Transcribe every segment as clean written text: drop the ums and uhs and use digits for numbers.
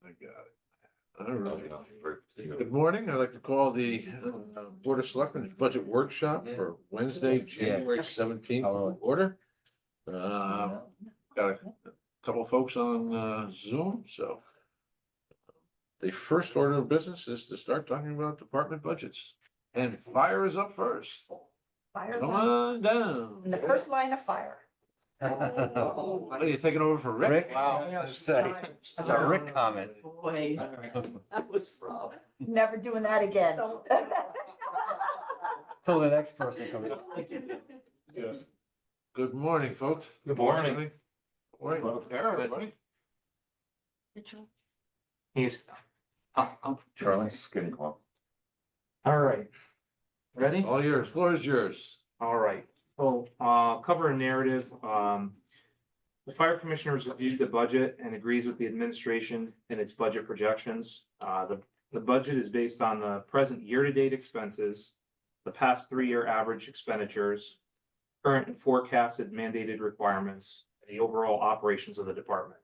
I got it. All right. Good morning. I'd like to call the Board of Selectmen's Budget Workshop for Wednesday, January 17th to order. Got a couple of folks on Zoom, so the first order of business is to start talking about department budgets. And fire is up first. Fire's Come on on down. in the first line of fire. What are you taking over for Rick? Rick? Wow. I was gonna say, that's a Rick comment. Boy, that was rough. Never doing that again. Till the next person comes in. Yeah. Good morning, folks. Good morning. Morning. There, everybody. He's, Charlie's getting called. all right. Ready? All yours. Floor is yours. All right. So, cover a narrative. The fire commissioners reviewed the budget and agrees with the administration in its budget projections. The budget is based on the present year-to-date expenses, the past 3-year average expenditures, current and forecasted mandated requirements, and the overall operations of the department.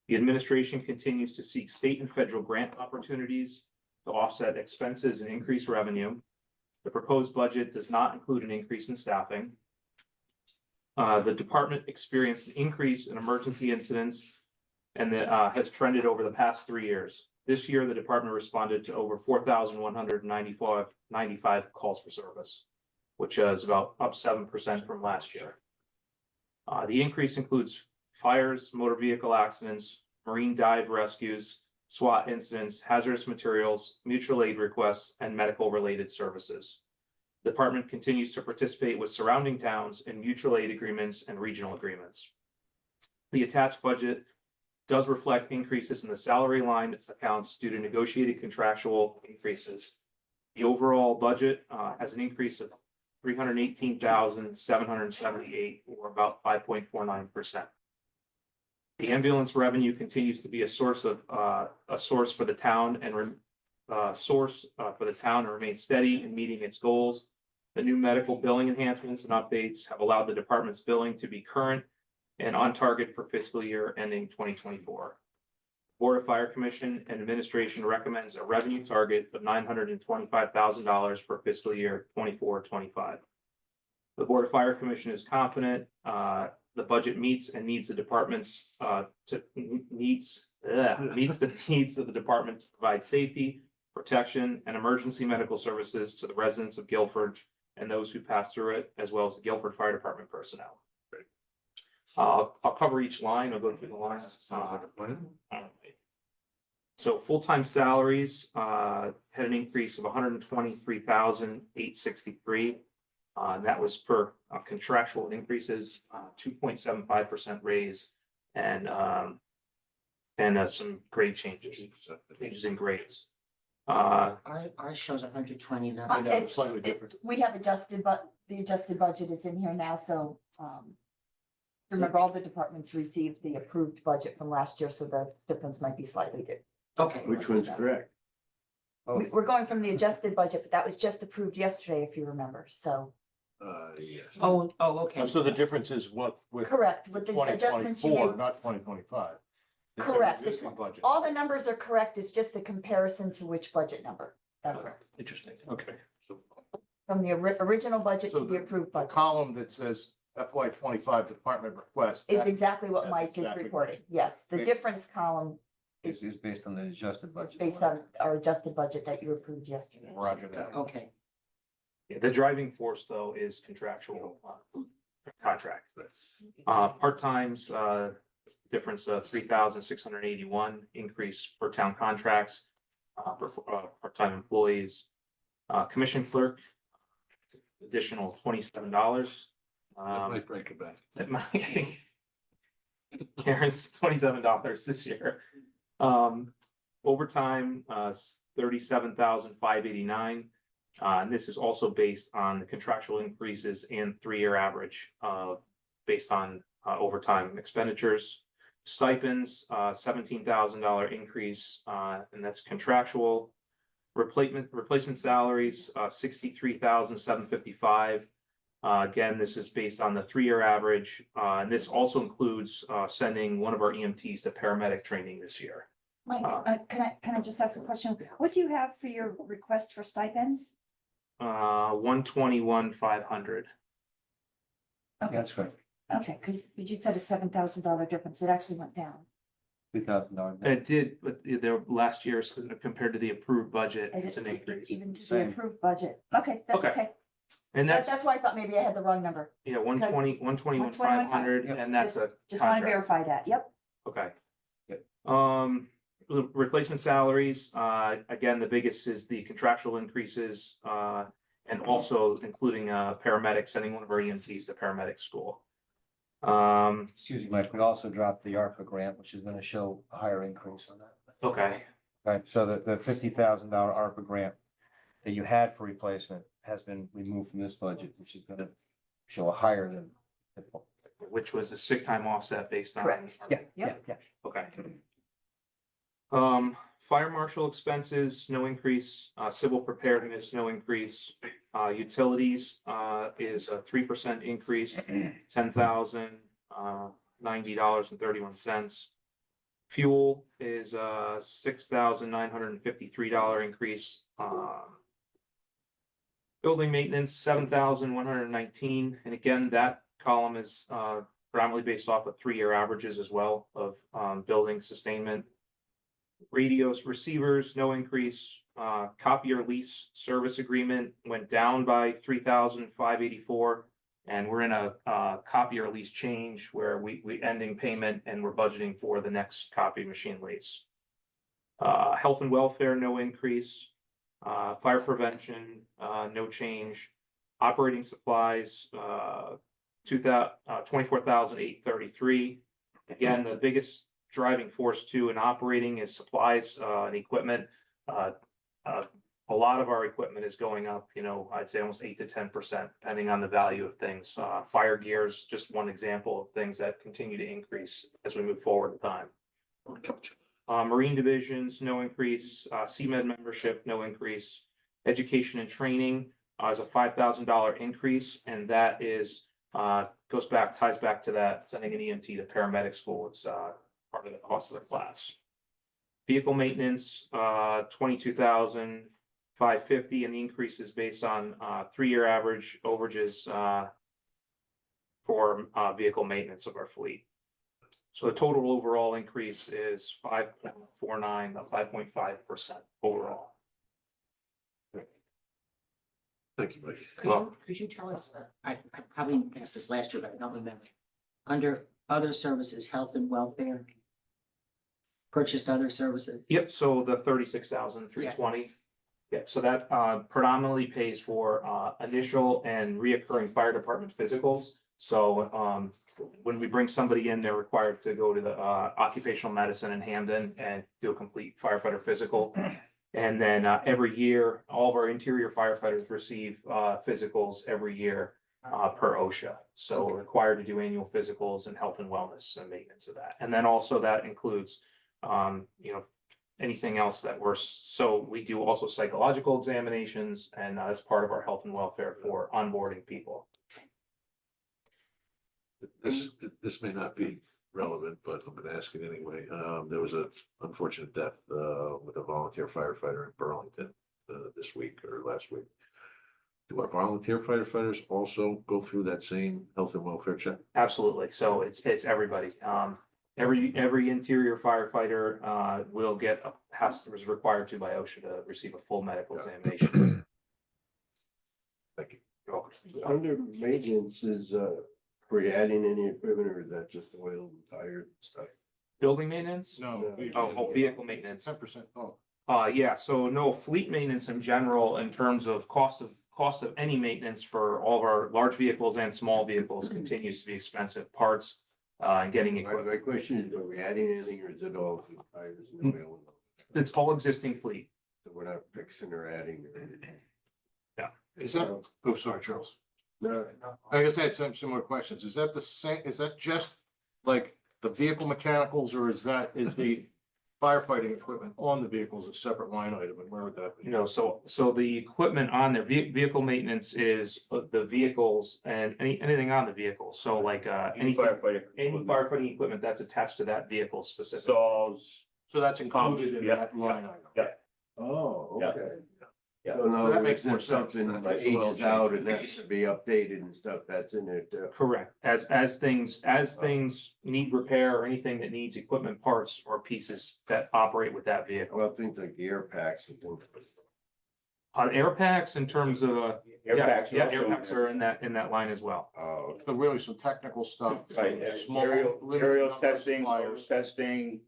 The administration continues to seek state and federal grant opportunities to offset expenses and increase revenue. The proposed budget does not include an increase in staffing. The department experienced an increase in emergency incidents and has trended over the past 3 years. This year, the department responded to over 4,195 calls for service, which is about up 7% from last year. The increase includes fires, motor vehicle accidents, marine dive rescues, SWAT incidents, hazardous materials, mutual aid requests, and medical related services. The department continues to participate with surrounding towns in mutual aid agreements and regional agreements. The attached budget does reflect increases in the salary line accounts due to negotiated contractual increases. The overall budget has an increase of $318,778, or about 5.49%. The ambulance revenue continues to be a source for the town and remains steady in meeting its goals. The new medical billing enhancements and updates have allowed the department's billing to be current and on target for fiscal year ending 2024. Board of Fire Commission and Administration recommends a revenue target of $925,000 for fiscal year 24-25. The Board of Fire Commission is confident the budget meets the needs of the department's meets the needs of the department to provide safety, protection, and emergency medical services to the residents of Guilford and those who pass through it, as well as the Guilford Fire Department personnel. I'll cover each line. I'll go through the lines. So full-time salaries had an increase of $123,863. That was per contractual increases, 2.75% raise, and some grade changes in grades. Ours shows 120 now. Slightly different. We have adjusted, but the adjusted budget is in here now, so remember, all the departments received the approved budget from last year, so the difference might be slightly different. Okay. Which one's correct? We're going from the adjusted budget, but that was just approved yesterday, if you remember, so. Yes. Oh, okay. So the difference is what with Correct, with the twenty adjustments you twenty-four, made. not 2025. It's an Correct. existing budget. All the numbers are correct, it's just a comparison to which budget number. That's it. Interesting. Okay. From the original budget So to the approved The budget. column that says FY 25 department request. Is that- exactly what that's Mike is exactly reporting. Yes, the Okay. difference column This is based on the adjusted budget. based on our adjusted budget that you approved yesterday. Roger that. Okay. Yeah, the driving force, though, is contractual contract. Part-times, difference of 3,681 increase for town contracts, for part-time employees. Commission clerk, additional $27. That might break it back. That might- Karen's $27 this year. Overtime, 37,589. And this is also based on the contractual increases and 3-year average based on overtime expenditures. Stipends, $17,000 increase, and that's contractual. Replacement salaries, $63,755. Again, this is based on the 3-year average, and this also includes sending one of our EMTs to paramedic training this year. Mike, can I just ask a question? What do you have for your request for stipends? 121,500. Okay, That's correct. okay, because you said a $7,000 difference. It actually went down. $2,000. It did, but there last year compared to the approved budget, And it's an increase. Even to the Same. approved budget. Okay, that's Okay. okay. And That's, that's, that's why I thought maybe I had the wrong number. yeah, 121,500, Yep. and that's a Just want to contract. verify that. Yep. Okay. Yep. Replacement salaries, again, the biggest is the contractual increases, and also including paramedics, sending one of our EMTs to paramedic school. Excuse me, Mike, we also dropped the ARPA grant, which is gonna show a higher increase on that. Okay, Right, so the $50,000 ARPA grant that you had for replacement has been removed from this budget, which is gonna show a higher than. typical. which was a sick time offset based on. Correct. Yeah, Yep. yeah. Okay. Fire marshal expenses, no increase, civil preparedness, no increase, utilities, is a 3% increase, $10,090.31. Fuel is $6,953 increase, building maintenance, 7,119, and again, that column is, predominantly based off of 3-year averages as well of, building sustainment. Radios, receivers, no increase. Copier lease service agreement went down by 3,584. And we're in a copier lease change where we ending payment and we're budgeting for the next copy machine lease. Health and welfare, no increase. Fire prevention, no change. Operating supplies, 24,833. Again, the biggest driving force too in operating is supplies and equipment. A lot of our equipment is going up, I'd say almost 8 to 10%, depending on the value of things. Fire gears, just one example of things that continue to increase as we move forward in time. Marine divisions, no increase. CMed membership, no increase. Education and training is a $5,000 increase, and that is ties back to that sending an EMT to paramedic school. It's part of the cost of the class. Vehicle maintenance, 22,550, and the increase is based on 3-year average overages for vehicle maintenance of our fleet. So the total overall increase is 5.49, 5.5% overall. Thank you, Mike. Could you tell us, I probably asked this last year, but I don't remember. Under other services, health and welfare, purchased other services. Yep, so the 36,320. Yep, so that predominantly pays for initial and reoccurring fire department physicals. So when we bring somebody in, they're required to go to the occupational medicine in Hamden and do a complete firefighter physical. And then every year, all of our interior firefighters receive physicals every year per OSHA. So we're required to do annual physicals and health and wellness and maintenance of that. And then also that includes, anything else that so we do also psychological examinations, and as part of our health and welfare for onboarding people. This may not be relevant, but I'm gonna ask it anyway. There was a unfortunate death with a volunteer firefighter in Burlington this week or last week. Do our volunteer firefighters also go through that same health and welfare check? Absolutely. So it's everybody. Every interior firefighter is required to by OSHA to receive a full medical examination. Thank you. You're welcome. Under maintenance is, were you adding any equipment or is that just oil and tires and stuff? Building maintenance? No. Vehicle maintenance. 10%. Oh, Yeah, so no, fleet maintenance in general, in terms of cost of any maintenance for all of our large vehicles and small vehicles continues to be expensive. Parts and getting My equipment. question is, are we adding anything or is it all the tires and oil? It's all existing fleet. So we're not fixing or adding or anything? is that, oh, sorry, Charles. No, I guess I had some similar questions. Is that the same, is that just like the vehicle mechanicals, or is the firefighting equipment on the vehicles a separate line item, and where would that be? So the equipment on their vehicle maintenance is the vehicles and anything on the vehicle. So like any firefighting. firefighting equipment that's attached to that vehicle specifically. Saws, So that's included in Yeah, that line item. yeah. Oh, Yeah. okay. Yeah. So in So other that makes words, more if sense. something That like makes a little ages out change. and has to be updated and stuff, that's in there too. Correct. As things need repair or anything that needs equipment parts or pieces that operate with that vehicle. Well, things like the air packs and things. Air packs in terms of, Air yeah, packs yeah, also air in packs there. are in that line as well. Oh, So really some technical stuff. some Right, small, aerial, limited aerial number of testing, suppliers. testing,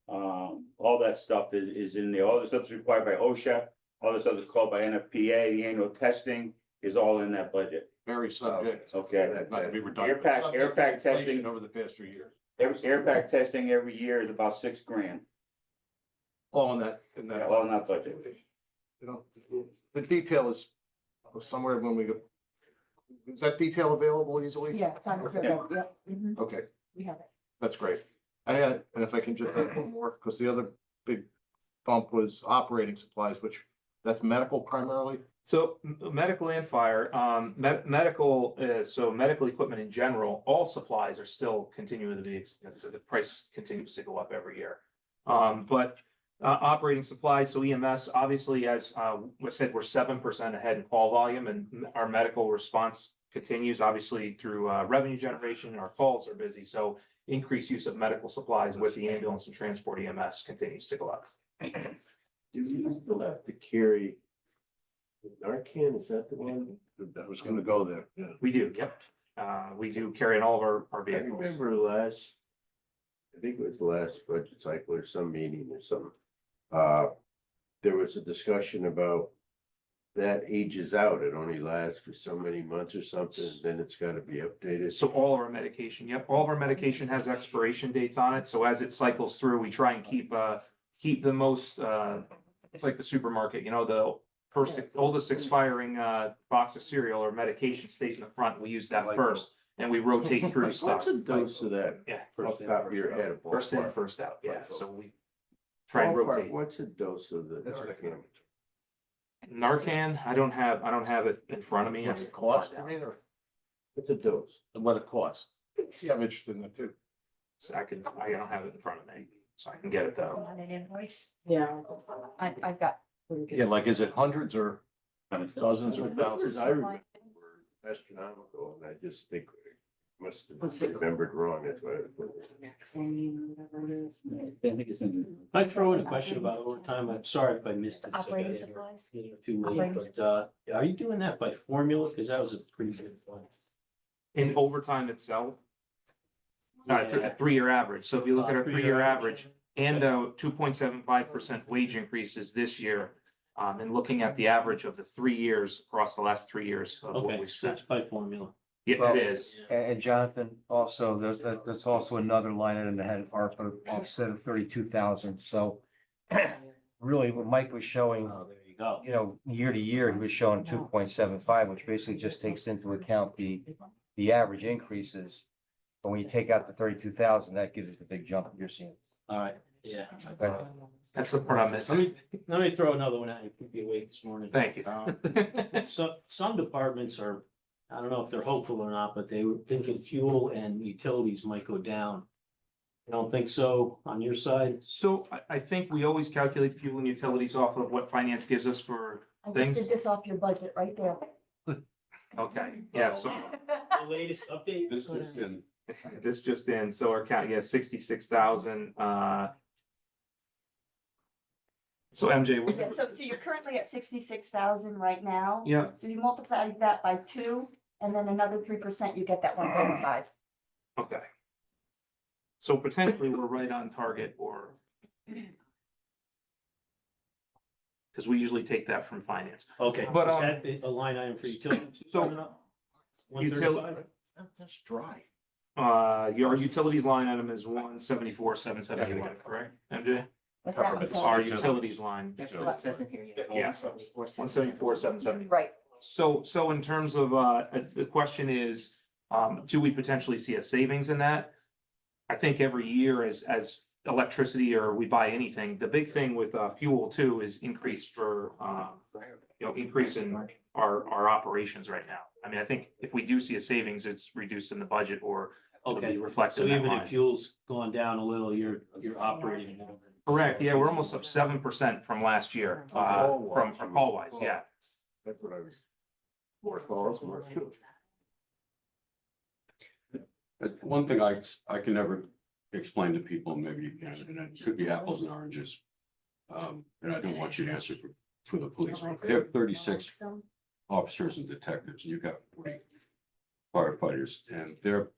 all that stuff is in there. All the stuff's required by OSHA, all the stuff is called by NFPA, the annual testing is all in that budget. Very subject. Okay. Not to be redundant. Air pack Subject to inflation testing. Over the past few years. Air pack testing every year is about $6,000, All in that, all in that budget. You know, the detail is somewhere when we go. Is that detail available easily? Yeah, it's on the third, yeah, Okay, we have it. that's great. And if I can just add one more, because the other big bump was operating supplies, which that's medical primarily. So medical and fire, medical, so medical equipment in general, all supplies are still continuing to be, so the price continues to go up every year. But operating supplies, so EMS, obviously, as I said, we're 7% ahead in call volume, and our medical response continues, obviously, through revenue generation, and our calls are busy, so increased use of medical supplies with the ambulance and transport EMS continues to go up. do you still have to carry Narcan? Is that the one? I was gonna go there, yeah. We do, yep. We do carry in all of our I vehicles. remember I think it was the last budget cycle or some meeting or something. There was a discussion about that ages out. It only lasts for so many months or something, then it's gotta be updated. So all of our medication, yep, all of our medication has expiration dates on it, so as it cycles through, we try and keep the most, it's like the supermarket, you know, the oldest expiring, box of cereal or medication stays in the front, we use that first, and we rotate through Like, stuff. what's a dose of that? Yeah, Off the top of your head? a first in, ballpark? first out, yeah, so we try and Ballpark, rotate. what's a dose of the That's Narcan? Narcan, I don't have it in front of me. What's it cost, I mean, or What's a dose? what it costs? Yeah, I'm interested in that too. So I don't have it in front of me, so I can get it though. On an invoice? Yeah. I've got. Yeah, like, is it hundreds or dozens or The numbers thousands? I remember were astronomical, and I just think I must have remembered wrong, that's why. I throw in a question about overtime. I'm sorry if I missed it. so I got Operating here supplies? a little too late, Operating but, are you doing that by formula? Because that was a pretty good one. In overtime itself, Yeah. a 3-year average, so if you look at our 3-year 3-year average, and 2.75% wage increases this year. And looking at the average of the 3 years across the last 3 years of what Okay, we so it's spent. by formula. Yeah, Well, it is. And Jonathan, also, there's also another line item that had ARPA offset of 32,000, so really what Mike was showing, Oh, there you go. you know, year to year, he was showing 2.75, which basically just takes into account the average increases. But when you take out the 32,000, that gives it the big jump you're seeing. All right, yeah. Right. That's the part I'm missing. Let me throw another one out. You keep me awake this morning. Thank you. So some departments are, I don't know if they're hopeful or not, but they were thinking fuel and utilities might go down. You don't think so on your side? So I think we always calculate fuel and utilities off of what finance gives us for, I just Thanks. did this off your budget right there. okay, yeah, so. The latest update? This just in, so our count, yeah, 66,000, so MJ, Yeah, so you're currently at 66,000 right now. yeah, So you multiply that by 2, and then another 3%, you get that 135. okay. So potentially we're right on target or. Cause we usually take that from finance. Okay, But, is that a line item for utilities? So- 135? That's dry. Your utilities line item is 174,771, correct, MJ? What's that? It's Our Michelle? utilities line, That's what it says in here. Yeah. 174,770. Right. So in terms of, the question is, do we potentially see a savings in that? I think every year as electricity or we buy anything, the big thing with, fuel too is increase for, increase in our operations right now. I mean, I think if we do see a savings, it's reduced in the budget or it'll Okay, be reflected so in that even line. if fuel's gone down a little, you're operating. Correct, yeah, we're almost up 7% from last year, from call wise, yeah. That's what I was. More calls. One thing I can never explain to people, maybe you can, and it could be apples and oranges. And I don't want you to answer for the police. They have 36 officers and detectives, and you've got 40 firefighters, and their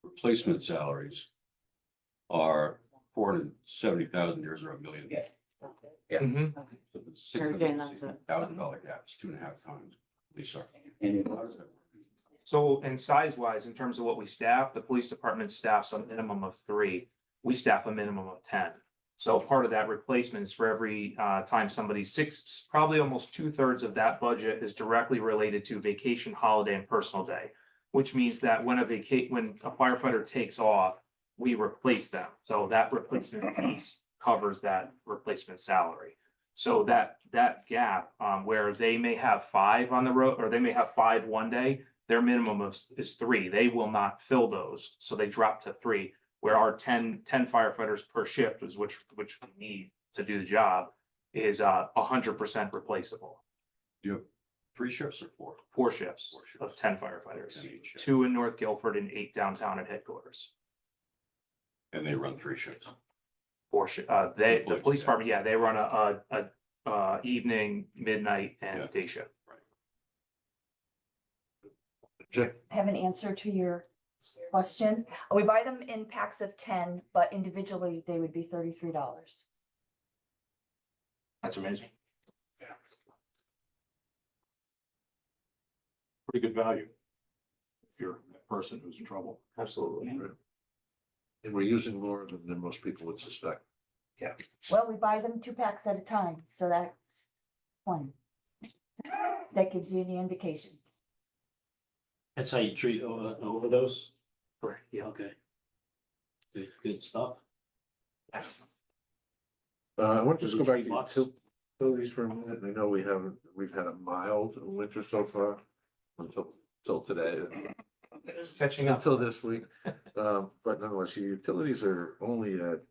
replacement salaries are 470,000, yours are $1 million. Yes. Mhm. So the $660,000 gap is 2.5 times. Lisa. So, and size wise, in terms of what we staff, the police department staffs a minimum of 3. We staff a minimum of 10. So part of that replacement is for every time probably almost 2/3 of that budget is directly related to vacation, holiday, and personal day. Which means that when a firefighter takes off, we replace them. So that replacement piece covers that replacement salary. So that gap, where they may have 5 on the road, or they may have 5 one day, their minimum is 3. They will not fill those, so they drop to 3. Where our 10 firefighters per shift is which we need to do the job is 100% replaceable. You have 3 shifts or 4? 4 shifts 4 shifts. of 10 firefighters, 10 each shift. 2 in North Guilford and 8 downtown at headquarters. And they run 3 shifts. 4 the police department, yeah, they run a evening, midnight, and Yeah. day shift. Have an answer to your question. We buy them in packs of 10, but individually they would be $33. That's amazing. Pretty good value. If you're a person who's in trouble. Absolutely. And we're using more than most people would suspect. Well, we buy them 2 packs at a time, so that's 20. That gives you the indication. That's how you treat an overdose? Correct, yeah. Okay. Good stuff. I want to just go back to $3. utilities for a minute. I know we've had a mild winter so far until today. It's catching up. Until this week, but nonetheless, your utilities are only at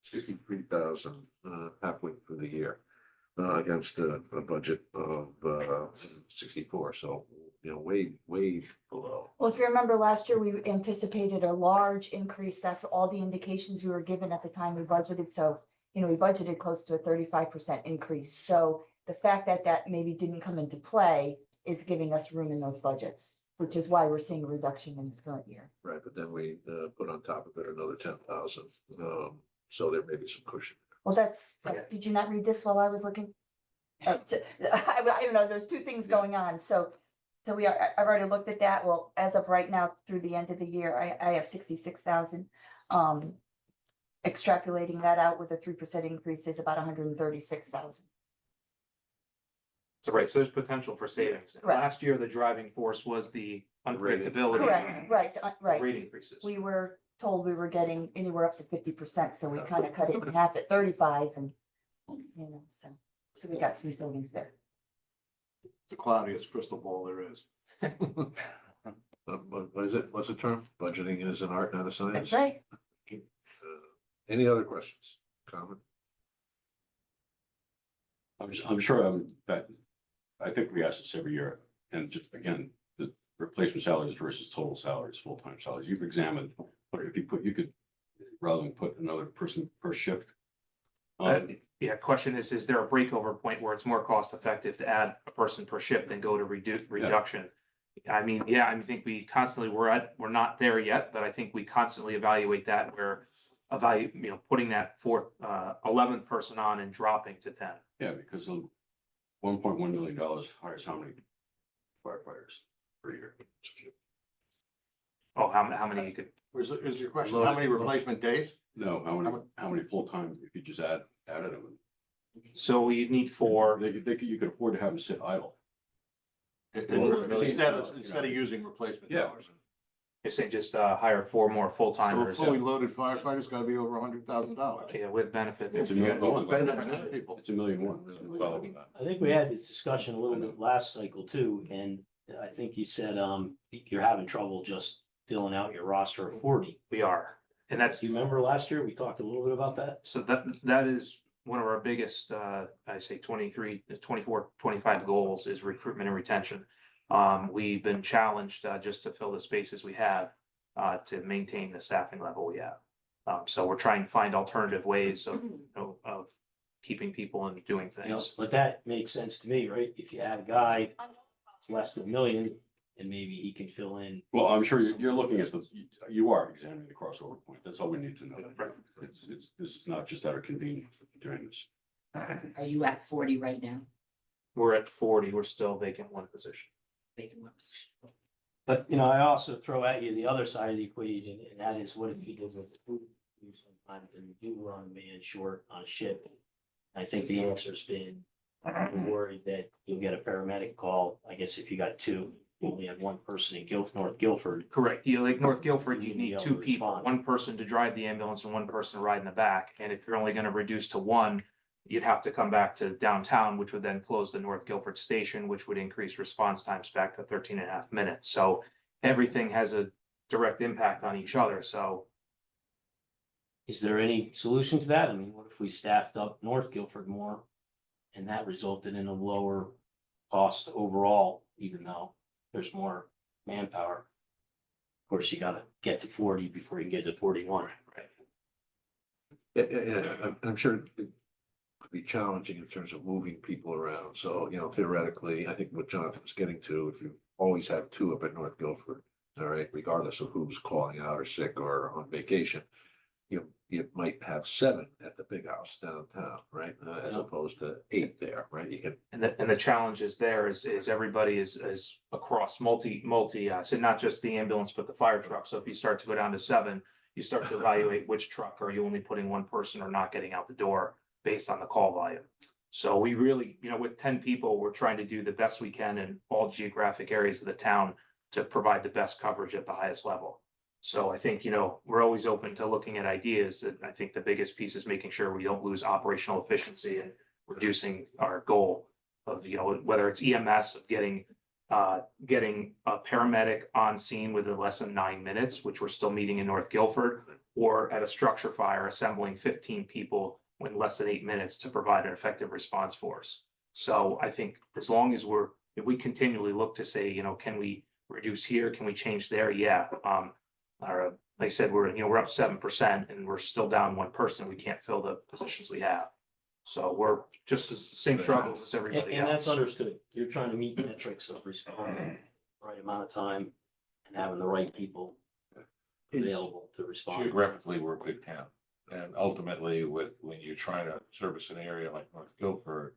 63,000 halfway through the year. Against a budget of 64, so way below. Well, if you remember last year, we anticipated a large increase. That's all the indications we were given at the time we budgeted. So, we budgeted close to a 35% increase. So the fact that that maybe didn't come into play is giving us room in those budgets, which is why we're seeing a reduction in the current year. Right, but then we put on top of it another 10,000, so there may be some cushion. Well, did you not read this while I was looking? I don't know, there's 2 things going on, so I've already looked at that. Well, as of right now, through the end of the year, I have 66,000. Extrapolating that out with a 3% increase is about 136,000. So so there's potential for savings. Correct. Last year, the driving force was the unpredictability. Correct, right, of right. Rate increases. We were told we were getting anywhere up to 50%, so we kind of cut it in half at 35 and, so we got some savings there. It's the cloudiest crystal ball there is. What is it? What's the term? Budgeting is an art, not a science. That's right. Any other questions? Comment? I'm sure I think we ask this every year, and just again, the replacement salaries versus total salaries, full-time salaries. You've examined, but if you could, rather than put another person per shift. Question is there a breakover point where it's more cost effective to add a person per shift than go to reduction? I think we constantly, we're not there yet, but I think we constantly evaluate that. We're putting that 11th person on and dropping to 10. Yeah, because the $1.1 million hires how many firefighters per year? Oh, how many you could? Is your question, how many replacement days? No, how many full-time, if you just added them? So we need 4. You could afford to have them sit idle. Instead of using replacement Yeah. dollars. You're saying just hire 4 more full So a timers. fully loaded firefighter's gotta be over $100,000. Yeah, with benefits. It's $1 million. Spend it on people. It's $1 million. I think we had this discussion a little bit last cycle too, and I think you said, you're having trouble just filling out your roster of 40. We are. And that's, Do you remember last year, we talked a little bit about that? so that is one of our biggest, I say 23, 24, 25 goals is recruitment and retention. We've been challenged, just to fill the spaces we have, to maintain the staffing level we have. So we're trying to find alternative ways of keeping people and doing You know, things. but that makes sense to me, right? If you add a guy, it's less than a million, and maybe he can fill in. Well, I'm sure you're looking at you are examining the crossover point. That's all we need to know. Right. This is not just out of convenience doing this. Are you at 40 right now? We're at 40, we're still vacant one position. Vacant one position. But, you know, I also throw at you the other side of the equation, and that is what if you did with the food? Sometimes when you do run a man short on a ship. I think the answer's been, I'm worried that you'll get a paramedic call. I guess if you got two, you only had one person in North Guilford. Correct. You like North Guilford, you You need need to be two able to people, respond. one person to drive the ambulance and one person to ride in the back. And if you're only gonna reduce to one, you'd have to come back to downtown, which would then close the North Guilford station, which would increase response times back to 13.5 minutes. So everything has a direct impact on each other. So Is there any solution to that? I mean, what if we staffed up North Guilford more? And that resulted in a lower cost overall, even though there's more manpower. Of course, you gotta get to 40 before you can get to 41. Yeah, I'm sure it could be challenging in terms of moving people around. So, theoretically, I think what Jonathan was getting to, if you always have two up at North Guilford, all right, regardless of who's calling out or sick or on vacation, you might have 7 at the big house downtown, right? As Yeah. opposed to 8 there, right? You can, And the challenge is there is everybody is across so not just the ambulance, but the fire truck. So if you start to go down to 7, you start to evaluate which truck are you only putting one person or not getting out the door based on the call volume. So we really, with 10 people, we're trying to do the best we can in all geographic areas of the town to provide the best coverage at the highest level. So I think, we're always open to looking at ideas. And I think the biggest piece is making sure we don't lose operational efficiency and reducing our goal of, whether it's EMS of getting a paramedic on scene within less than 9 minutes, which we're still meeting in North Guilford, or at a structure fire, assembling 15 people in less than 8 minutes to provide an effective response force. So I think as long as if we continually look to say, can we reduce here? Can we change there? Yeah. Like I said, we're up 7% and we're still down one person. We can't fill the positions we have. So we're just the same struggles as everybody And that's else. understood. You're trying to meet metrics of responding the right amount of time and having the right people available to respond. Geographically, we're a big town. And ultimately, when you're trying to service an area like North Guilford,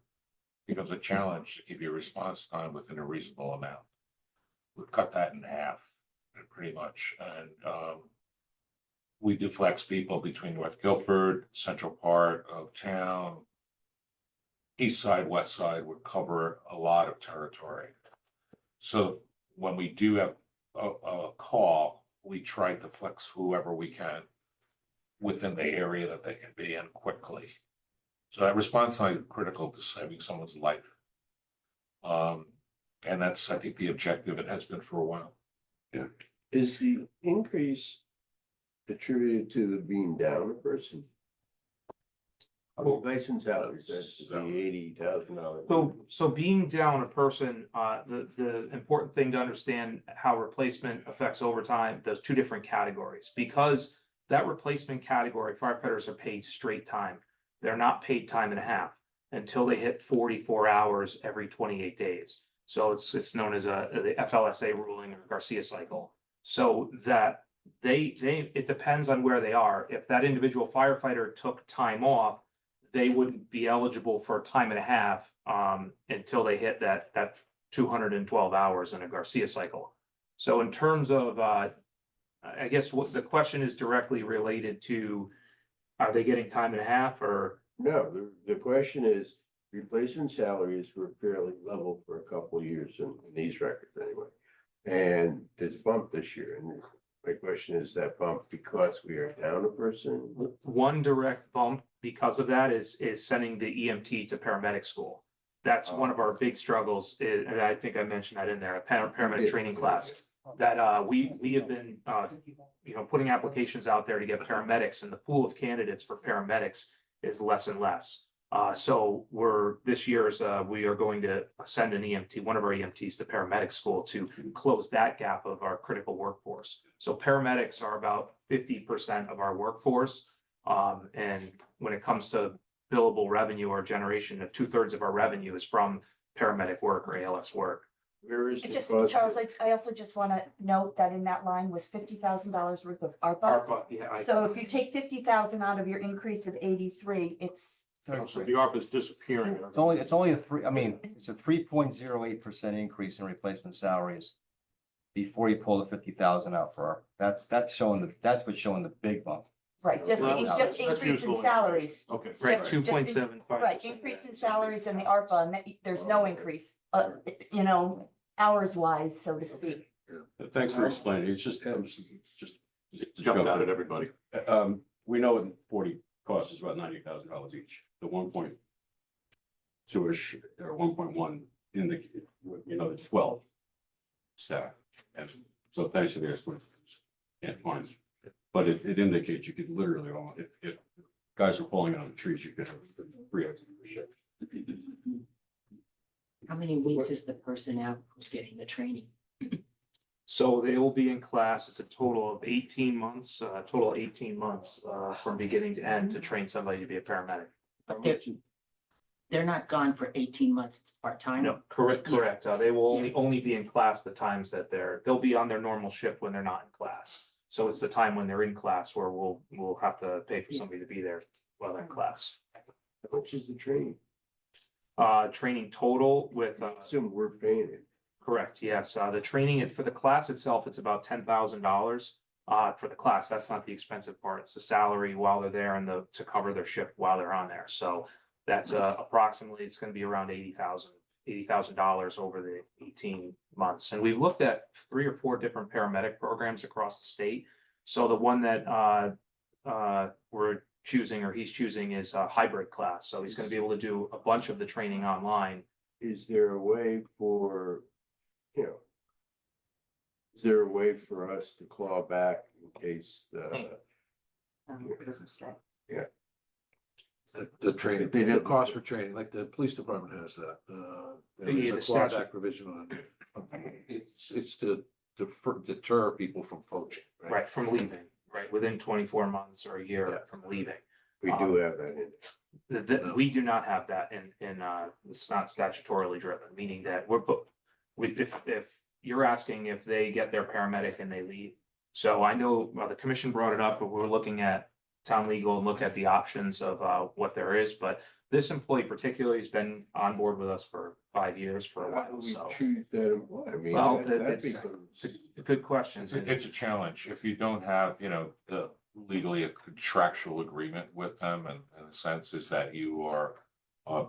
it becomes a challenge to keep your response time within a reasonable amount. We've cut that in half, pretty much, and we do flex people between North Guilford, central part of town. East side, west side would cover a lot of territory. So when we do have a call, we try to flex whoever we can within the area that they can be in quickly. So that response time is critical to saving someone's life. And that's, I think, the objective it has been for a while. Yeah. Is the increase attributed to the being down a person? Replacement salaries, that's the $80,000. So being down a person, the important thing to understand how replacement affects overtime, those two different categories, because that replacement category, firefighters are paid straight time. They're not paid time and a half until they hit 44 hours every 28 days. So it's known as the FLSA ruling or Garcia cycle. So that it depends on where they are. If that individual firefighter took time off, they wouldn't be eligible for time and a half until they hit that 212 hours in a Garcia cycle. So in terms of, I guess what the question is directly related to, are they getting time and a half or? No, the question is, replacement salaries were fairly level for a couple of years in these records anyway. And there's a bump this year, and my question is that bump because we are down a person? One direct bump because of that is sending the EMT to paramedic school. That's one of our big struggles, and I think I mentioned that in there, a paramedic training class. that we have been putting applications out there to get paramedics, and the pool of candidates for paramedics is less and less. So this year's, we are going to send an EMT, one of our EMTs to paramedic school to close that gap of our critical workforce. So paramedics are about 50% of our workforce. And when it comes to billable revenue or generation, of 2/3 of our revenue is from paramedic work or ALS work. Where is the Just, cost? Charles, I also just want to note that in that line was $50,000 worth of ARPA. ARPA, yeah, So if you take 50,000 out of your increase of 83, it's. So the ARPA is disappearing. It's only it's a 3.08% increase in replacement salaries. Before you pull the 50,000 out for ARPA. That's what's showing the big bump. Right, just, Well, just that's increase in useful. salaries. Okay. right, Just- 2.75. Right, increase in salaries and the ARPA, and there's no increase, hours wise, so to speak. Thanks for explaining. It's just, it's just. Jumped out at everybody. We know it 40 costs is about $90,000 each. The 1.2-ish or 1.1 in the, the 12 staff. And so thanks for the explanation. Can't find it. But it indicates you could literally, if guys are falling out of the trees, you could have 3 extra shifts. How many weeks is the personnel who's getting the training? So they will be in class. It's a total of 18 months, from beginning to end to train somebody to be a paramedic. But they're not gone for 18 months, it's part-time? No, correct. They will only be in class the times that they'll be on their normal shift when they're not in class. So it's the time when they're in class where we'll have to pay for somebody to be there while they're in class. How much is the training? Training total with, Assume we're paying it. correct, yes. The training for the class itself, it's about $10,000. For the class, that's not the expensive part. It's the salary while they're there and to cover their shift while they're on there. So that's approximately, it's gonna be around $80,000 over the 18 months. And we've looked at 3 or 4 different paramedic programs across the state. So the one that we're choosing, or he's choosing, is a hybrid class. So he's gonna be able to do a bunch of the training online. Is there a way for, is there a way for us to claw back in case It doesn't say. The training, They the did- cost for training, like the police department has that. Yeah, There's the a clawback statute. provision on it. It's to deter people from poaching. Right, from leaving, right, within 24 months or a year Yeah. from leaving. we do have that in? We do not have that it's not statutorily driven, meaning that if you're asking if they get their paramedic and they leave. So I know the commission brought it up, but we're looking at town legal and look at the options of what there is, but this employee particularly has been on board with us for 5 years for a How do while, we so. choose that employee? I mean, Well, that it's becomes. a good question. It's a challenge if you don't have, the legally a contractual agreement with them, and the sense is that you are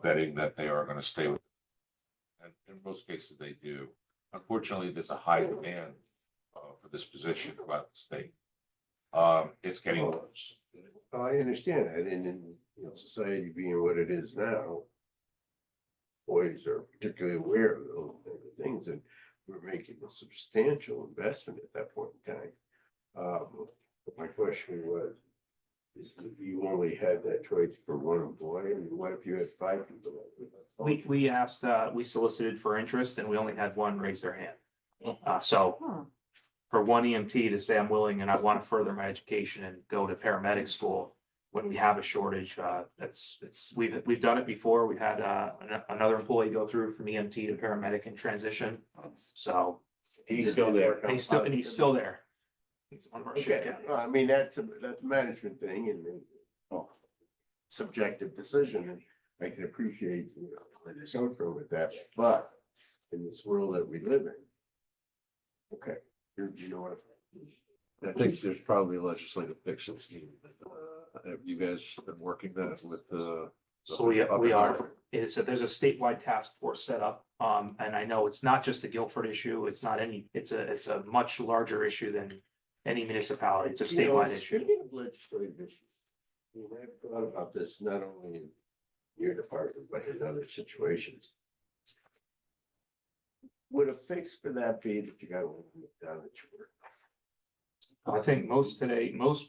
betting that they are gonna stay with. And in most cases, they do. Unfortunately, there's a high demand for this position throughout the state. It's getting worse. I understand that, and in, society being what it is now, boys are particularly aware of those type of things, and we're making a substantial investment at that point in time. But my question was, is if you only had that choice for one employee, and what if you had 5 people? We asked, we solicited for interest and we only had one raise their hand. So for one EMT to say, I'm willing and I want to further my education and go to paramedic school when we have a shortage, we've done it before. We've had another employee go through from EMT to paramedic and transition. So He's still there. he's still there. He's one of our shift Okay, guys. well, I mean, that's a management thing and subjective decision, and I can appreciate, where you're coming from with that, but in this world that we live in. Okay, you know what? I think there's probably a legislative fix that's needed. Have you guys been working that with the? So we are, there's a statewide task force set up, and I know it's not just a Guilford issue, it's a much larger issue than any municipality, it's a statewide issue. Speaking of legislative issues, I've thought about this not only in your department, but in other situations. would a fix for that be that you gotta look down at your? I think most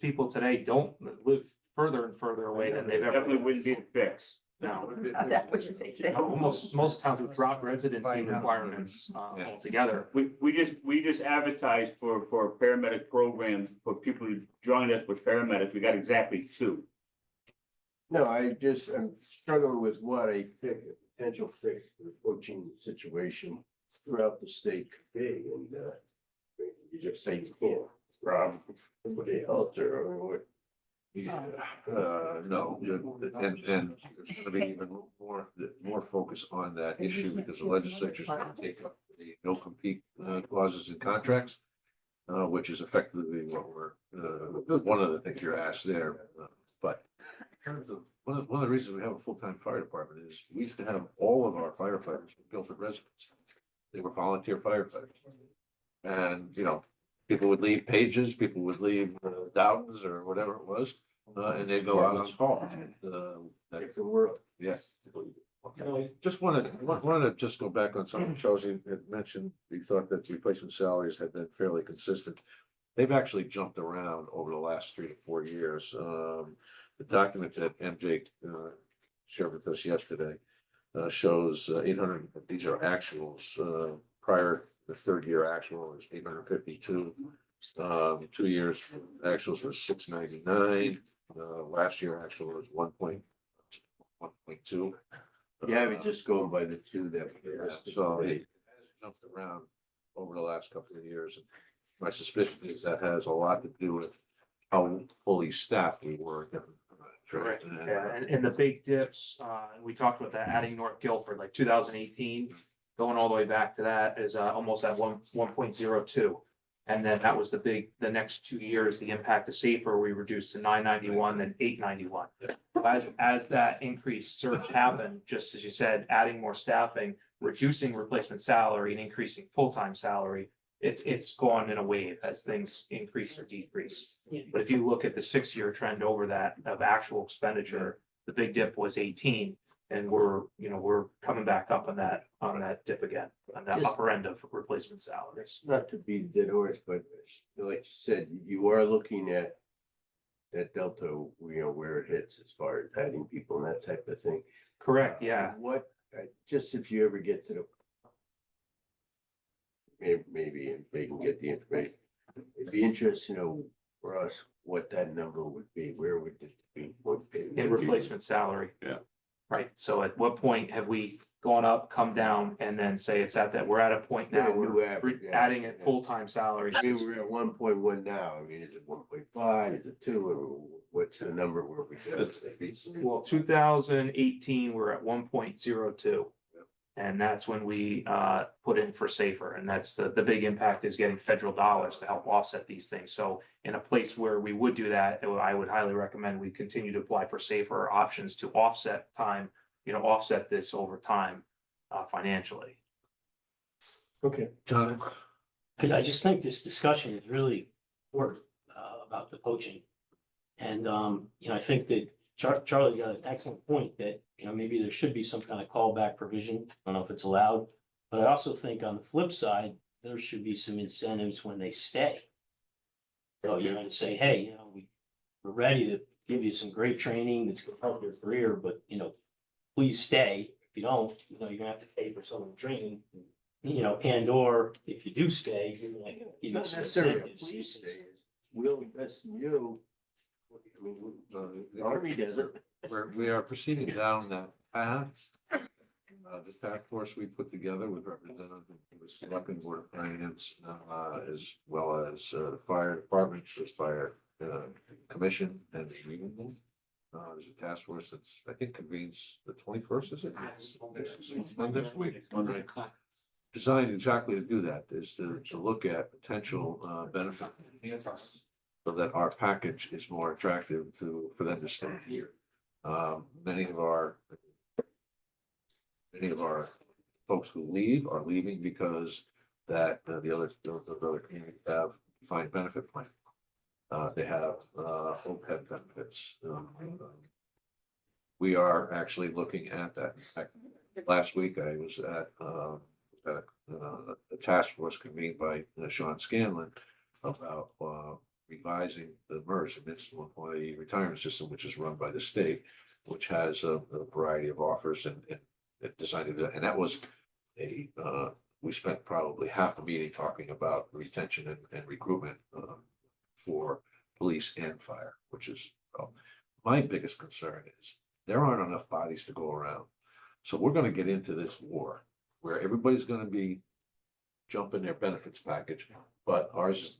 people today don't live further and further away than they've ever. Definitely wouldn't be the fix. No. That was what they said. Most towns have dropped residency requirements altogether. We just advertised for a paramedic program for people to join us with paramedics. We got exactly 2. No, I'm struggling with what a potential fix for the coaching situation throughout the state could be, and, you just say you can't, rob somebody else, or I mean, what? Yeah, no, and there's gonna be even more focus on that issue because the legislature's gonna take up the no compete clauses in contracts. Which is effectively what one of the things you're asked there, but. One of the reasons we have a full-time fire department is we used to have all of our firefighters were Guilford residents. They were volunteer firefighters. And, people would leave Pages, people would leave Dowdens or whatever it was, and they'd go out on call. Yes. Just wanted to just go back on something Chelsea had mentioned. We thought that replacement salaries had been fairly consistent. They've actually jumped around over the last 3 to 4 years. The document that MJ shared with us yesterday shows 800, these are actuals, prior, the third year actual was 852. 2 years actuals was 699. Last year actual was 1.2. Yeah, we just going by the 2 that. So it has jumped around over the last couple of years. And my suspicion is that has a lot to do with how fully staffed we were. Correct. Yeah, and the big dips, we talked about that, adding North Guilford, like 2018, going all the way back to that is almost at 1.02. And then that was the next 2 years, the impact of Safer, we reduced to 991, then 891. As that increased surge happened, just as you said, adding more staffing, reducing replacement salary and increasing full-time salary, it's gone in a wave as things increase or decrease. But if you look at the 6-year trend over that of actual expenditure, the big dip was 18. And we're coming back up on that dip again, on that upper end of replacement salaries. Not to be dead horse, but like you said, you are looking at that delta, where it hits as far as adding people and that type of thing. Correct, yeah. What, just if you ever get to the. Maybe if they can get the information, it'd be interesting to know for us what that number would be, where would it be? In replacement salary. Yeah. Right, so at what point have we gone up, come down, and then say it's at that, we're at a point now, we're adding it full-time salaries. I mean, we're at 1.1 now. I mean, is it 1.5, is it 2, or what's the number where we go? Well, 2018, we're at 1.02. And that's when we put in for Safer, and that's the big impact is getting federal dollars to help offset these things. So in a place where we would do that, I would highly recommend we continue to apply for Safer options to offset offset this over time financially. Okay, John. I just think this discussion is really important about the coaching. And, I think that Charlie got an excellent point that, maybe there should be some kind of callback provision. I don't know if it's allowed. But I also think on the flip side, there should be some incentives when they stay. So, to say, hey, we're ready to give you some great training that's gonna help your career, but, please stay. If you don't, you're gonna have to pay for some of the training. And or if you do stay, you're gonna give you Not some necessarily a incentives. police state, we'll invest in you. I mean, the Army does it. We are proceeding down that path. The task force we put together with representatives of the Selectmen Board of Finance, as well as the fire department, the fire commission, and the union. There's a task force that's, I think, convenes the 21st, is it? This week. Monday. Designed exactly to do that, is to look at potential benefit so that our package is more attractive for them to stay here. Many of our folks who leave are leaving because the other communities have defined benefit plan. They have OPEB benefits. We are actually looking at that. In fact, last week I was at had a task force convened by Sean Scanlon about revising the MERS, the Municipal Employee Retirement System, which is run by the state, which has a variety of offers and designed it, and that was we spent probably half the meeting talking about retention and recruitment for police and fire, which is, my biggest concern is there aren't enough bodies to go around. So we're gonna get into this war where everybody's gonna be jumping their benefits package, but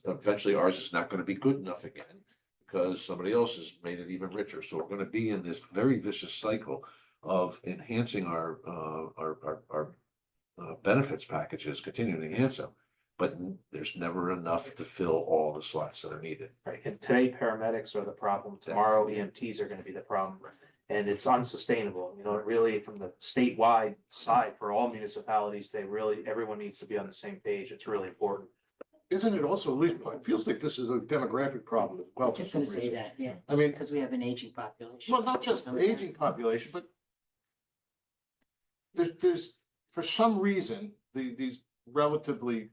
eventually ours is not gonna be good enough again because somebody else has made it even richer. So we're gonna be in this very vicious cycle of enhancing our benefits packages, continuing to enhance them. But there's never enough to fill all the slots that are needed. Right, and today paramedics are the problem, tomorrow EMTs are gonna be the problem. And it's unsustainable, you know, really from the statewide side for all municipalities, everyone needs to be on the same page. It's really important. Isn't it also, at least, it feels like this is a demographic problem as well. I'm just gonna say that, yeah, I mean, because we have an aging population. well, not just the aging population, but there's, for some reason, these relatively,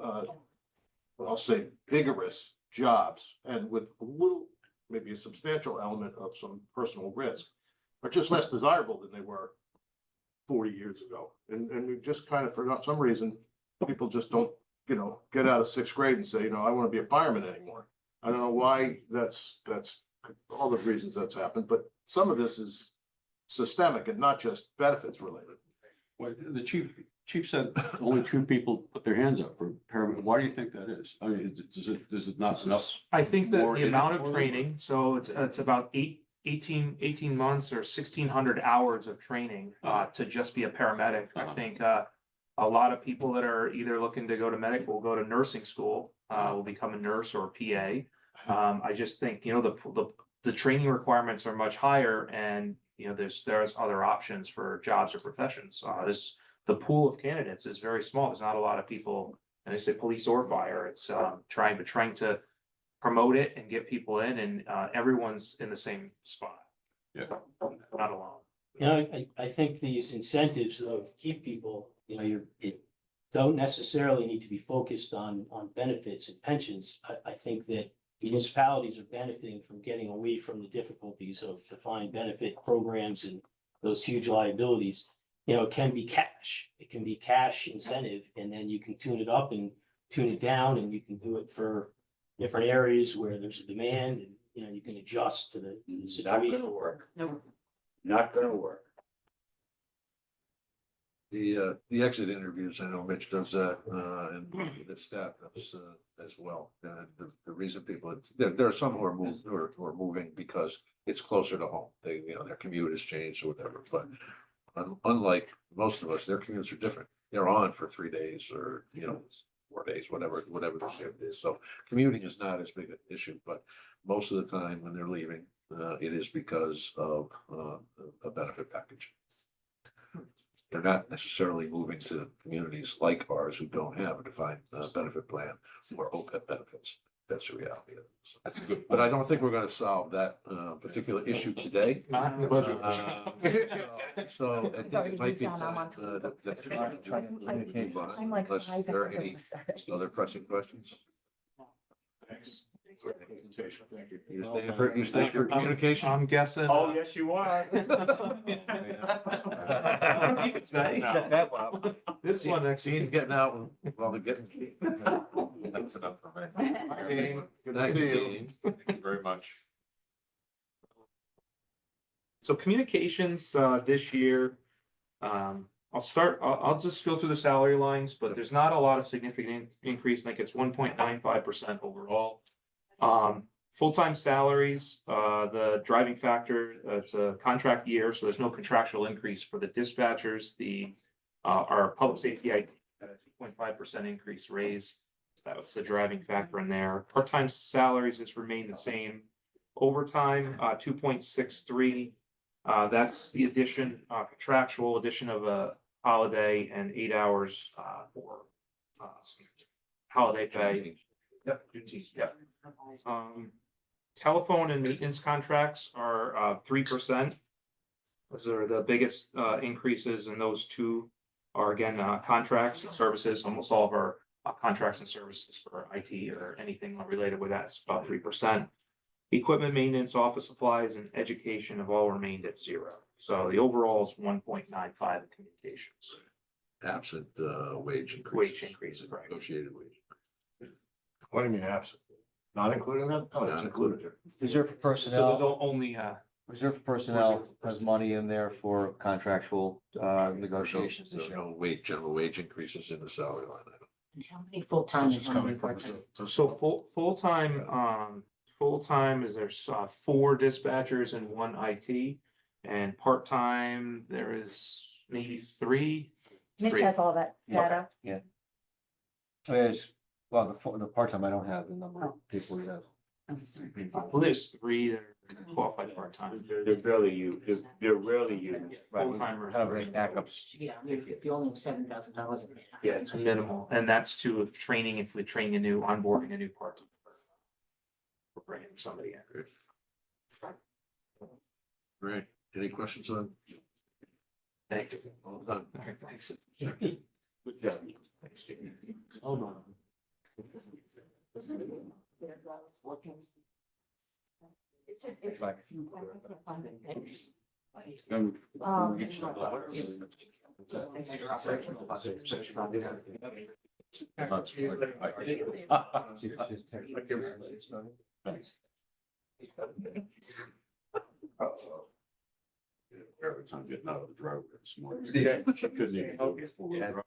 I'll say vigorous jobs and with a little, maybe a substantial element of some personal risk are just less desirable than they were 40 years ago. And we just kind of, for some reason, people just don't, get out of sixth grade and say, I want to be a fireman anymore. I don't know why that's all the reasons that's happened, but some of this is systemic and not just benefits related. Well, the chief said only 2 people put their hands up for paramedic. Why do you think that is? I mean, is it not enough? I think that More the in it amount for of them? training, so it's about 18 months or 1,600 hours of training to just be a paramedic. I Uh-huh. think a lot of people that are either looking to go to medical will go to nursing school, will become a nurse or a PA. I just think, the training requirements are much higher and, there's other options for jobs or professions. The pool of candidates is very small. There's not a lot of people, and I say police or fire. It's trying to promote it and get people in, and everyone's in the same spot. Yeah. Not alone. I think these incentives though to keep people, it don't necessarily need to be focused on benefits and pensions. I think that municipalities are benefiting from getting away from the difficulties of defined benefit programs and those huge liabilities. It can be cash incentive, and then you can tune it up and tune it down, and you can do it for different areas where there's a demand, and you can adjust to the Not situation. gonna work. No, Not gonna work. The exit interviews, I know Mitch does that, and the staff does, as well. The reason people, there are some who are moving because it's closer to home. Their commute has changed or whatever, but unlike most of us, their commutes are different. They're on for 3 days or, 4 days, whatever the shift is. So commuting is not as big an issue, but most of the time when they're leaving, it is because of a benefit package. They're not necessarily moving to communities like ours who don't have a defined benefit plan or OPEB benefits. That's the reality of it. That's a good. But I don't think we're gonna solve that particular issue today. Not in the budget. So I think it might be time I'm like unless 5 there are any hours already. other pressing questions. Thanks. For the presentation. Thank you. You staying for communication? I'm guessing. Oh, yes, you are. He set that one up. This one actually. Gene's getting out while they're getting. That's enough for me. Dean, good to Thank see you, you. Dean. Thank you very much. So communications, this year, I'll just go through the salary lines, but there's not a lot of significant increase. I think it's 1.95% overall. Full-time salaries, the driving factor, it's a contract year, so there's no contractual increase for the dispatchers. Our public safety IT had a 2.5% increase raise. That was the driving factor in there. Part-time salaries just remain the same. Overtime, 2.63. That's the contractual addition of a holiday and 8 hours for holiday pay. Yep, Juneteenth, yep. Telephone and maintenance contracts are 3%. Those are the biggest increases in those two are again, contracts and services. Almost all of our contracts and services for IT or anything related with that is about 3%. Equipment maintenance, office supplies, and education have all remained at 0. So the overall is 1.95 in communications. Absent, wage increase. Wage increases, right. Negotiated wage. What do you mean absent? Not including that? Oh, it's Not included here. Reserve for So personnel, the only, reserve for personnel has money in there for contractual, negotiations this So year. no wage, general wage increases in the salary line item. And how many full-time This and is how many coming from part-time? reserve. so full-time is there's 4 dispatchers and 1 IT. And part-time, there is maybe 3. Nick Three. has all that data. There's, well, the part-time, I don't have the number of people we have. Well, there's 3 that are qualified part-time. They're rarely used, they're rarely used. Full-time or Kind of like backups. Yeah, if you only have $7,000. Yeah, it's minimal, and that's to if training, if we're training a new, onboarding a new part. We're bringing somebody in. Right, any questions on? Thank you. All done. All right, thanks. Good job. Thanks, Jamie. Hold on. It's Like, Every time getting out of the driveway this morning. She couldn't even go before the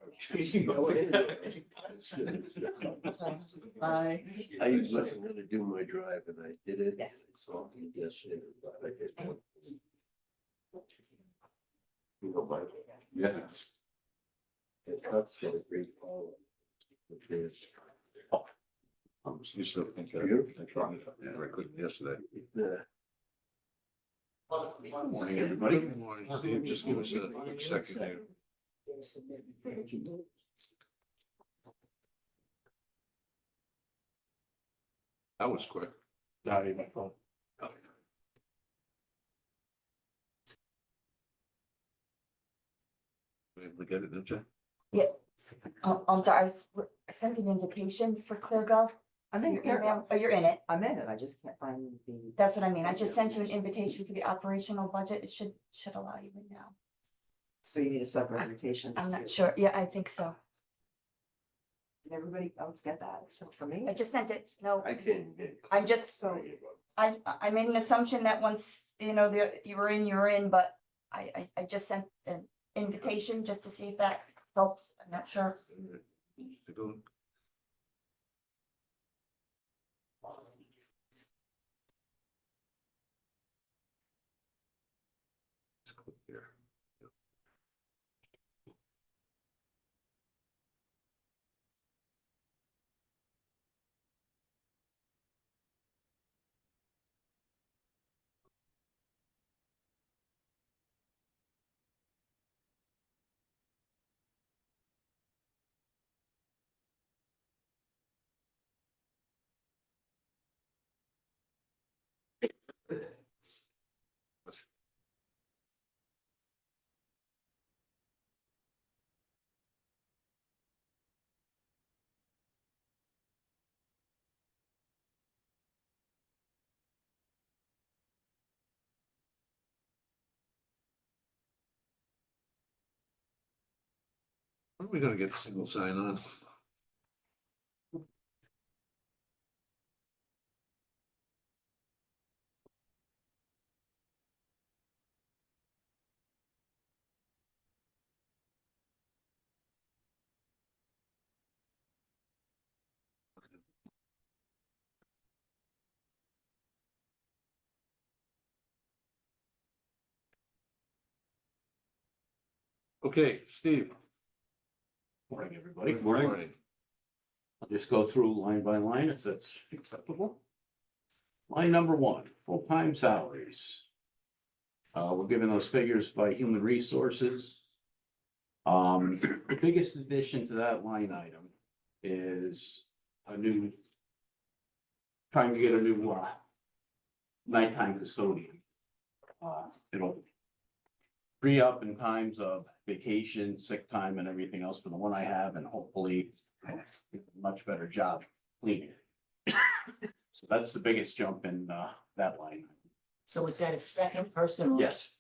Bye. I wasn't gonna do my drive and I did it. Yes. So, yesterday. but I did. You know, my- Yeah. The truck's got a great power. Which is, You still think that? Yeah, I couldn't yesterday. Morning, everybody. Good morning, Steve, just give us a quick second here. That was quick. Not even. Oh, We able to get it, didn't you? Yeah. I'm sorry, I sent an invitation for ClearGov. I'm in Your here. email- Oh, you're in it. I'm in it. I just can't find the. That's what I mean. I just sent you an invitation for the operational budget. It should allow you in now. So you need a separate invitation. I'm not sure. Yeah, I think so. Did everybody else get that except for me? I just sent it. No, I didn't get. I'm just, So I made an assumption that once, you know, you were in, but I just sent an invitation just to see if that helps. I'm not sure. Take a look. Let's click here. When are we gonna get a single sign on? Okay, Steve. Morning, everybody. Good morning. I'll just go through line by line if that's acceptable. Line number 1, full-time salaries. We're given those figures by human resources. The biggest addition to that line item is trying to get a new, nighttime custodian. It'll free up in times of vacation, sick time and everything else for the one I have and hopefully much better job cleaning. So that's the biggest jump in that line. So is that a second person? or- Yes,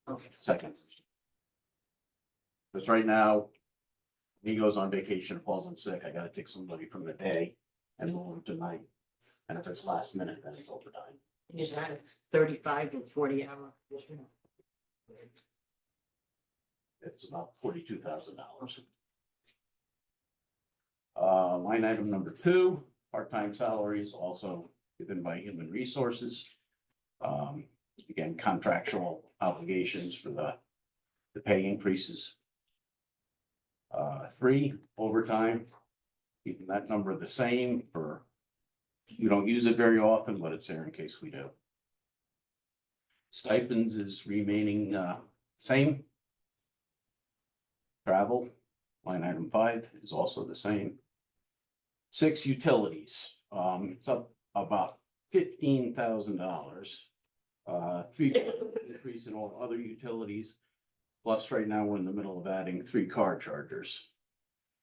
Okay. second. Because right now, he goes on vacation, falls in sick, I gotta take somebody from the day and move him to night. And if it's last minute, then it's overtime. Is that a 35 to 40 hour? It's about $42,000. Line item number 2, part-time salaries also given by Human Resources. Again, contractual obligations for the pay increases. 3, overtime, keeping that number the same for, we don't use it very often, but it's there in case we do. Stipends is remaining same. Travel, line item 5 is also the same. 6, utilities, it's up about $15,000. 3 increase in all other utilities. Plus, right now, we're in the middle of adding 3 car chargers.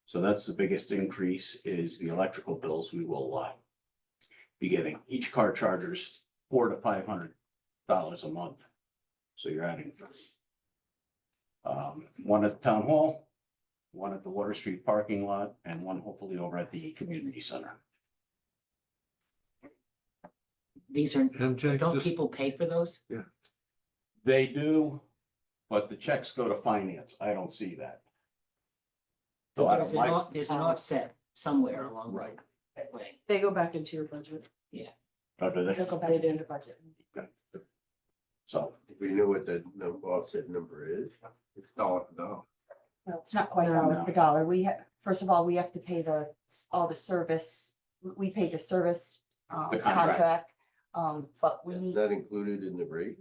So that's the biggest increase is the electrical bills we will be getting. Each car charger's $400 to $500 a month. So you're adding 3. 1 at the town hall, 1 at the Water Street parking lot, and 1 hopefully over at the community center. These are, MJ, don't just, people pay for those? They do, but the checks go to finance. I don't see that. So I There's don't an like. there's an offset somewhere along the Right. way. They go back into your budget. After They'll this, go back into the budget. so We know what the offset number is. it's dollar for dollar. Well, it's not quite No, dollar no. for dollar. First of all, we have to pay all the service. We pay the service The contract. contract. But we That's need, not included in the rate.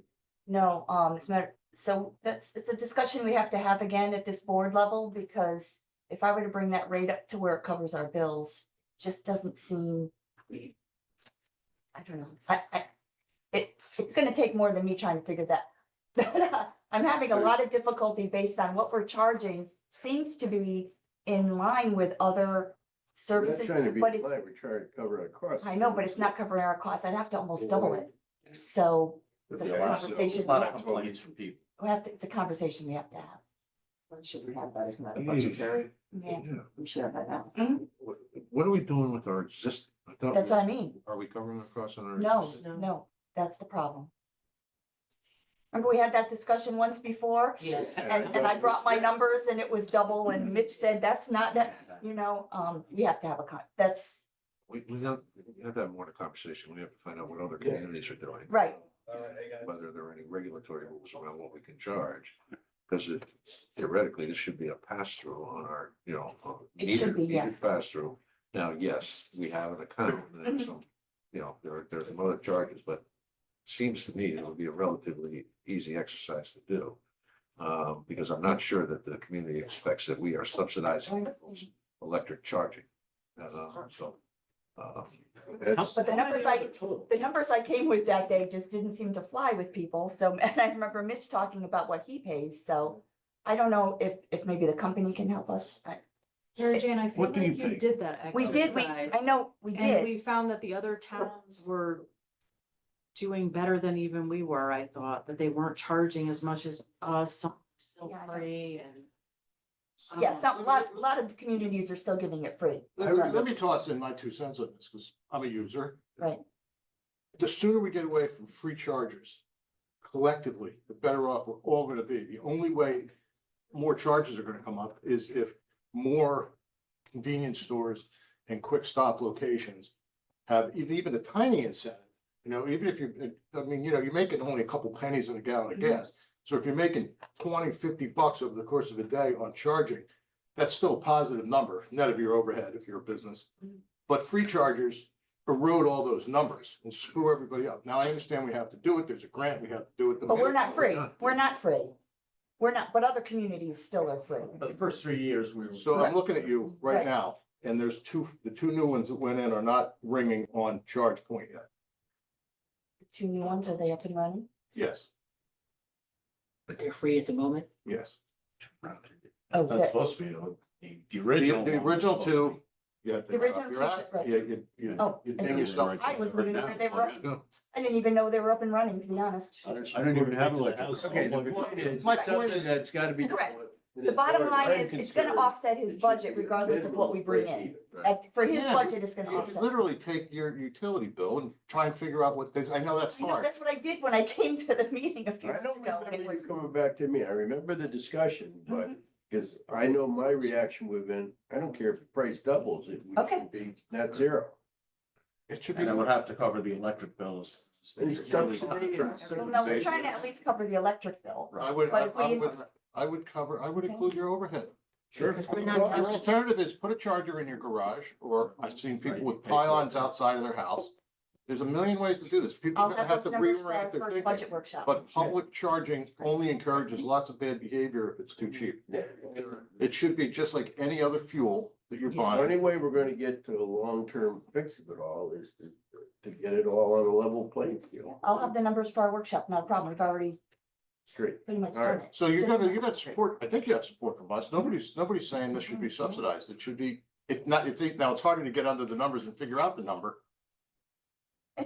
no, it's not, so it's a discussion we have to have again at this board level, because if I were to bring that rate up to where it covers our bills, just doesn't seem. I don't know, it's gonna take more than me trying to figure that. I'm having a lot of difficulty based on what we're charging, seems to be in line with other We're not services, trying to be but it's, polite, we're trying to cover our costs. I know, but it's not covering our costs. I'd have to almost double it. So it's a a lot conversation a lot we of have to, complaints from people. it's a conversation we have to have. When should we have that? Isn't that a budgetary? Yeah, Yeah. We should have that now. What are we doing with our exist? I thought that's we- what I mean. Are we covering the costs on our? No, existing- no, that's the problem. Remember we had that discussion once before? Yes. And I brought my numbers and it was double and Mitch said, that's not that, we have to have that's, We have to have more of a conversation. We have to find out what other communities are doing. right. Whether there are any regulatory rules around what we can charge. Because theoretically, this should be a pass-through on our, It should be, needed yes. pass-through. Now, yes, we have an account and there's some, there's some other charges, but seems to me it would be a relatively easy exercise to do. Because I'm not sure that the community expects that we are subsidizing electric charging. That's- But the numbers I came with that day just didn't seem to fly with people, so, and I remember Mitch talking about what he pays, so. I don't know if maybe the company can help us. Mary Jane, I feel What do you like you think? did that We did, exercise. I know, we And did, we found that the other towns were doing better than even we were, I thought, that they weren't charging as much as us, some were still Yeah, I know. free and. yeah, a lot of the communities are still giving it free, Let me toss in my 2 cents on this, because I'm a user. right? The sooner we get away from free chargers collectively, the better off we're all gonna be. The only way more charges are gonna come up is if more convenience stores and quick stop locations have even a tiny incentive. Even if you're making only a couple pennies in a gallon of gas. So if you're making $20-50 over the course of a day on charging, that's still a positive number, net of your overhead if you're a business. But free chargers erode all those numbers and screw everybody up. Now, I understand we have to do it. There's a grant, we have to do it. But we're not free, we're not, but other communities still are free. For the first 3 years, we were. So I'm looking at you right Right. now, and the 2 new ones that went in are not ringing on charge point yet. 2 new ones, are they up and running? Yes. They're free at the moment. Yes. Oh, That's that- supposed to be, the The original. the one was original supposed to two. Yeah. The original two, right. Yeah, you, Oh, you I pay yourself. I wasn't even aware they were Right up. now. I didn't even know they were up and running, to be honest. I didn't even have electric. Okay, the point is, it's My point something is- that's gotta be. Correct. The bottom line is, it's gonna offset his budget regardless of what we bring in. For his Yeah, budget, it's gonna You could offset. literally take your utility bill and try and figure out what this, I know that's I know, hard. that's what I did when I came to the meeting a few I months don't ago. and it remember you was- coming back to me. I remember the discussion, but, Mhm. because I know my reaction would have been, I don't care if the price doubles, it Okay. should be net zero. It should be. And it would have to cover the electric bills. And subsidy and Well, no, we're trying to at least cover the electric bill. I would, But if we- I would cover, I would Okay. include your overhead. Sure. Because we're not Your subsidizing. alternative is put a charger in your garage, or I've seen people with pylons outside of their house. There's a million ways to do this. People I'll are gonna have have those to numbers for our reorient their first thinking. budget workshop. But public charging only encourages lots of bad behavior if it's too cheap. It should be just like any other fuel that you're The buying. only way we're gonna get to a long-term fix of it all is to get it all on a level playing field. I'll have the numbers for our workshop, not a problem. We've already Straight. pretty much All done right. it. So you're Just gonna, not- you got support, I think you have support from us. Nobody's saying this should be subsidized. It should be, now it's harder to get under the numbers and figure out the number,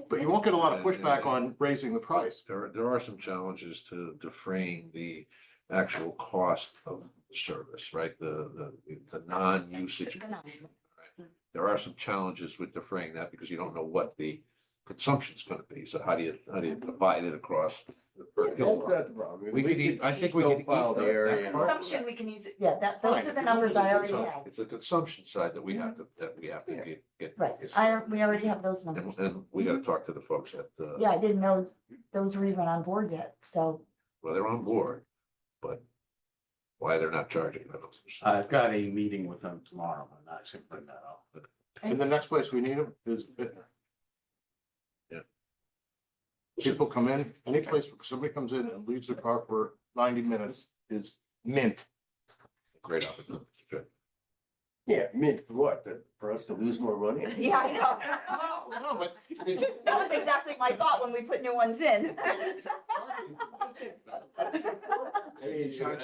but you won't get a lot of pushback on raising the price. There are some challenges to defraying the actual cost of the service, right? The non-usage. The non- portion, right? There are some challenges with defraying that because you don't know what the consumption's gonna be. So how do you divide it across? the per That's kilowatt? not the problem. We could eat, I think we could eat Snowplow the that area. part. Consumption, we can use it, yeah, those Fine, are if the you numbers want I to already do have. It's a consumption side that we have to get. Right, we already have those numbers. And we gotta talk to the folks at, Yeah, I didn't know those were even on board yet, so. well, they're on board, but why they're not charging, I don't understand. I've got a meeting with them tomorrow, and I should bring that up. And the next place we need them is Bittner. Yeah. People come in, any place, somebody comes in and leaves their car for 90 minutes is mint. Great opportunity. Good. Yeah, mint for what? For us to lose more money? Yeah, I know. No, but That was exactly my thought when we put new ones in.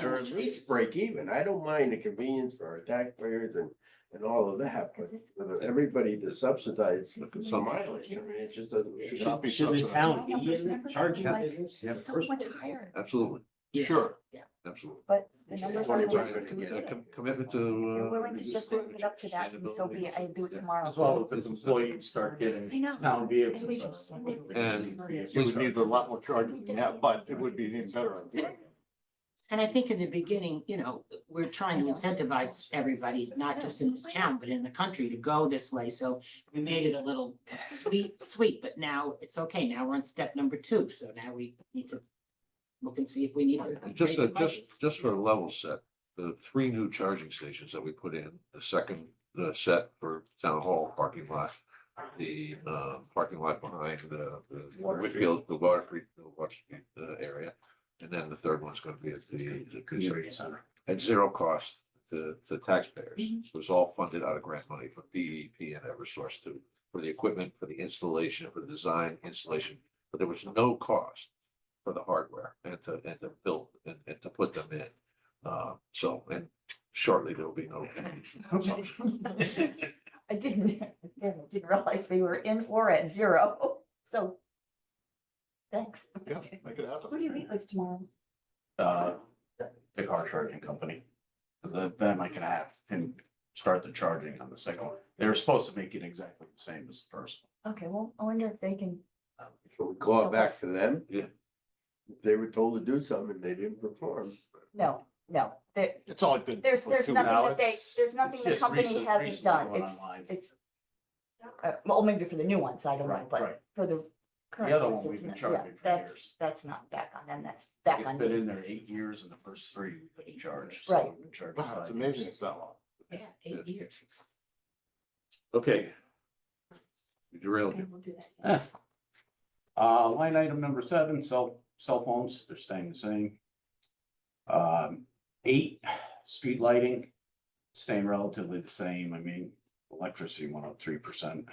Or at least break even. I don't mind the convenience for our taxpayers and all of that, but for everybody to subsidize the mileage, I mean, it just doesn't. It should be Should the subsidized. town be in the charging business? Yeah. So much higher, Absolutely, Yeah. Sure. absolutely. but the numbers are Twenty-one willing to minutes. do A it. commitment to. You're willing to just leave it up to that, and so be it. I do it tomorrow. As well, if employees start I getting know. town vehicles. And we just- And You would need a lot more charging than that, but it would be even better. And I think in the beginning, we're trying to incentivize everybody, not just in this town, but in the country to go this way. So we made it a little sweet, but now it's okay. Now we're on step number 2. So now we need to look and see if we need to. Just, raise the prices. just for a level set, the 3 new charging stations that we put in, the second set for town hall parking lot. The parking lot behind the Whitfield, the Water Street area. And then the third one's gonna be at the Community center. at zero cost to taxpayers. So it's all funded out of grant money from BEP and Eversource too, for the equipment, for the installation, for the design, installation, but there was no cost for the hardware and to build and to put them in. So, and shortly there will be no. I didn't realize they were in or at zero, so. Thanks. Yeah, make it happen. Who do you meet with tomorrow? The car charging company. Then I can have him start the charging on the second one. They were supposed to make it exactly the same as the first Okay, well, I wonder if they can, So we call it back to them. Yeah. If they were told to do something and they didn't perform. no, It's only been. there's two nothing now that they, it's- there's nothing it's the just company recent- hasn't recently done, going it's, online. well, maybe for the new ones, I don't know, Right, but right. for the current other ones, one it's we've been not, charging yeah, for that's, years. that's not back on them, that's one. back It's on been me. in there 8 years and the first 3 we didn't charge. so Right. we've been charged Wow, it's 5 amazing years. it's that long. Yeah, 8 years. Okay. You derailed Okay, me. we'll do that. Line item number 7, cell phones, they're staying the same. 8, street lighting, staying relatively the same. I mean, electricity went up 3%.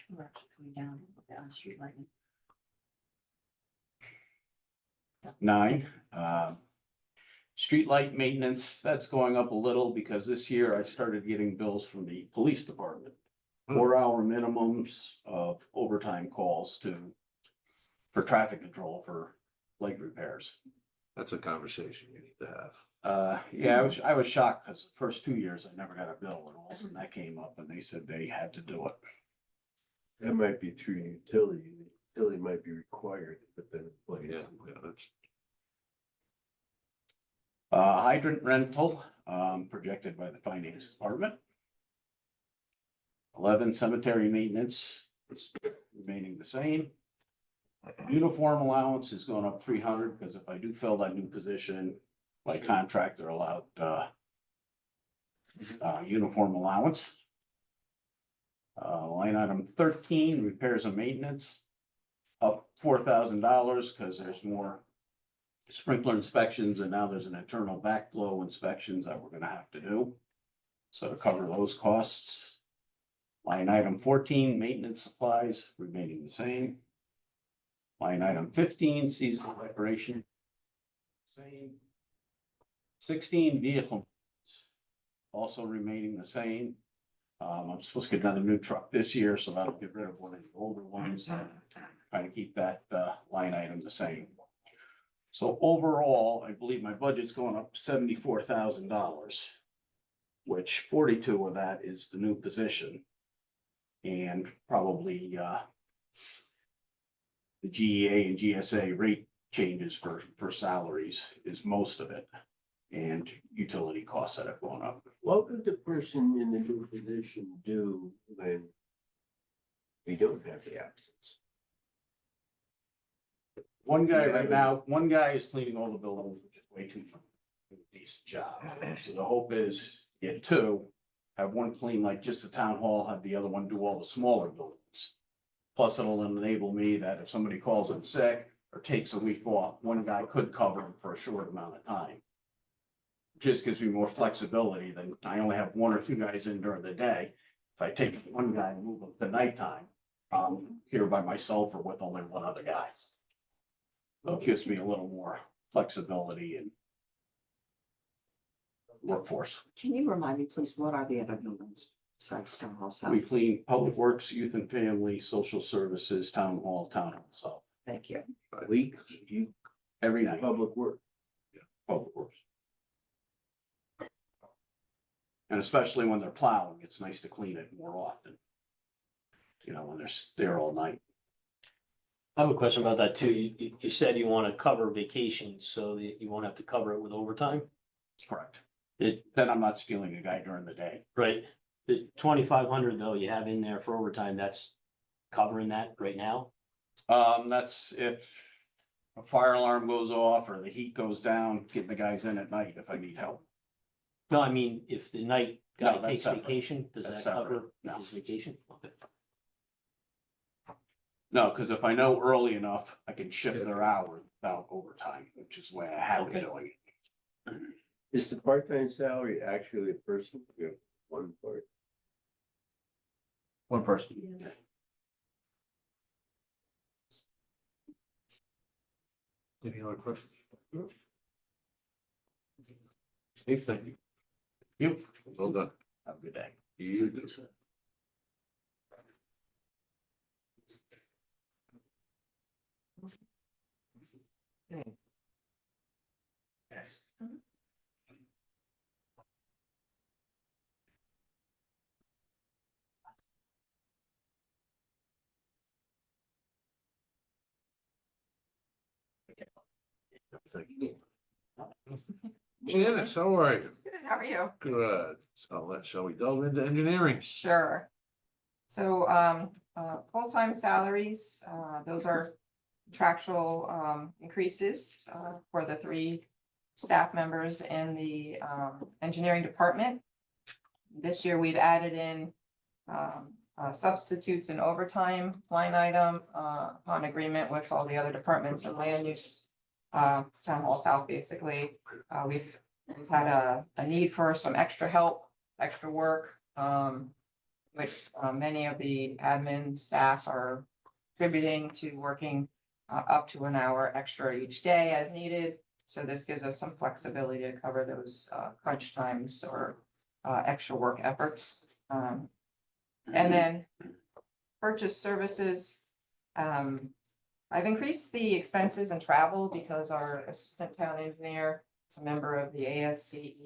We're actually going down street lighting. 9, Streetlight maintenance, that's going up a little because this year I started getting bills from the police department. 4-hour minimums of overtime calls for traffic control for light repairs. That's a conversation you need to have. Yeah, I was shocked because the first 2 years I never got a bill and all of a sudden that came up and they said they had to do it. That might be through utility. Utility might be required, but then. Yeah, that's. Hydrant rental, projected by the finance department. 11 cemetery maintenance is remaining the same. Uniform allowance is going up 300 because if I do fill that new position, by contract, they're allowed, uniform allowance. Line item 13, repairs and maintenance, up $4,000 because there's more sprinkler inspections and now there's an internal backflow inspections that we're gonna have to do. So to cover those costs. Line item 14, maintenance supplies remaining the same. Line item 15, seasonal decoration. Same. 16, vehicle. Also remaining the same. I'm supposed to get another new truck this year, so that'll get rid of one of the older ones. Trying to keep that line item the same. So overall, I believe my budget's going up $74,000, which 42 of that is the new position. And probably the GEA and GSA rate changes for salaries is most of it. And utility costs that have gone up. What would the person in the new position do when we don't have the absence? One guy right now, one guy is cleaning all the buildings, which is way too much. A decent job. So the hope is get two, have one clean like just the town hall, have the other one do all the smaller buildings. Plus it'll enable me that if somebody calls in sick or takes a week off, one guy could cover them for a short amount of time. Just gives me more flexibility than I only have 1 or 2 guys in during the day. If I take one guy and move them to nighttime, I'm here by myself or with only one other guy. So it gives me a little more flexibility and workforce. Can you remind me, please, what are the other buildings besides town hall south? We clean public works, youth and family, social services, town hall south, Thank you. Weeks, you, every night, public work. public works. And especially when they're plowing, it's nice to clean it more often. You know, when they're there all night. I have a question about that too. You said you want to cover vacations so that you won't have to cover it with overtime, Correct. It- Then I'm not stealing a guy during the day. right? The 2,500 though you have in there for overtime, that's covering that right now? That's if a fire alarm goes off or the heat goes down, get the guys in at night if I need help. No, I mean, if the night No, guy that's takes separate. vacation, does That's that cover separate. No. his vacation? Okay. No, because if I know early enough, I can shift their hours without overtime, which is the way I have been doing it. Is the part-time salary actually a person? You have one part. One person. Any other questions? Steve, thank you. You, Well done. have a good day. You do. Thank you. Janice, how are you? Good, how are you? Good. So shall we delve into engineering? Sure. So, full-time salaries, those are contractual, increases, for the 3 staff members in the, engineering department. This year, we've added in, substitutes and overtime line item, upon agreement with all the other departments and land use. It's town hall south, basically. We've had a need for some extra help, extra work, which many of the admin staff are contributing to working up to an hour extra each day as needed. So this gives us some flexibility to cover those crunch times or extra work efforts. And then purchase services. I've increased the expenses and travel because our assistant town engineer is a member of the ASCE,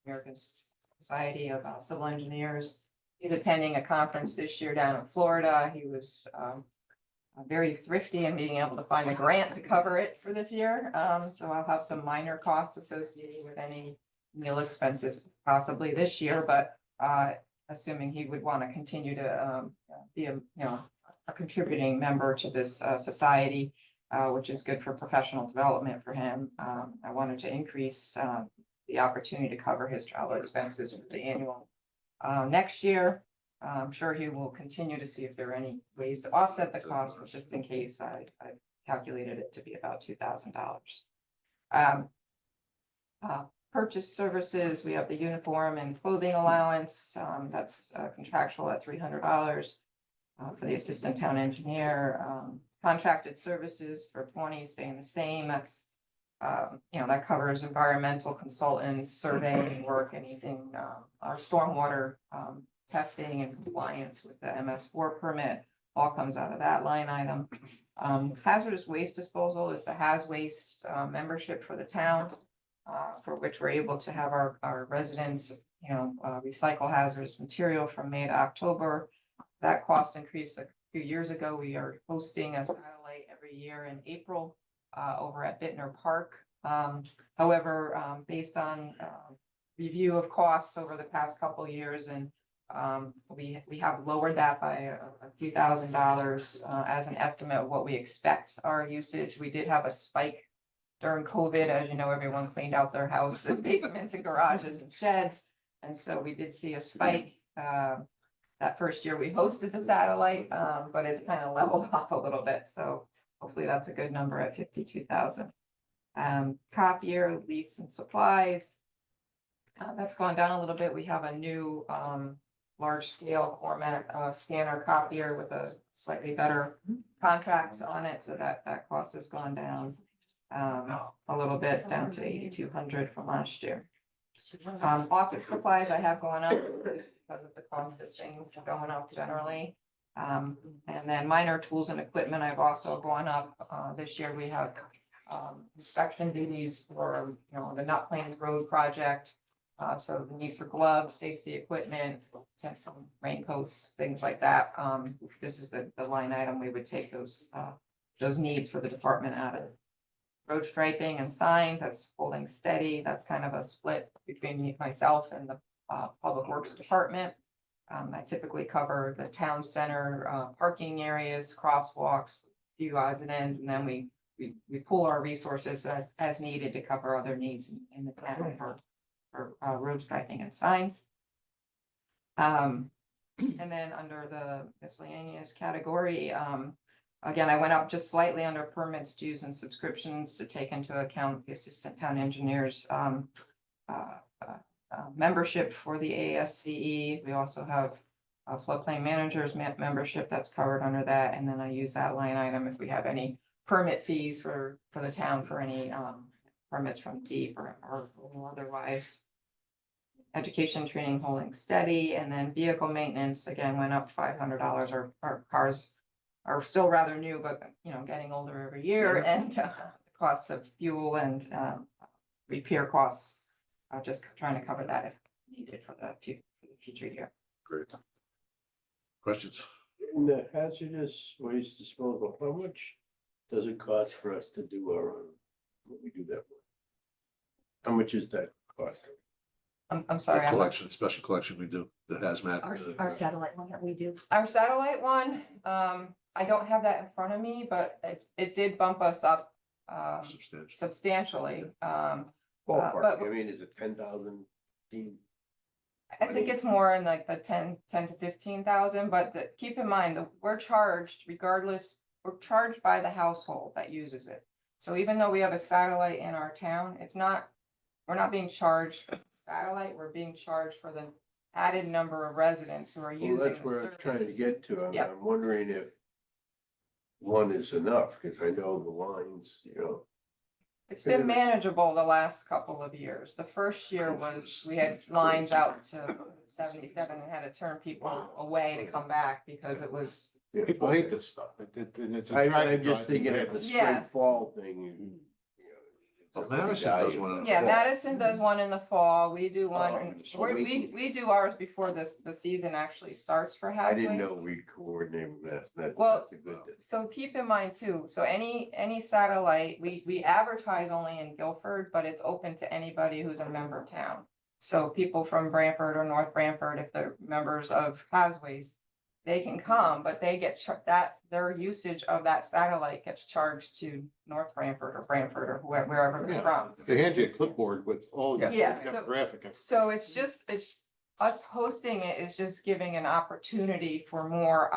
American Society of Civil Engineers. He's attending a conference this year down in Florida. He was very thrifty in being able to find a grant to cover it for this year. So I'll have some minor costs associated with any meal expenses possibly this year, but assuming he would want to continue to be a contributing member to this society, which is good for professional development for him. I wanted to increase the opportunity to cover his travel expenses for the annual. Next year, I'm sure he will continue to see if there are any ways to offset the cost, but just in case, I calculated it to be about $2,000. Purchase services, we have the uniform and clothing allowance, that's contractual at $300. For the assistant town engineer, contracted services for 20 staying the same, that's that covers environmental consultants, surveying work, anything, our stormwater testing and compliance with the MS4 permit, all comes out of that line item. Hazardous waste disposal is the Has Waste membership for the town, for which we're able to have our residents, recycle hazardous material from May to October. That cost increased a few years ago. We are hosting a satellite every year in April over at Bittner Park. However, based on review of costs over the past couple years, and we have lowered that by a few $1,000s as an estimate of what we expect our usage. We did have a spike during COVID. As you know, everyone cleaned out their house and basements and garages and sheds. And so we did see a spike. That first year we hosted the satellite, but it's kind of leveled off a little bit. So hopefully that's a good number at 52,000. Copier, lease and supplies. That's gone down a little bit. We have a new large scale format scanner copier with a slightly better contract on it. So that cost has gone down a little bit, down to 8,200 from last year. Office supplies I have gone up just because of the cost of things going up generally. And then minor tools and equipment I've also gone up. This year we have inspection duties for the Nut Plains Road project. So the need for gloves, safety equipment, raincoats, things like that. This is the line item we would take those needs for the department out of. Road striping and signs, that's holding steady. That's kind of a split between myself and the Public Works Department. I typically cover the town center, parking areas, crosswalks, few odds and ends, and then we pool our resources as needed to cover other needs in the town for road striping and signs. And then under the miscellaneous category, again, I went up just slightly under permits, dues, and subscriptions to take into account the assistant town engineers membership for the ASCE. We also have a floodplain managers membership that's covered under that, and then I use that line item if we have any permit fees for the town for any permits from DEEP or otherwise. Education training holding steady, and then vehicle maintenance again went up $500. Our cars are still rather new, but getting older every year, and the costs of fuel and repair costs. Just trying to cover that if needed for the future year. Great. Questions? In the hazardous waste disposal, how much does it cost for us to do our own, what we do that with? How much is that cost? I'm sorry. Collection, special collection we do, the hazmat. Our satellite one that we do. Our satellite one, I don't have that in front of me, but it did bump us up substantially. Ballpark, I mean, is it 10,000? I think it's more in like the 10 to 15,000, but keep in mind that we're charged regardless, we're charged by the household that uses it. So even though we have a satellite in our town, we're not being charged for the satellite, we're being charged for the added number of residents who are using the That's where I'm trying to service. get to. Yep. I'm wondering if one is enough, because I know the lines, It's been manageable the last couple of years. The first year was, we had lines out to 77 and had to turn people away to come back because it was, People hate this stuff. And it's a I'm drag just drive. thinking of the Yeah. spring fall thing. You know, Well, Madison does one in the yeah, fall. Madison does one in the fall. We do one, Oh, so we do ours before the season actually starts for I didn't Hasways. know we coordinated with that. Well, That's a good. So keep in mind too, so any satellite, we advertise only in Guilford, but it's open to anybody who's a member town. So people from Branford or North Branford, if they're members of Hasways, they can come, but they get their usage of that satellite gets charged to North Branford or Branford or wherever they're from. They hand you a clipboard with all your Yeah, so- demographic. So it's us hosting it is just giving an opportunity for more,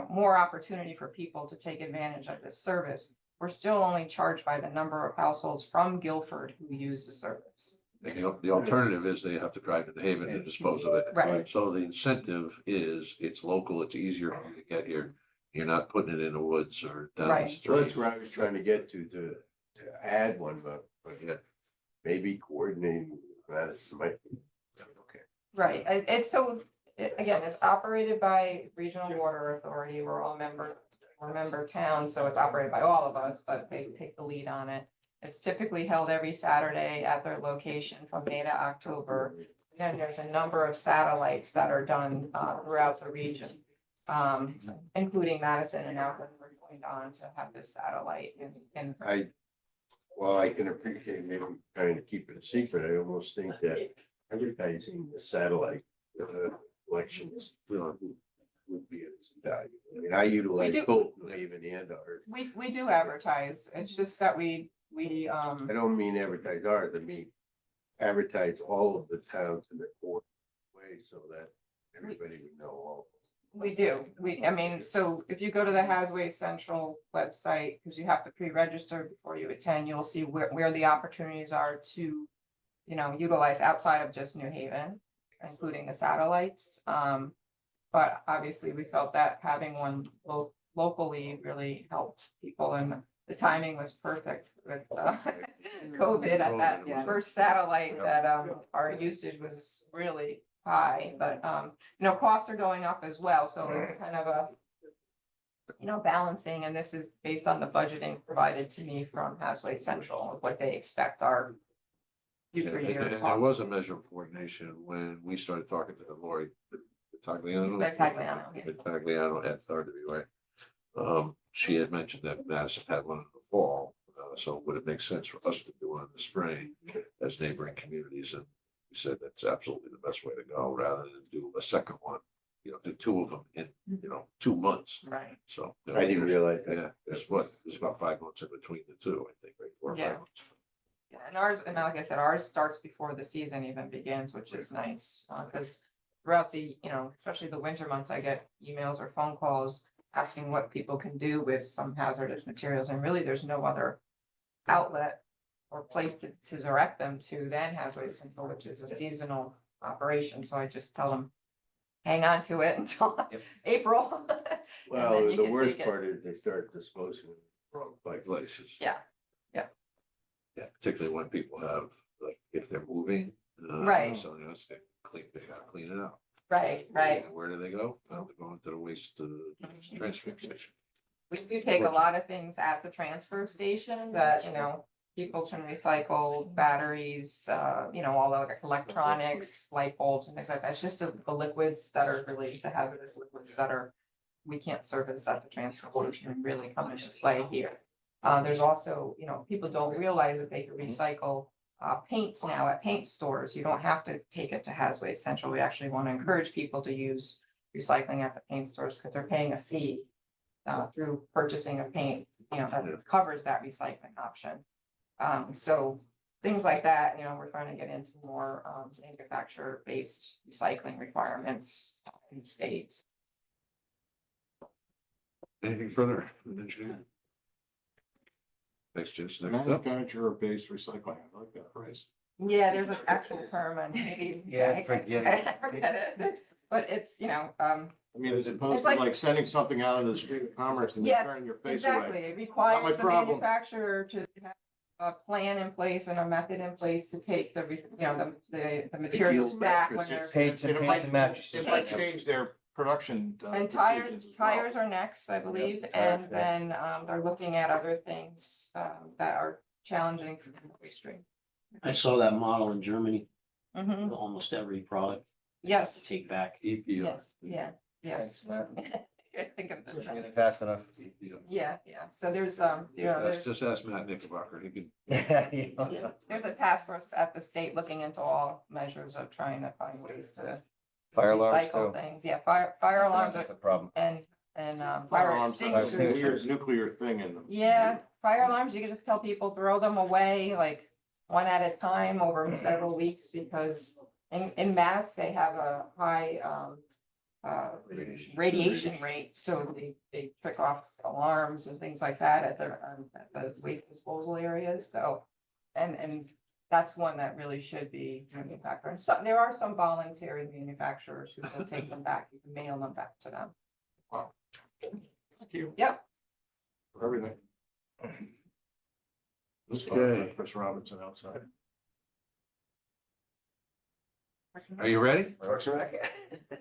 more opportunity for people to take advantage of this service. We're still only charged by the number of households from Guilford who use the service. And the alternative is they have to drive to the Haven to dispose of it. Right. So the incentive is it's local, it's easier for you to get here. You're not putting it in the woods or down the Right. So street. that's where I was trying to get to add one, but yeah, maybe coordinating with Madison might be. Okay. Right, it's so, again, it's operated by Regional Water Authority, we're all we're member towns, so it's operated by all of us, but they take the lead on it. It's typically held every Saturday at their location from May to October. Then there's a number of satellites that are done throughout the region, including Madison and now we're going on to have this satellite and Well, I can appreciate maybe trying to keep it a secret. I almost think that advertising the satellite elections would be of value. I mean, I utilize do. both Haven and ours. we do advertise, it's just that we I don't mean advertise ours, I mean advertise all of the towns in the core way so that everybody would know all. We do, I mean, so if you go to the Hasway Central website, because you have to pre-register before you attend, you'll see where the opportunities are to, utilize outside of just New Haven, including the satellites. But obviously, we felt that having one locally really helped people, and the timing was perfect with COVID at that first satellite that our usage was really high, but costs are going up as well, so it's kind of a balancing, and this is based on the budgeting provided to me from Hasway Central of what they expect our future year And there costs. was a measure of coordination when we started talking to Lori Tagliano. Tagliano, yeah. Tagliano at RWA. She had mentioned that Madison had one in the fall, so would it make sense for us to do one in the spring as neighboring communities? And we said that's absolutely the best way to go, rather than do a second one, do two of them in, 2 months. Right. So. I didn't realize that. Yeah, there's about 5 months in between the two, I think, right? 4 or 5 Yeah. months. Yeah, and ours, and like I said, ours starts before the season even begins, which is nice, because throughout the, especially the winter months, I get emails or phone calls asking what people can do with some hazardous materials, and really there's no other outlet or place to direct them to than Hasway Central, which is a seasonal operation, so I just tell them, hang on to it until April. and Well, then you the can worst take it. part is they start disposing of like Places. Yeah. Yeah, particularly when people have, like, if they're moving. Right. Something else, they gotta clean it out. Right. And where do they go? Well, they go into the waste transfer station. We do take a lot of things at the transfer station that, people can recycle batteries, all the electronics, light bulbs and things like that. It's just the liquids that are related to hazardous liquids we can't service at the transfer station and really come into play here. There's also, people don't realize that they can recycle paints now at paint stores. You don't have to take it to Hasway Central. We actually want to encourage people to use recycling at the paint stores because they're paying a fee through purchasing of paint, that covers that recycling option. So things like that, we're trying to get into more manufacturer-based recycling requirements in states. Anything further? Engineer? Thanks, Jess. Next up. Manufacturer-based recycling, I like that phrase. Yeah, there's an actual term and maybe. Yeah, forget it. Forget it, but it's, I mean, as opposed It's to like- like sending something out into the street of commerce and you're yes, turning your face exactly. away. It requires the problem. manufacturer to have a plan in place and a method in place to take the, the materials back when they're. Paints and mattresses. It might change their production. And decisions as well. tires are next, I believe, tires and then, they're looking at other things, that are challenging for the industry. I saw that model in Germany, Mhm. almost every product Yes, take back. yes, yeah, yes. Thanks, Matt. I think of the- Getting fast enough. Yeah, so there's, That's just ask Matt Knickerbocker, he can. Yeah. there's a task force at the state looking into all measures of trying to find ways to Fire alarms recycle too. things. Yeah, fire alarms That's a problem. and, Fire fire alarms have a extinguishers. weird nuclear thing in them. Yeah, fire alarms, you can just tell people, throw them away, like, one at a time over several weeks, because in Mass, they have a high, radiation rate, so they trick off alarms and things like that at the waste disposal areas, so. And that's one that really should be manufactured. And so, there are some voluntary manufacturers who will take them back, you can mail them back to them. Thank you. Yep. For everything. Okay. Chris Robinson outside. Are you ready? Works right.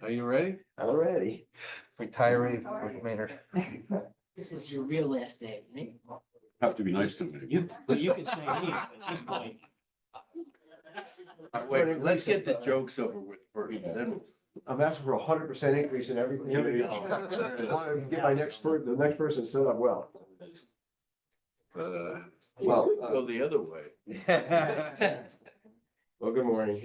Are you ready? Already. Retiree Maynard. This is your real last day, right? Have to be nice to me. But you can say me at this point. Wait, let's get the jokes over with first, then. I'm asking for 100% increase in everything. I want to get the next person set up well. Well, go the other way. Well, good morning.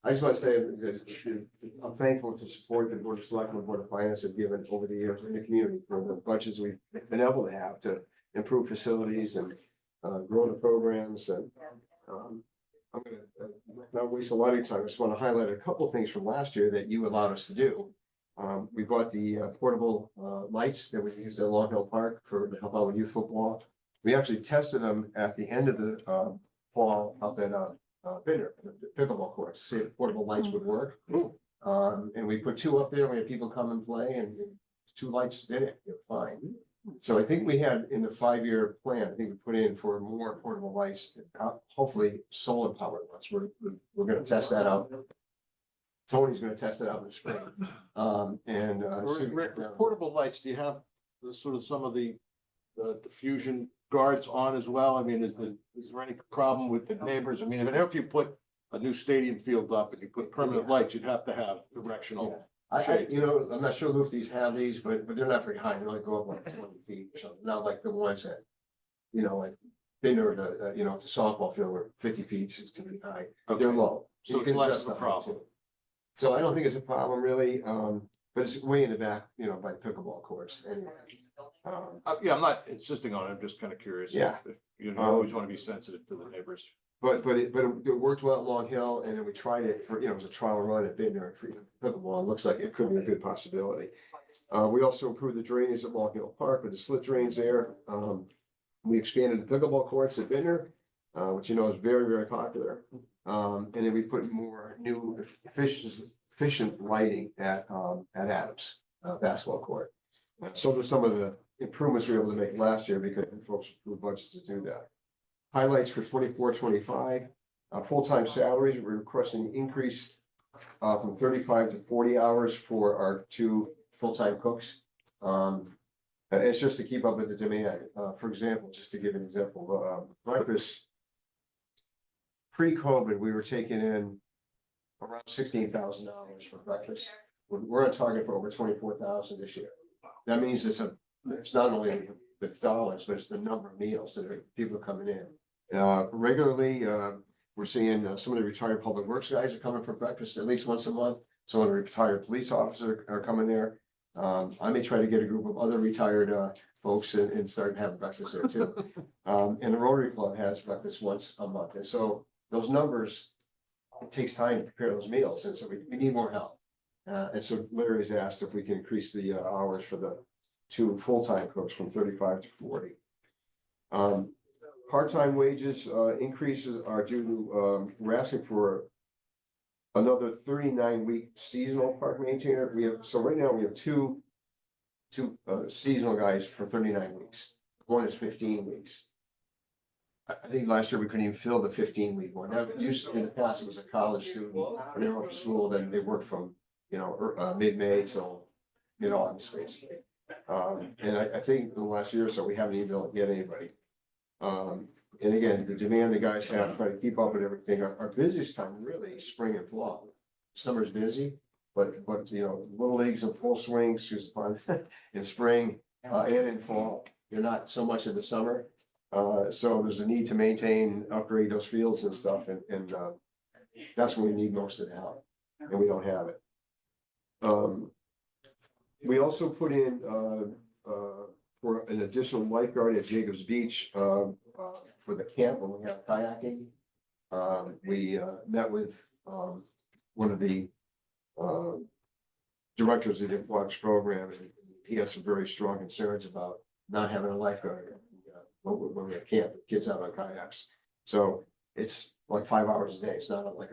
I just want to say that I'm thankful to support the Board of Selectmen, Board of Finance have given over the years in the community for the budgets we've been able to have to improve facilities and grow the programs and I'm gonna not waste a lot of your time. I just want to highlight a couple of things from last year that you allowed us to do. We bought the portable lights that we used at Long Hill Park to help out with youth football. We actually tested them at the end of the fall up in Bitter, pickleball courts, to see if portable lights would work. And we put two up there, we had people come and play and 2 lights did it, they're fine. So I think we had in the 5-year plan, I think we put in for more portable lights, hopefully solar powered ones. We're gonna test that out. Tony's gonna test it out in the spring. Rick, portable lights, do you have the sort of some of the diffusion guards on as well? I mean, is there any problem with the neighbors? I mean, if you put a new stadium field up and you put permanent lights, you'd have to have directional. I'm not sure if these have these, but they're not very high. They only go up like 20 feet or something, not like the ones that, like Binder, the softball field were 50 feet, 60 feet high. They're low. So You it's can less adjust of a the height, problem. too. So I don't think it's a problem really, but it's way in the back, by the pickleball courts anyway. Yeah, I'm not insisting on it. I'm just kind of curious. Yeah. If you always want to be sensitive to the neighbors. But it worked well at Long Hill, and then we tried it for, it was a trial run at Binder for pickleball. It looks like it could be a good possibility. We also improved the drainage at Long Hill Park with the slit drains there. We expanded the pickleball courts at Binder, which is very, very popular. And then we put more new efficient lighting at Adams basketball court. So there's some of the improvements we were able to make last year because folks approved budgets to do that. Highlights for 24-25, full-time salaries, we're requesting increase from 35 to 40 hours for our 2 full-time cooks. And it's just to keep up with the demand. For example, just to give an example, breakfast, pre-COVID, we were taking in around $16,000 for breakfast. We're on target for over 24,000 this year. That means it's not only the dollars, but it's the number of meals that people are coming in. Regularly, we're seeing some of the retired public works guys are coming for breakfast at least once a month. Some of the retired police officers are coming there. I may try to get a group of other retired folks and start having breakfast there too. And the Rotary Club has breakfast once a month. And so those numbers, it takes time to prepare those meals. And so we need more help. And so Larry's asked if we can increase the hours for the 2 full-time cooks from 35 to 40. Part-time wages increases are due to, we're asking for another 39-week seasonal park maintainer. So right now we have two seasonal guys for 39 weeks. One is 15 weeks. I think last year we couldn't even fill the 15-week one. Now, usually in the past, it was a college student, when they were up in school, then they worked from, mid-May till mid-August, basically. And I think in the last year or so, we haven't even been able to get anybody. And again, the demand the guys have, try to keep up with everything. Our busiest time really is spring and fall. Summer's busy, but little leagues in full swing, excuse the pun, in spring, and in fall. You're not so much in the summer. So there's a need to maintain, upgrade those fields and stuff, and that's when we need most of the help, and we don't have it. We also put in, for an additional lifeguard at Jacobs Beach, for the camp when we have kayaking. We met with one of the directors of the Watch program, and he has some very strong concerns about not having a lifeguard when we have camp, kids out on kayaks. So it's like 5 hours a day. It's not like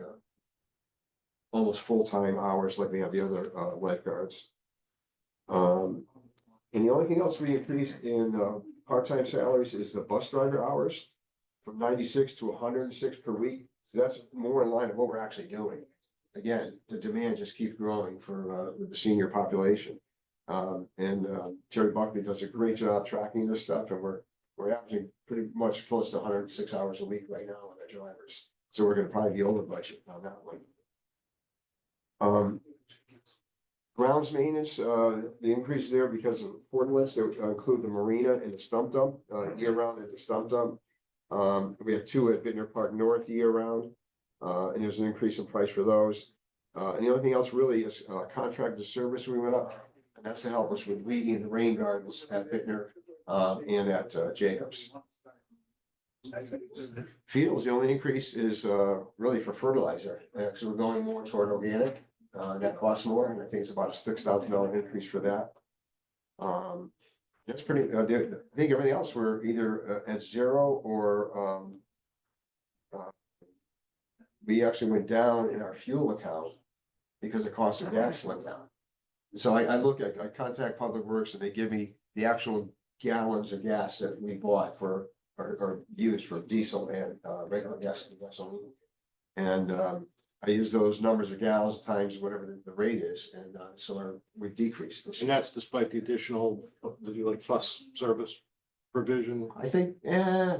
almost full-time hours like we have the other lifeguards. And the only thing else we increased in part-time salaries is the bus driver hours from 96 to 106 per week. That's more in line of what we're actually doing. Again, the demand just keeps growing for with the senior population. And Terry Buckley does a great job tracking this stuff, and we're averaging pretty much close to 106 hours a week right now on our drivers. So we're gonna probably be over budget on that one. Grounds maintenance, the increase there because of ordinance that include the marina and the stump dump, year round at the stump dump. We have 2 at Bittner Park North year round, and there's an increase in price for those. And the only thing else really is contracted service we went up, and that's to help us with weeding the rain gardens at Bittner and at Jacobs. Fields, the only increase is really for fertilizer, because we're going more toward organic. That costs more, and I think it's about a $6,000 increase for that. That's pretty, I think everything else we're either at zero or we actually went down in our fuel account because the cost of gas went down. So I contact Public Works and they give me the actual gallons of gas that we bought for or used for diesel and regular gas and gasoline. And I use those numbers of gallons times whatever the rate is, and so we've decreased this. And that's despite the additional, like bus service provision. I think, I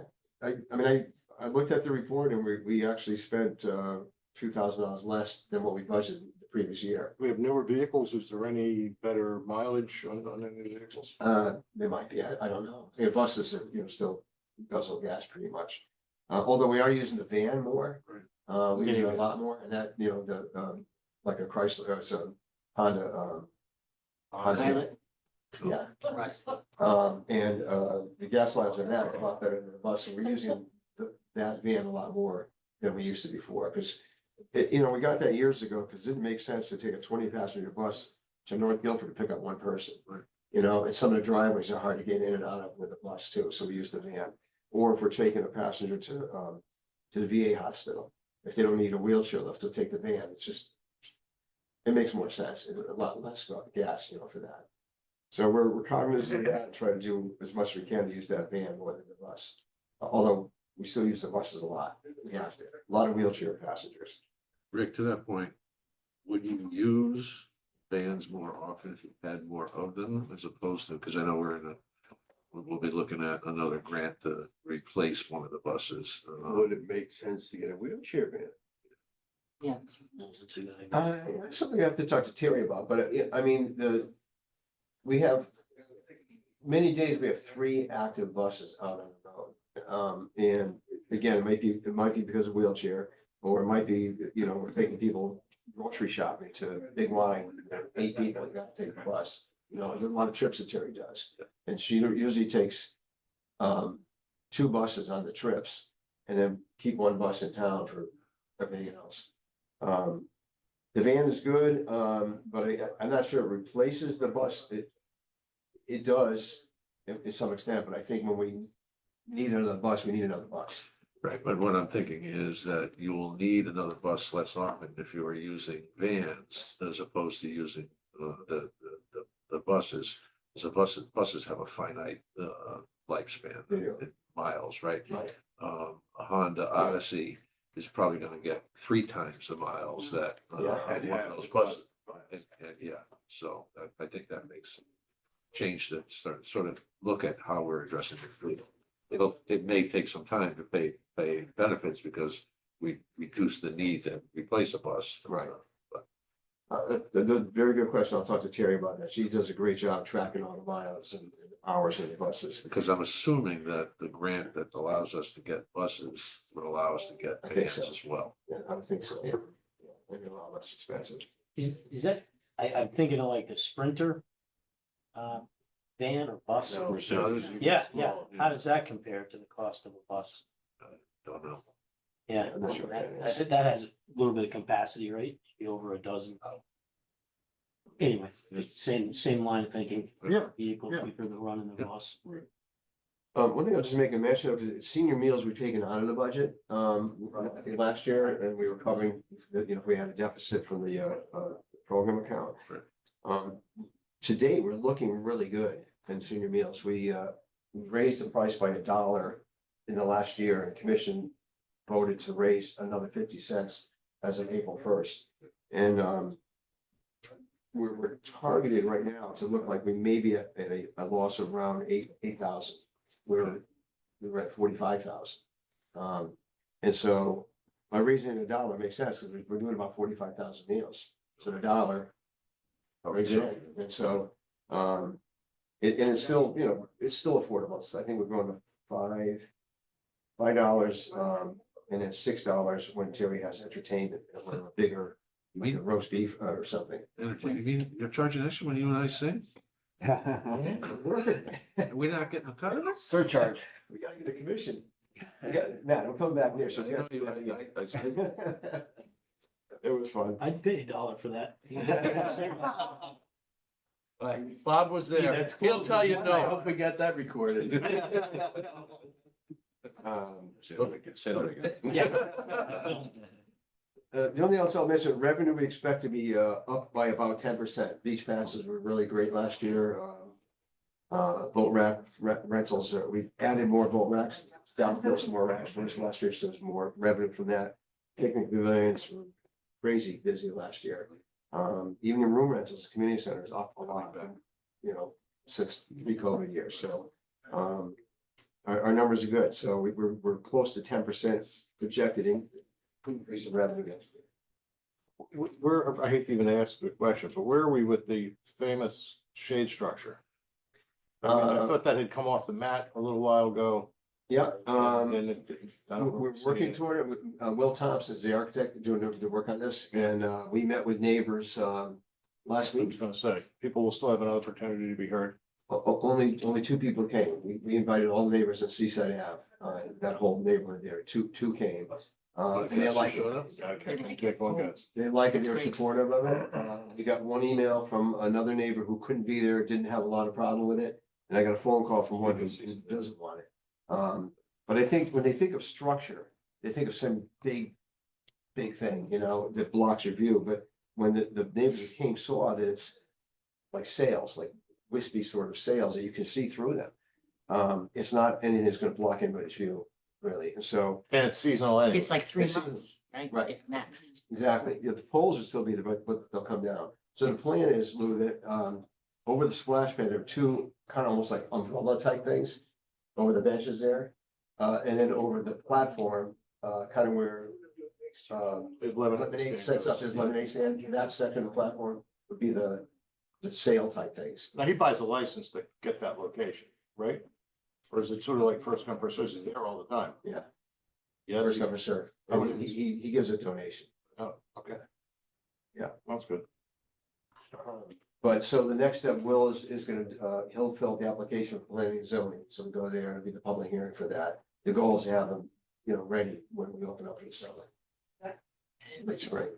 looked at the report and we actually spent $2,000 less than what we budgeted the previous year. We have newer vehicles. Is there any better mileage on any of the vehicles? There might be, I don't know. Yeah, buses are, still guzzle gas pretty much. Although we are using the van more. We do a lot more, and that, like a Chrysler, it's a Honda. Pilot. Yeah. Right. And the gas miles on that are a lot better than the bus, and we're using that van a lot more than we used to before, because we got that years ago, because it didn't make sense to take a 20-passenger bus to North Guilford to pick up one person. And some of the driveways are hard to get in and out of with the bus too, so we use the van. Or if we're taking a passenger to the VA hospital, if they don't need a wheelchair lift, they'll take the van. It makes more sense, a lot less gas, for that. So we're cognizant of that and try to do as much as we can to use that van more than the bus. Although we still use the buses a lot. We have to, a lot of wheelchair passengers. Rick, to that point, would you use vans more often if you had more of them as opposed to, because I know we'll be looking at another grant to replace one of the buses. Would it make sense to get a wheelchair van? Yeah. That's something I have to talk to Terry about, but we have many days, we have 3 active buses out on the road. And again, it might be because of wheelchair, or it might be, we're taking people grocery shopping to Big Line, 8 people, you got to take the bus. There's a lot of trips that Terry does, and she usually takes 2 buses on the trips, and then keep 1 bus in town for everything else. The van is good, but I'm not sure it replaces the bus. It does to some extent, but I think when we need another bus, we need another bus. Right, but what I'm thinking is that you will need another bus less often if you are using vans as opposed to using the buses. So buses have a finite lifespan. miles, right? Right. A Honda Odyssey is probably gonna get 3 times the miles that, Yeah. one of those buses. And yeah, so I think that makes change to sort of look at how we're addressing the fleet. It may take some time to pay benefits because we reduce the need to replace a bus. Right. That's a very good question. I'll talk to Terry about that. She does a great job tracking all the miles and hours in the buses. Because I'm assuming that the grant that allows us to get buses would allow us to get I think vans so. as well. Yeah, I would think so. Yeah. Maybe a lot less expensive. Is that, I'm thinking of like the Sprinter van or bus. No, Yeah, how does that compare to the cost of a bus? Don't know. Yeah, I'm not sure what that is. that has a little bit of capacity, right? Be over a dozen. Anyway, same line of thinking. Yeah, Vehicle yeah. cheaper than running the bus. One thing I'll just make a mention of is senior meals we've taken out of the budget, I think last year, and we were covering, if we had a deficit from the, program account. Right. To date, we're looking really good in senior meals. We raised the price by $1 in the last year, and commission voted to raise another 50 cents as of April 1st. And, we're targeted right now to look like we may be at a loss of around 8,000. We were at 45,000. And so by raising it $1 makes sense because we're doing about 45,000 meals. So $1 raise it in. And so, and it's still, it's still affordable. So I think we're going to $5, and then $6 when Terry has entertainment, a little bigger, like a roast beef or something. You mean you're charging extra when you and I sing? We're not getting a cut? Surcharge. We gotta get a commission. Matt, we'll come back there. So I know you- I said- it was fun. I'd pay $1 for that. Like, Bob was there. He'll tell you I no. hope we got that recorded. Say that again, say that again. The only else I'll mention, revenue we expect to be up by about 10%. Beach passes were really great last year. Boat rentals, we added more boat racks, down some more racks last year, so there's more revenue from that. Picnic pavilions were crazy busy last year. Even in room rentals, community centers up a lot, since pre-COVID years. So our numbers are good. So we're close to 10% projected increase in revenue. Where, I hate to even ask the question, but where are we with the famous shade structure? I thought that had come off the mat a little while ago. Yeah, And I don't we're see working it. toward it. Will Thompson's the architect doing the work on this, and we met with neighbors last I was week. gonna say, people will still have an opportunity to be heard. Only 2 people came. We invited all the neighbors at Seaside Ave, that whole neighborhood there. Two came. And they like it. Okay, take one, guys. They like it. That's They're great. supportive of it. We got one email from another neighbor who couldn't be there, didn't have a lot of problem with it. And I got a phone call from one who doesn't want it. But I think when they think of structure, they think of some big thing, that blocks your view. But when the neighbors who came saw that it's like sails, like wispy sort of sails that you can see through them. It's not anything that's gonna block anybody's view, really. And so, And it's seasonal anyway. It's like 3 It's- months, right? right. Max. exactly, the poles will still be there, but they'll come down. So the plan is, Lou, that over the splash pad, there are 2 kind of almost like umbrella type things over the benches there. And then over the platform, kind of where lemonade sets up his lemonade stand, that section of the platform would be the sail type things. Now, he buys a license to get that location, right? Or is it sort of like first come, first served, he's there all the time? Yeah. Yes, First come, first served. And he gives a donation. oh, okay. Yeah. That's good. But so the next step, Will is gonna, he'll fill out the application for planning and zoning, so we go there and be the public hearing for that. The goal is to have them, ready when we open up in the summer. That's right.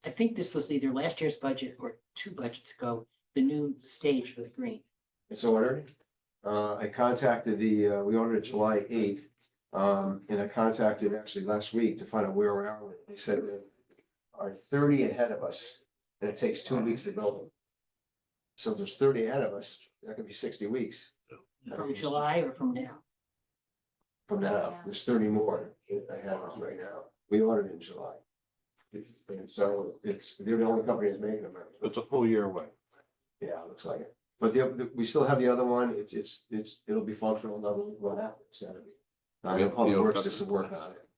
I think this was either last year's budget or 2 budgets ago, the new stage for the green. It's ordered. I contacted we ordered it July 8th. And I contacted actually last week to find out where we are. They said that are 30 ahead of us, and it takes 2 weeks to build them. So if there's 30 ahead of us, that could be 60 weeks. From July or from now? from now. There's 30 more I have right now. We ordered in July. And so they're the only company that's making them. It's a full year away. Yeah, it looks like it. But we still have the other one. It'll be functional. Another one out. It's gotta be. Public Works just to work on it.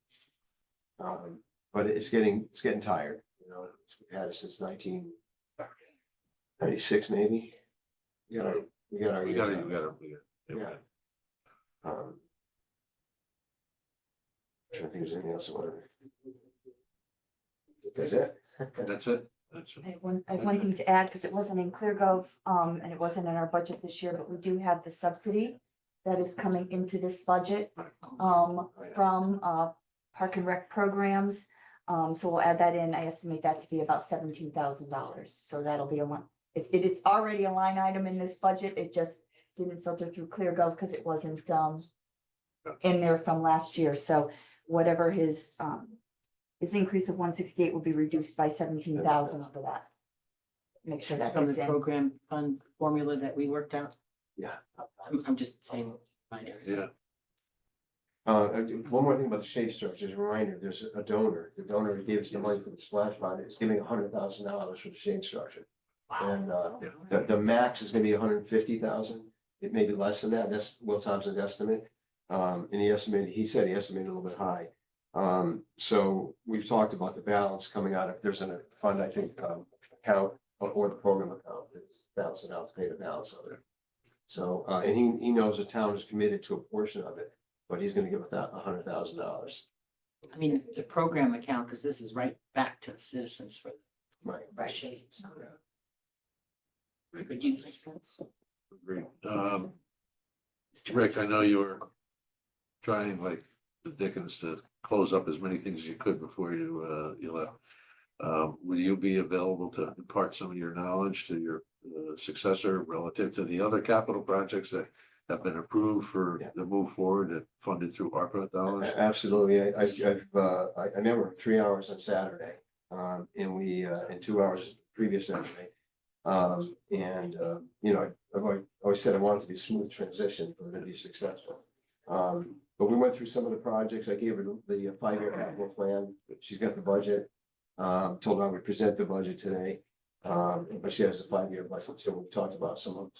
But it's getting tired, you know, we've had it since 1996, maybe. We got our We years gotta, out. we gotta. Yeah. Trying to think if there's anything else I want to. That's it. That's it. That's it. I have one thing to add, because it wasn't in ClearGov, and it wasn't in our budget this year, but we do have the subsidy that is coming into this budget, from, Park and Rec programs. So we'll add that in. I estimate that to be about $17,000. So that'll be a one. It's already a line item in this budget. It just didn't filter through ClearGov because it wasn't, in there from last year. So whatever his increase of 168 will be reduced by 17,000 for that. Make sure It's that from gets the in. program fund formula that we worked out. Yeah. I'm just saying. Minor. Yeah. One more thing about the shade structure, as a reminder, there's a donor. The donor who gave us the money for the splash pad is giving $100,000 for the shade structure. And the max is gonna be 150,000. It may be less than that. That's Will Thompson's estimate. And he said he estimated a little bit high. So we've talked about the balance coming out of, there's a fund, I think, account or the program account that's balancing out to pay the balance of it. So, and he knows the town is committed to a portion of it, but he's gonna give $100,000. I mean, the program account, because this is right back to the citizens for Right. shades. Good use. Agreed. Rick, I know you were trying like the Dickens to close up as many things as you could before you left. Will you be available to impart some of your knowledge to your successor relative to the other capital projects that have been approved for the move forward and funded through ARPA dollars? Absolutely. I met with 3 hours on Saturday, and in 2 hours previous Saturday. You know, I've always said I want it to be a smooth transition for it to be successful. But we went through some of the projects. I gave her the 5-year capital plan. She's got the budget. Told her I would present the budget today. But she has a 5-year budget. So we talked about some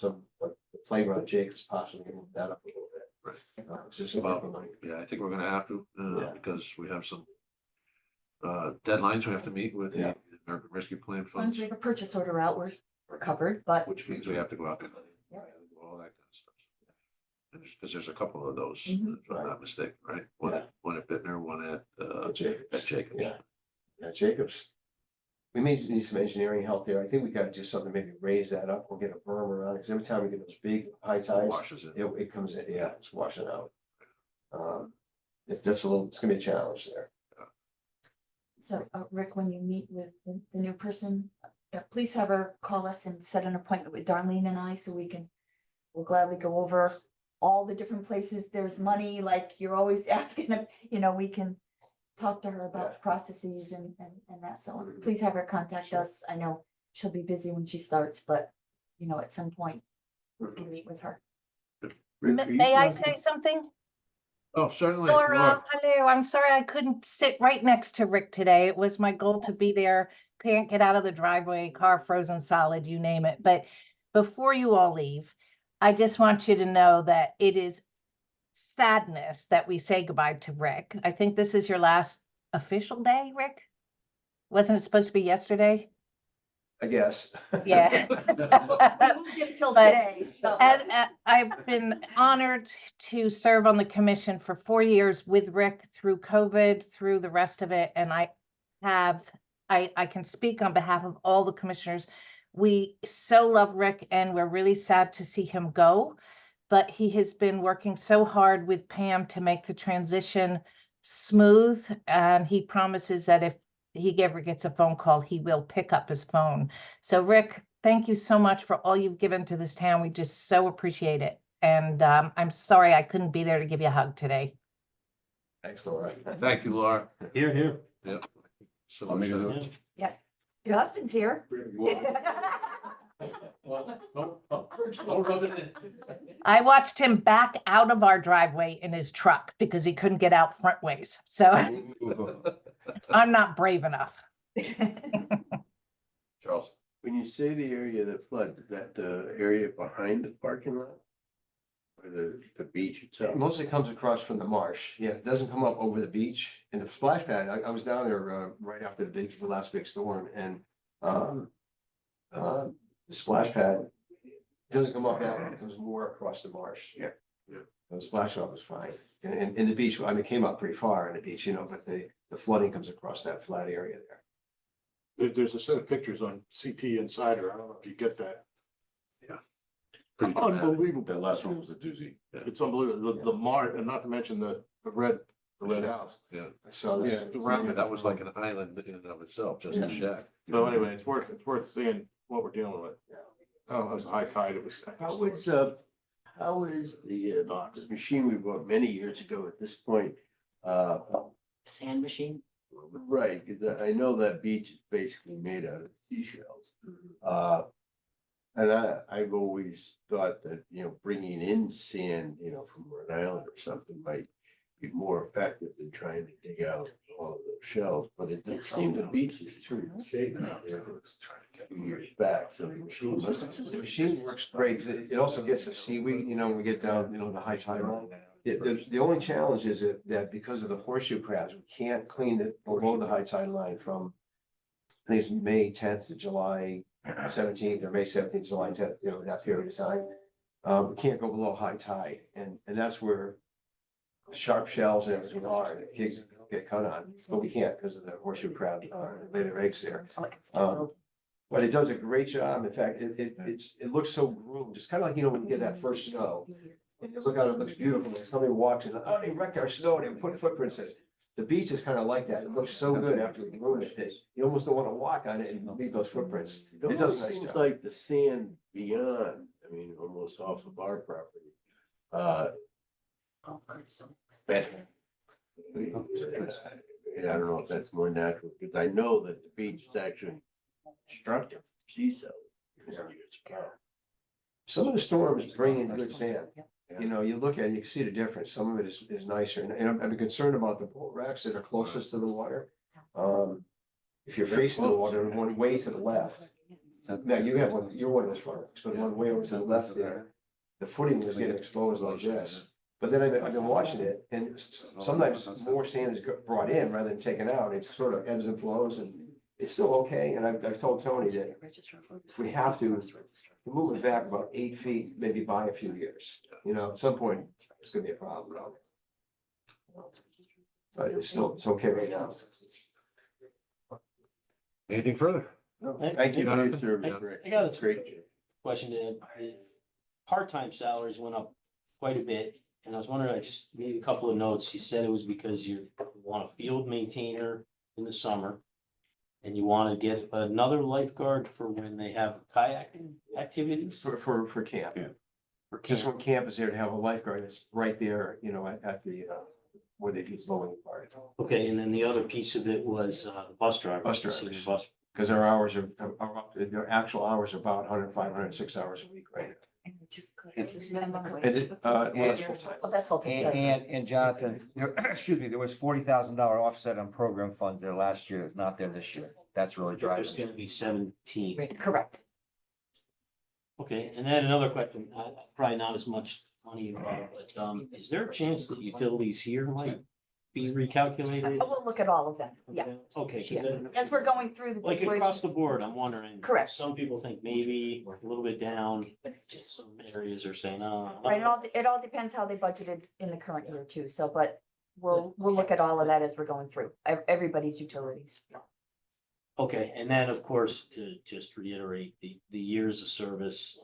like the playground, Jacobs possibly move that up a little bit. Right. It's just about the money. Yeah, I think we're gonna have to, Yeah. because we have some deadlines we have to meet with the Yeah. American Rescue Plan As long as funds, we have a purchase order out, we're covered, but which means we have to go out and Yeah. all that kind of stuff. Because there's a couple of those, Mhm. if I'm not mistaken, right? One at Bittner, one at Jacobs. Jacobs. Yeah. Yeah, Jacobs. We may need some engineering help there. I think we gotta do something, maybe raise that up or get a berm around it, because every time we get those big high tides, Washes it. it comes in, yeah, it's washing out. It's gonna be a challenge there. so Rick, when you meet with the new person, please have her call us and set an appointment with Darlene and I so we'll gladly go over all the different places there's money, like you're always asking, you know, we can talk to her about processes and that. So please have her contact us. I know she'll be busy when she starts, but you know, at some point we can meet with her. May I say something? Oh, certainly. Laura, hello. I'm sorry I couldn't sit right next to Rick today. It was my goal to be there. Can't get out of the driveway, car frozen solid, you name it. But before you all leave, I just want you to know that it is sadness that we say goodbye to Rick. I think this is your last official day, Rick? Wasn't it supposed to be yesterday? I guess. Yeah. Until But today, so. I've been honored to serve on the commission for 4 years with Rick through COVID, through the rest of it. And I can speak on behalf of all the commissioners. We so love Rick and we're really sad to see him go. But he has been working so hard with Pam to make the transition smooth. And he promises that if he ever gets a phone call, he will pick up his phone. So Rick, thank you so much for all you've given to this town. We just so appreciate it. And I'm sorry I couldn't be there to give you a hug today. Thanks, Laura. Thank you, Laura. Here. Yep. So Want me to do it? Yeah, your husband's here. Well, don't rub it in. I watched him back out of our driveway in his truck because he couldn't get out front ways. So I'm not brave enough. Charles. When you say the area that floods, is that the area behind the parking lot? Or the beach itself? It mostly comes across from the marsh. Yeah, it doesn't come up over the beach. And the splash pad, I was down there right after the last big storm, and the splash pad doesn't come up that way. It comes more across the marsh. Yeah. The splash off was fine. And the beach, I mean, it came up pretty far in the beach, but the flooding comes across that flat area there. There's a set of pictures on CT Insider. I don't know if you get that. Pretty dramatic. Unbelievable. That last one was a doozy. It's unbelievable. The mark, and not to mention the red house. Yeah. I saw this. Yeah, that was like an island in and of itself, just a shack. So anyway, it's worth seeing what we're dealing with. Oh, it was high tide. It was. How is the machine we bought many years ago at this point? Sand machine? Right, 'cause I know that beach is basically made out of seashells. And I've always thought that, bringing in sand, from Rhode Island or something might be more effective than trying to dig out all of those shells, but it does seem the beach is pretty safe out there. A few years back, so the machine. The machine works great. 'Cause it also gets the seaweed, when we get down, the high tide line. The only challenge is that because of the horseshoe crabs, we can't clean it below the high tide line from, I think it's May 10th to July 17th or May 17th, July 10th, that period of time. We can't go below high tide, and that's where sharp shells and everything are, and kids get cut on, but we can't because of the horseshoe crab, lay their eggs there. But it does a great job. In fact, it looks so groomed. It's kind of like, when you get that first snow. And you look out, it looks beautiful. And somebody walks in, they wrecked our snow, they put footprints in it. The beach is kind of like that. It looks so good after we ruin it, that you almost don't want to walk on it and leave those footprints. It It does a almost nice seems job. like the sand beyond, almost off of our property. Better. And I don't know if that's more natural, because I know that the beach is actually constructed, sea cells. Some of the storms bring in good sand. You look at it, you can see the difference. Some of it is nicer. And I'm concerned about the boat racks that are closest to the water. If you're facing the water, one way to the left. Now, you have one, you're one of those farms, but one way over to the left there, the footing is getting exposed like this. But then I've been watching it, and sometimes more sand is brought in rather than taken out. It sort of ebbs and flows, and it's still okay. And I've told Tony that if we have to, move it back about 8 feet, maybe by a few years. At some point, it's gonna be a problem. But it's okay right now. Anything further? Thank you. Good service, I Rick. got a Great. question to add. Part-time salaries went up quite a bit, and I was wondering, I just made a couple of notes. You said it was because you want a field maintainer in the summer. And you want to get another lifeguard for when they have kayaking activities? For camp. Yeah. Just when camp is there to have a lifeguard, it's right there, at the, where they do the bowling part. Okay, and then the other piece of it was the bus driver. Bus the senior drivers. bus- Because our hours are up, their actual hours are about 105, 106 hours a week, right? And that's full time. Oh, that's full time, sorry. And Jonathan, excuse me, there was $40,000 offset on program funds there last year, not there this year. That's really driving There's it. gonna be 17. Right, correct. Okay, and then another question, probably not as much money involved, but is there a chance that utilities here might be recalculated? We'll look at all of them, yeah. Okay, 'cause Yeah. then- As we're going through the. like across the board, I'm wondering. Correct. Some people think maybe a little bit down, some areas are saying, oh. Right, it all depends how they budgeted in the current year too, so, but we'll look at all of that as we're going through, everybody's utilities. Okay, and then, of course, to just reiterate, the years of service,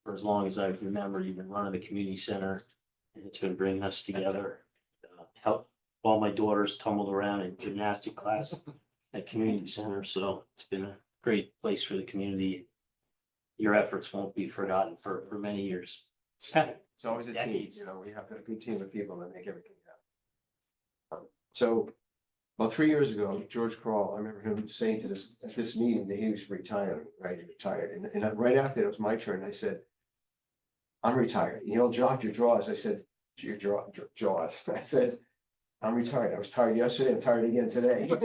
for as long as I remember, you've been running the community center, and it's been bringing us together. Help all my daughters tumbled around in gymnastic class at community center, so it's been a great place for the community. Your efforts won't be forgotten for many years. It's always a team, Decades. we have a good team of people that make everything happen. So about 3 years ago, George Kroll, I remember him saying to this, at this meeting that he was retiring, right? He retired. And right after it was my turn, I said, I'm retired. You don't drop your drawers. I said, your jaws. I said, I'm retired. I was tired yesterday. I'm tired again today. But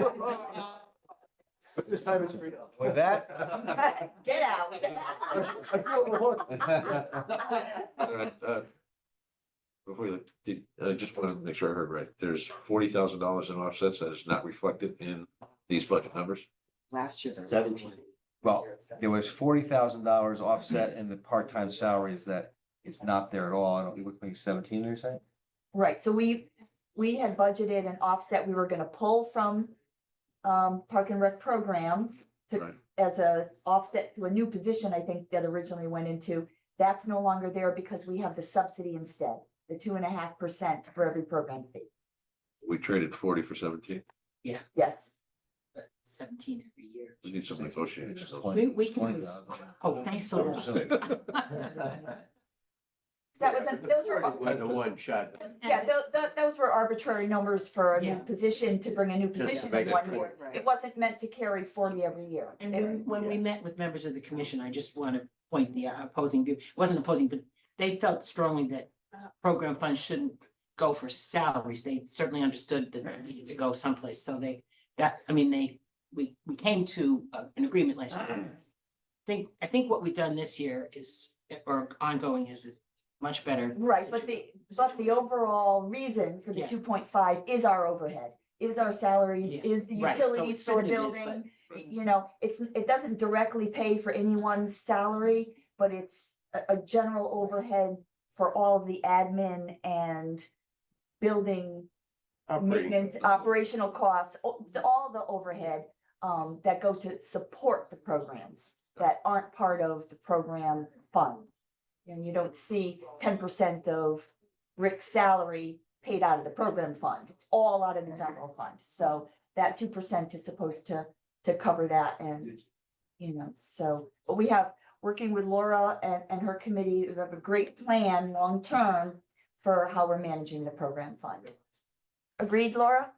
this time it's freedom. With that. Get out. I feel the hook. All right, before you, I just want to make sure I heard right. There's $40,000 in offsets that is not reflected in these budget numbers. Last year. 17. Well, there was $40,000 offset in the part-time salaries that is not there at all. I don't, you would think 17, you're saying? Right, so we had budgeted an offset we were gonna pull from Park and Rec programs to, Right. as a offset to a new position, I think that originally went into. That's no longer there because we have the subsidy instead, the 2.5% for every program fee. We traded 40 for 17. Yes, But 17 every year. We need some negotiations. We can always, oh, thanks so much. that was, those were, Like a one shot. yeah, those were arbitrary numbers for a new Yeah. position, to bring a new position make in it 1 clear. year. It wasn't meant to carry 40 every year. And when we met with members of the commission, I just want to point the opposing view, wasn't opposing, but they felt strongly that program funds shouldn't go for salaries. They certainly understood that they needed to go someplace. So we came to an agreement last year. I think what we've done this year is, or ongoing, is much better. Right, but the overall reason for the Yeah. 2.5 is our overhead, is our salaries, Yeah. is the Right, so utilities it's for the been it is, building. You know, it doesn't directly pay for anyone's salary, but it's a general overhead for all of the admin and building maintenance, operational costs, all the overhead that go to support the programs that aren't part of the program fund. And you don't see 10% of Rick's salary paid out of the program fund. It's all out of the general fund. So that 2% is supposed to cover that, and, you know, so, but we have, working with Laura and her committee, we have a great plan long-term for how we're managing the program fund. Agreed, Laura?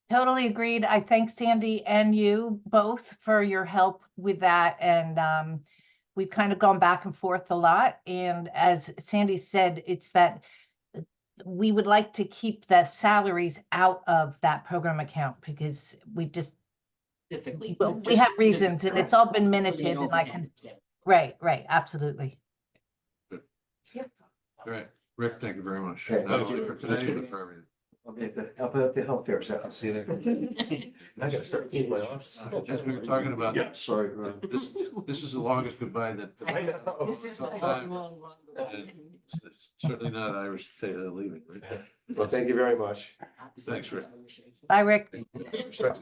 Totally agreed. I thank Sandy and you both for your help with that. And we've kind of gone back and forth a lot. And as Sandy said, it's that we would like to keep the salaries out of that program account because we just, Specifically. well, we have reasons and it's all been minuted and I can, right, absolutely. All right, Rick, thank you very much. Okay, Not thank only you. for today, but for everything. I'll put up the health fair, so I'll see you there. I gotta start eating my office. As we were talking about, Yeah, sorry. this is the longest goodbye that. I know. This is the Sometime, long. and it's certainly not Irish leaving, right? Well, thank you very much. Thanks, Rick. Bye, Rick. Irish leaving.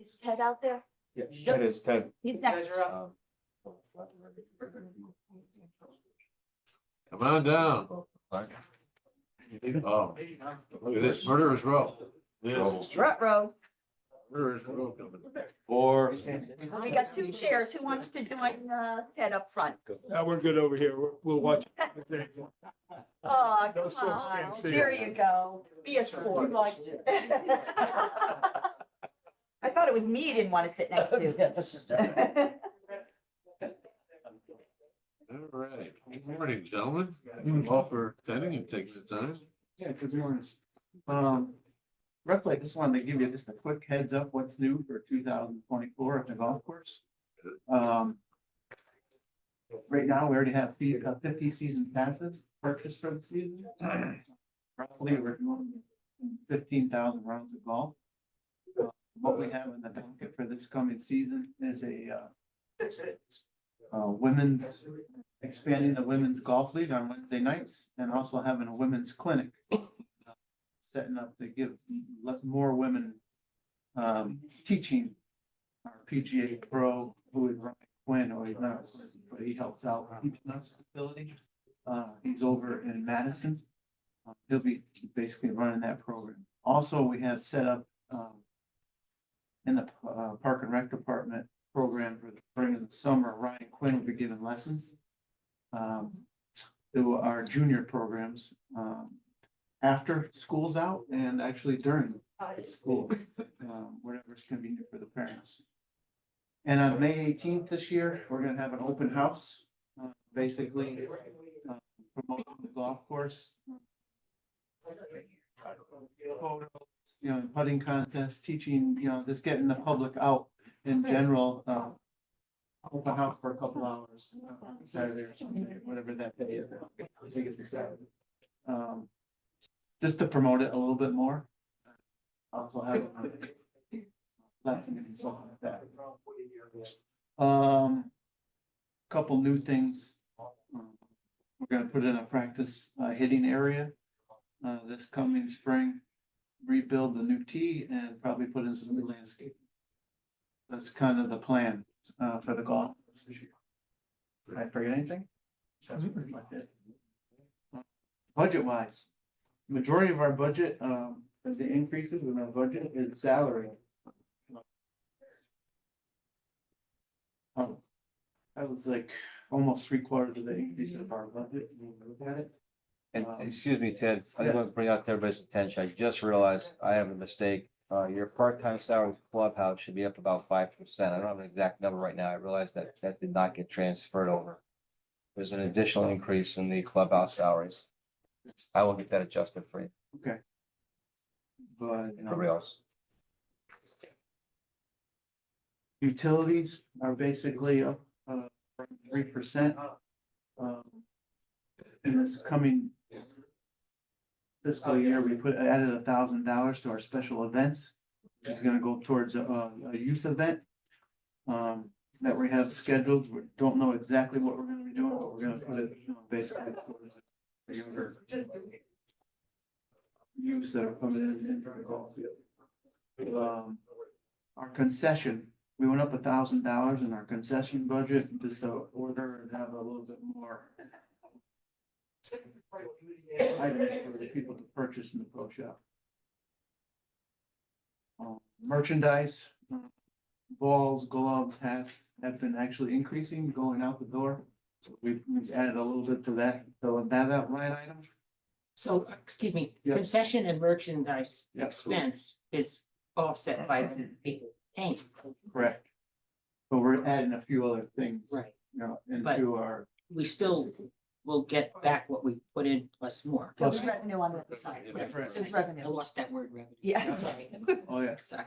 Is Ted out there? Yeah, it is 10. He's next. Come on down. Oh, look at this, murderer's row. Row. Murderer's row coming. Or. We got 2 chairs. Who wants to join Ted up front? We're good over here. We'll watch. Oh, Those come folks can't on. see There it. you go. Be a sport. I thought it was me you didn't want to sit next to. All right, good morning, gentlemen. Thank you all for attending and taking the time. Yeah, good morning. Roughly, I just wanted to give you just a quick heads up what's new for 2024 at the golf course. Right now, we already have 50 season passes purchased for the season. Roughly, we're doing 15,000 rounds of golf. What we have in the docket for this coming season is a women's, expanding the women's golf league on Wednesday nights and also having a women's clinic. Setting up to give more women teaching. Our PGA pro, who is Ryan Quinn, or he's not, but he helps out teaching us facility. He's over in Madison. He'll be basically running that program. Also, we have set up in the Park and Rec Department program for the spring and the summer. Ryan Quinn will be giving lessons to our junior programs after school's out and actually during school, whatever's convenient for the parents. And on May 18th this year, we're gonna have an open house basically, promoting the golf course. Photos, putting contests, teaching, just getting the public out in general, open house for a couple hours, Saturday or Sunday, whatever that day is. I think it's Saturday. Just to promote it a little bit more. Also have lessons and stuff like that. Couple new things. We're gonna put in a practice hitting area this coming spring. Rebuild the new tee and probably put in some new landscape. That's kind of the plan for the golf course this year. Did I forget anything? That's pretty much it. Budget wise, majority of our budget, as the increases in our budget is salary. That was like almost 3/4 of the increase of our budget, when we look at it. And excuse me, Ted, I just want to bring out to everybody's attention. I just realized I have a mistake. Your part-time salary for clubhouse should be up about 5%. I don't have an exact number right now. I realized that that did not get transferred over. There's an additional increase in the clubhouse salaries. I will get that adjusted for you. Okay. But, Everybody else. utilities are basically up 3%. In this coming fiscal year, we added $1,000 to our special events, which is gonna go towards a youth event that we have scheduled. We don't know exactly what we're gonna be doing, but we're gonna put it, basically towards the younger youths that are coming in for the golf field. Our concession, we went up $1,000 in our concession budget, just to order and have a little bit more items for the people to purchase in the pro shop. Merchandise, balls, gloves, hats have been actually increasing, going out the door. So we've added a little bit to that, so that line item. So, excuse me, Yeah. concession and merchandise Yeah. expense is offset by the people paying. Correct. But we're adding a few other things, Right, into our, we still will get back what we put in plus more. There's revenue on the other side. Yeah, right. There's I revenue. lost that word revenue. Yeah. Sorry. oh yeah. Sorry.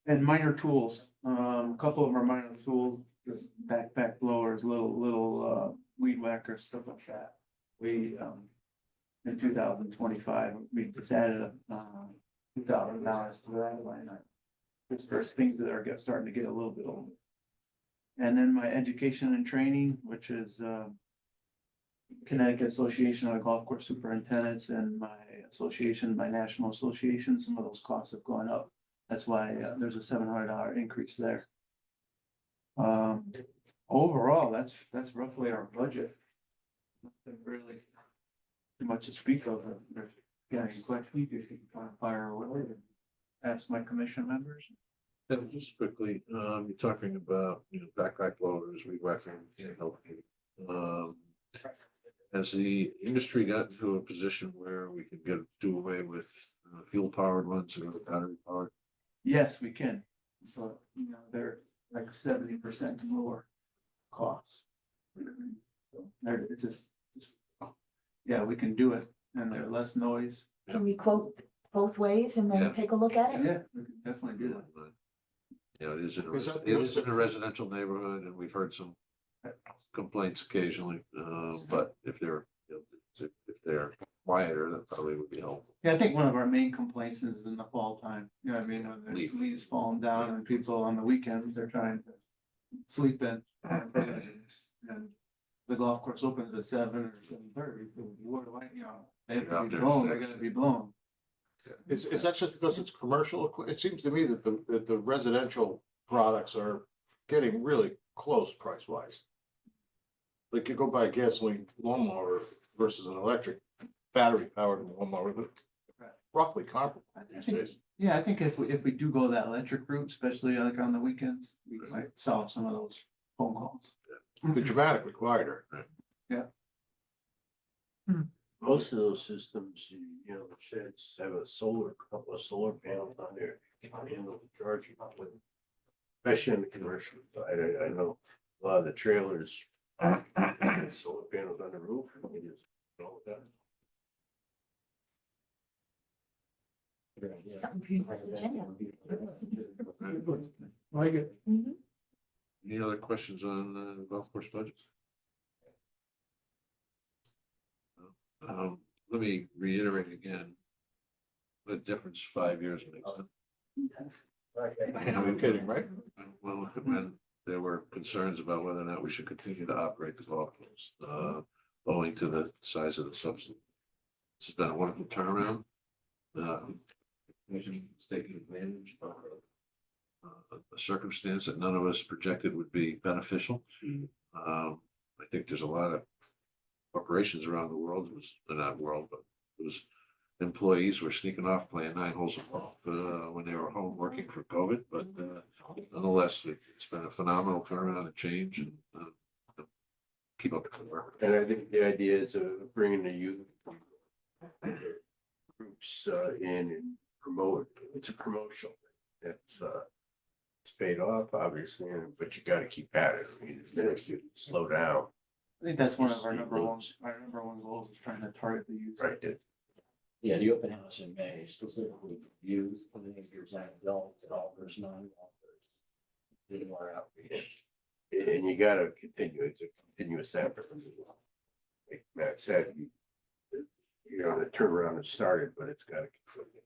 And minor tools, a couple of our minor tools, just backpack blowers, little weed whackers, stuff like that. We, in 2025, we just added $2,000 to that line item. It's for things that are starting to get a little bit older. And then my education and training, which is Connecticut Association of Golf Course Superintendents and my association, my national association, some of those costs have gone up. That's why there's a $700 increase there. Overall, that's roughly our budget. Nothing really too much to speak of. If there's any questions, you can fire away and ask my commission members. And just quickly, you're talking about, backpack loaders, weed whacking, healthy. Has the industry gotten to a position where we can do away with fuel powered ones and battery powered? Yes, we can. So, they're like 70% lower costs. It's just, yeah, we can do it and they're less noise. Can we quote both ways and Yeah. then take a look at it? Yeah, we can definitely do that. It is in a, Is that- it is in a residential neighborhood and we've heard some complaints occasionally, but if they're, if they're quieter, that probably would be helpful. Yeah, I think one of our main complaints is in the fall time, you know what I mean, when there's leaves falling down and people on the weekends, they're trying to sleep in. And the golf course opens at 7 or 7:30, what do I, they have You're to out be there blown, at they're 6. gonna be blown. Is that just because it's commercial? It seems to me that the residential products are getting really close price wise. Like you go buy a gasoline lawnmower versus an electric battery powered lawnmower, they're roughly comparable these days. Yeah, I think if we do go that electric route, especially like on the weekends, we might solve some of those phone calls. They're dramatically quieter. Most of those systems, the sheds have a couple of solar panels on there, can handle the charging with especially in the commercial side. I know a lot of the trailers, solar panels on the roof. They just go with that. Something for your next agenda. Like it. Mhm. Any other questions on the golf course budget? Let me reiterate again. What a difference 5 years makes. No kidding, right? Well, when there were concerns about whether or not we should continue to operate the golf course, owing to the size of the subsidy. This has been a wonderful turnaround. It's taking advantage of a circumstance that none of us projected would be beneficial. I think there's a lot of corporations around the world, not world, but it was employees were sneaking off playing 9 holes of golf when they were home working for COVID. But nonetheless, it's been a phenomenal turnaround and change, and keep up the work. And I think the idea is of bringing the youth groups in and promote. It's a promotional. It's paid off, obviously, but you got to keep at it. I mean, if you slow down. I think that's one of our number one goals is trying to target the youth. Right. Yeah, the open house in May, specifically for youth, teenagers and adults, golfers, non-golfers. They are outreach. And you got to continue. It's a continuous effort. Like Matt said, you know, the turnaround has started, but it's got to continue.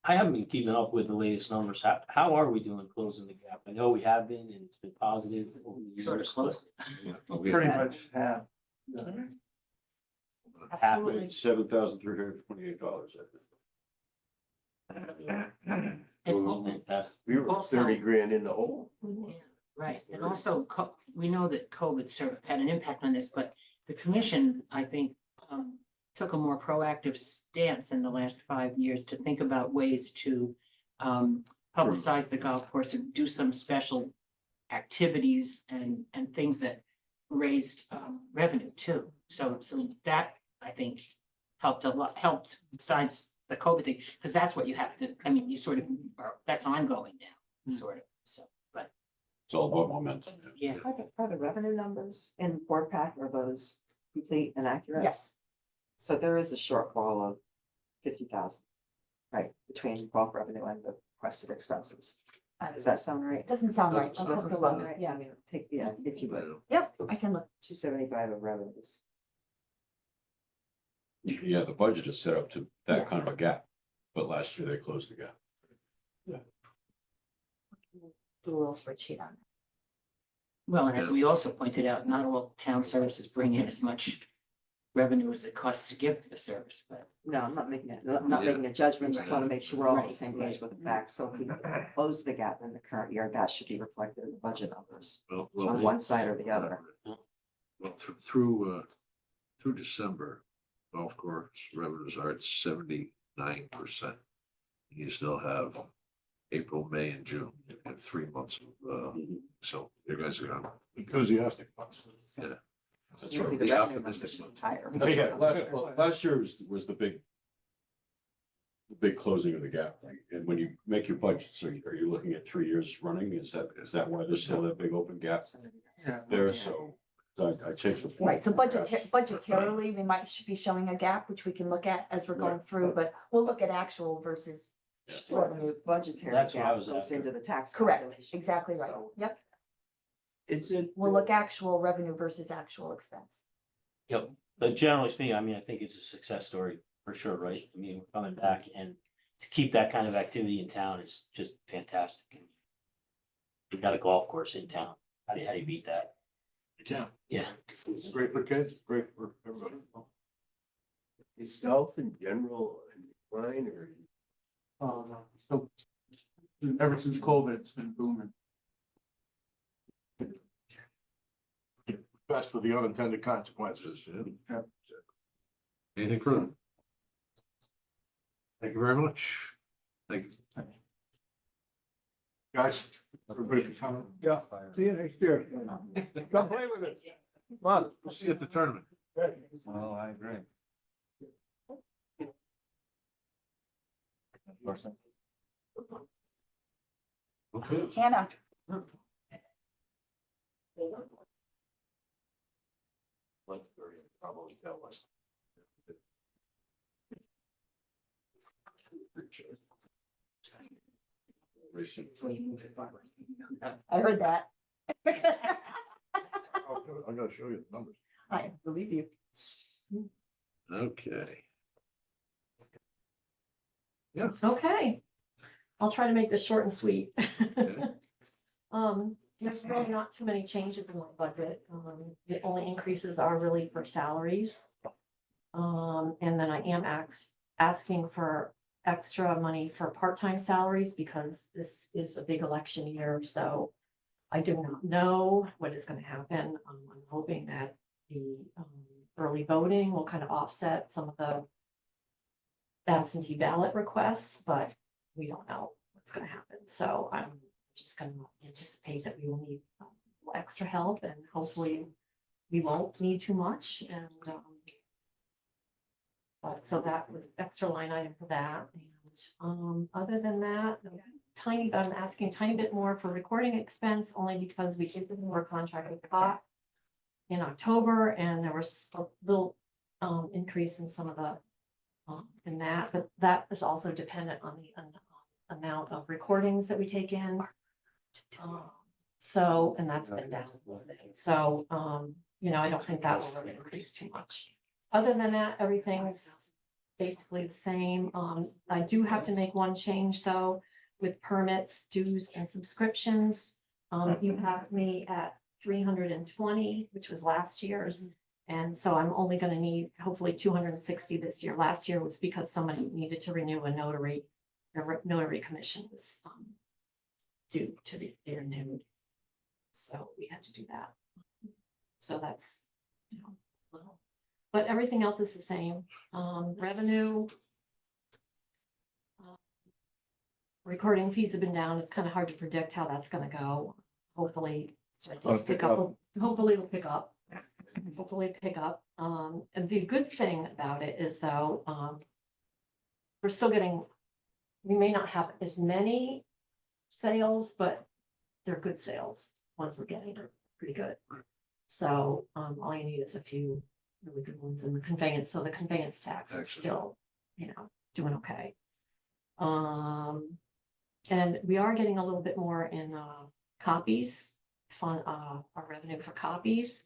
I haven't been keeping up with the latest numbers. How are we doing closing the gap? I know we have been, and it's been positive over the years. Sort of close. Pretty much have. Absolutely. $7,328. Fantastic. We were Also- 30 grand in the hole. Yeah, right, and also, we know that COVID sort of had an impact on this, but the commission, I think, took a more proactive stance in the last 5 years to think about ways to publicize the golf course and do some special activities and things that raised revenue too. So that, I think, helped a lot, helped besides the COVID thing, because that's what you have to, I mean, you sort of, that's ongoing now, sort of, so, but. It's all about momentum. Yeah. Are the revenue numbers in board pack, are those complete and accurate? Yes, So there is a shortfall of 50,000, right, between golf revenue and the requested expenses. Does that sound right? doesn't sound right. Doesn't I'll take a sound look. right? Yeah, I mean, take, yeah, if you would, yep, I can look. 275 of revenues. Yeah, the budget is set up to that kind of a gap, but last year they closed the gap. Do a little spreadsheet on it. Well, and as we also pointed out, not all town services bring in as much revenue as it costs to give the service, but. No, I'm not making it, I'm not making a judgment, just want to make sure we're all on the same page with the facts. So if we close the gap in the current year, that should be reflected in the budget numbers on one side or the other. Well, through December, golf course revenues are at 79%. You still have April, May, and June, and 3 months of, so you guys are on. Enthusiastic. Yeah. So maybe the The revenue optimistic numbers should be higher. That's right. Last year was the big closing of the gap. And when you make your budget, so are you looking at 3 years running? Is that why there's still that big open gap Yeah. there? So I take the point. Right, so budgetarily, we should be showing a gap, which we can look at as we're going through, but we'll look at actual versus. Revenue budgetary That's what I gap was goes after. into the tax. Correct, calculation. exactly right. So Yep, Is it? we'll look actual revenue versus actual expense. Yep, but generally speaking, I mean, I think it's a success story for sure, right? I mean, we're coming back, and to keep that kind of activity in town is just fantastic. We got a golf course in town. How do you beat that? Yeah. Yeah. It's great for kids, great for everybody. Is golf in general in decline or? No, so ever since COVID, it's been booming. Best of the unintended consequences. Yeah. Anything further? Thank you very much. Thank you. Guys, everybody for coming. Yeah, see you next year. Come play with us. Come on, we'll see you at the tournament. Oh, I agree. Okay. Hannah, Let's probably tell us. I heard that. I'm gonna show you the numbers. I believe you. Okay. Okay, I'll try to make this short and sweet. Okay. There's really not too many changes in my budget. The only increases are really for salaries. And then I am asking for extra money for part-time salaries because this is a big election year, so I do not know what is gonna happen. I'm hoping that the early voting will kind of offset some of the absentee ballot requests, but we don't know what's gonna happen. So I'm just gonna anticipate that we will need extra help and hopefully we won't need too much and but so that was extra line item for that. And other than that, I'm asking a tiny bit more for recording expense only because we did the more contract with COT in October and there was a little increase in some of the in that, but that is also dependent on the amount of recordings that we take in. So, and that's been down. So, you know, I don't think that will really increase too much. Other than that, everything's basically the same. I do have to make one change though, with permits, dues and subscriptions. You have me at 320, which was last year's. And so I'm only gonna need hopefully 260 this year. Last year was because somebody needed to renew a notary. The notary commission was due to be renewed. So we had to do that. So that's, you know, little. But everything else is the same. Revenue. Recording fees have been down. It's kind of hard to predict how that's gonna go. Hopefully, it'll pick up. Hopefully it'll pick up. Hopefully pick up. And the good thing about it is though, we're still getting, we may not have as many sales, but they're good sales. Ones we're getting are pretty good. So, all you need is a few really good ones in the conveyance. So the conveyance tax is still, you know, doing okay. And we are getting a little bit more in, copies, our revenue for copies.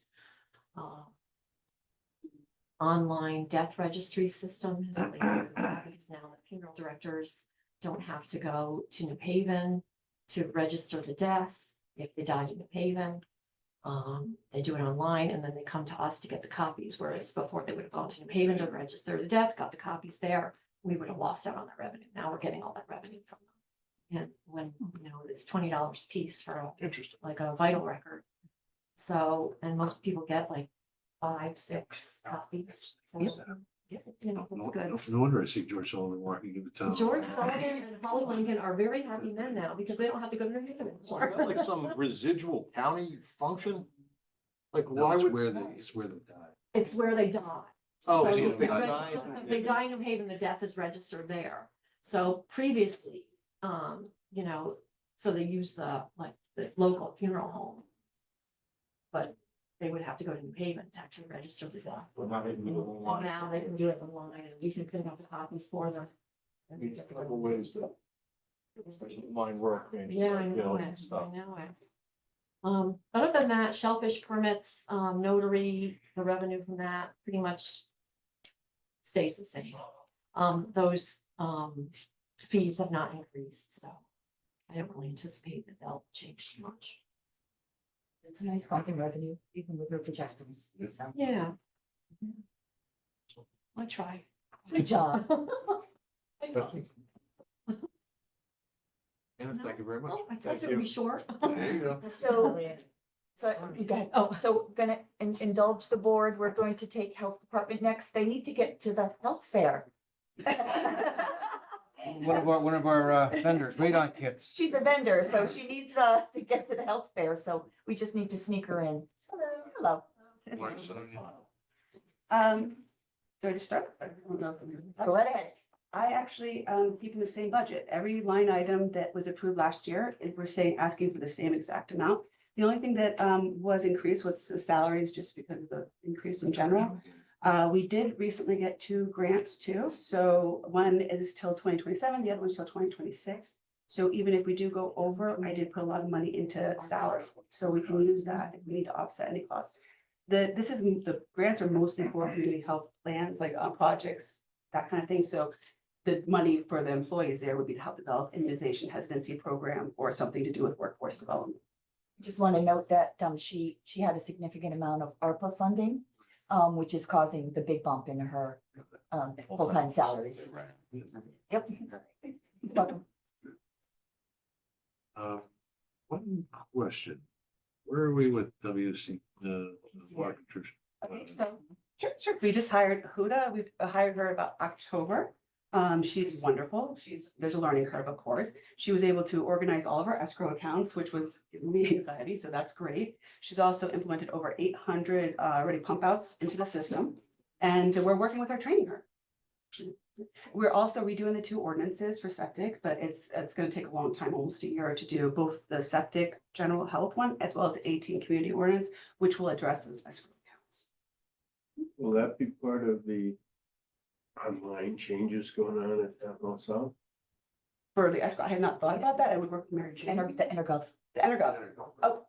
Online death registry system has really good copies now. The funeral directors don't have to go to New Haven to register the death if they died in New Haven. They do it online and then they come to us to get the copies, whereas before they would have gone to New Haven to register the death, got the copies there. We would have lost out on that revenue. Now we're getting all that revenue from them. And when, you know, it's $20 a piece for like a vital record. So, and most people get like 5, 6 copies. So, you know, that's good. No wonder I see George Sullivan walking in the town. George Sullivan and Holly Lincoln are very happy men now because they don't have to go to New Haven Is anymore. that like some residual county function? Like No, why it's would? where they die. It's where they die. Oh, So so if they they die. they die in New Haven, the death is registered there. So previously, you know, so they use the local funeral home. But they would have to go to New Haven to actually register the death. Well, now they can do it And online. now they can do it online and we can print out the copies for them. These couple ways that. Mine work. and, Yeah, I you know and it, stuff. I know it. Other than that, shellfish permits, notary, the revenue from that pretty much stays the same. Those fees have not increased, so I don't really anticipate that they'll change too much. It's a nice bump in revenue, even with your projections. So, Yeah. I try. good job. And thank you very much. Oh, I thought it would be short. There you go. So, you go ahead. Oh, so gonna indulge the board. We're going to take health department next. They need to get to the health fair. One of our vendors, radon kits. She's a vendor, so she needs to get to the health fair, so we just need to sneak her in. Hello. Mark, so, Do I just start? Go right ahead. I actually, keeping the same budget. Every line item that was approved last year, we're saying, asking for the same exact amount. The only thing that, was increased was the salaries, just because of the increase in general. We did recently get 2 grants too, so one is till 2027, the other one's till 2026. So even if we do go over, I did put a lot of money into salaries, so we can use that if we need to offset any costs. The grants are mostly for community health plans, like projects, that kind of thing, so the money for the employees there would be to help develop immunization hesitancy program or something to do with workforce development. Just want to note that she had a significant amount of ARPA funding, which is causing the big bump in her full-time salaries. Yep. Welcome. One question. Where are we with WC, water intrusion? Okay, so, sure, we just hired Huda, we've hired her about October. She's wonderful, there's a learning curve, of course. She was able to organize all of our escrow accounts, which was giving me anxiety, so that's great. She's also implemented over 800 already pump outs into the system, and we're working with her, training her. We're also redoing the 2 ordinances for septic, but it's gonna take a long time, almost a year, to do both the septic general health one as well as the 18 community ordinance, which will address those escrow accounts. Will that be part of the online changes going on at Town South? For the escrow, I had not thought about that, I would work with Mary Jane. The Energov. The Energov, oh,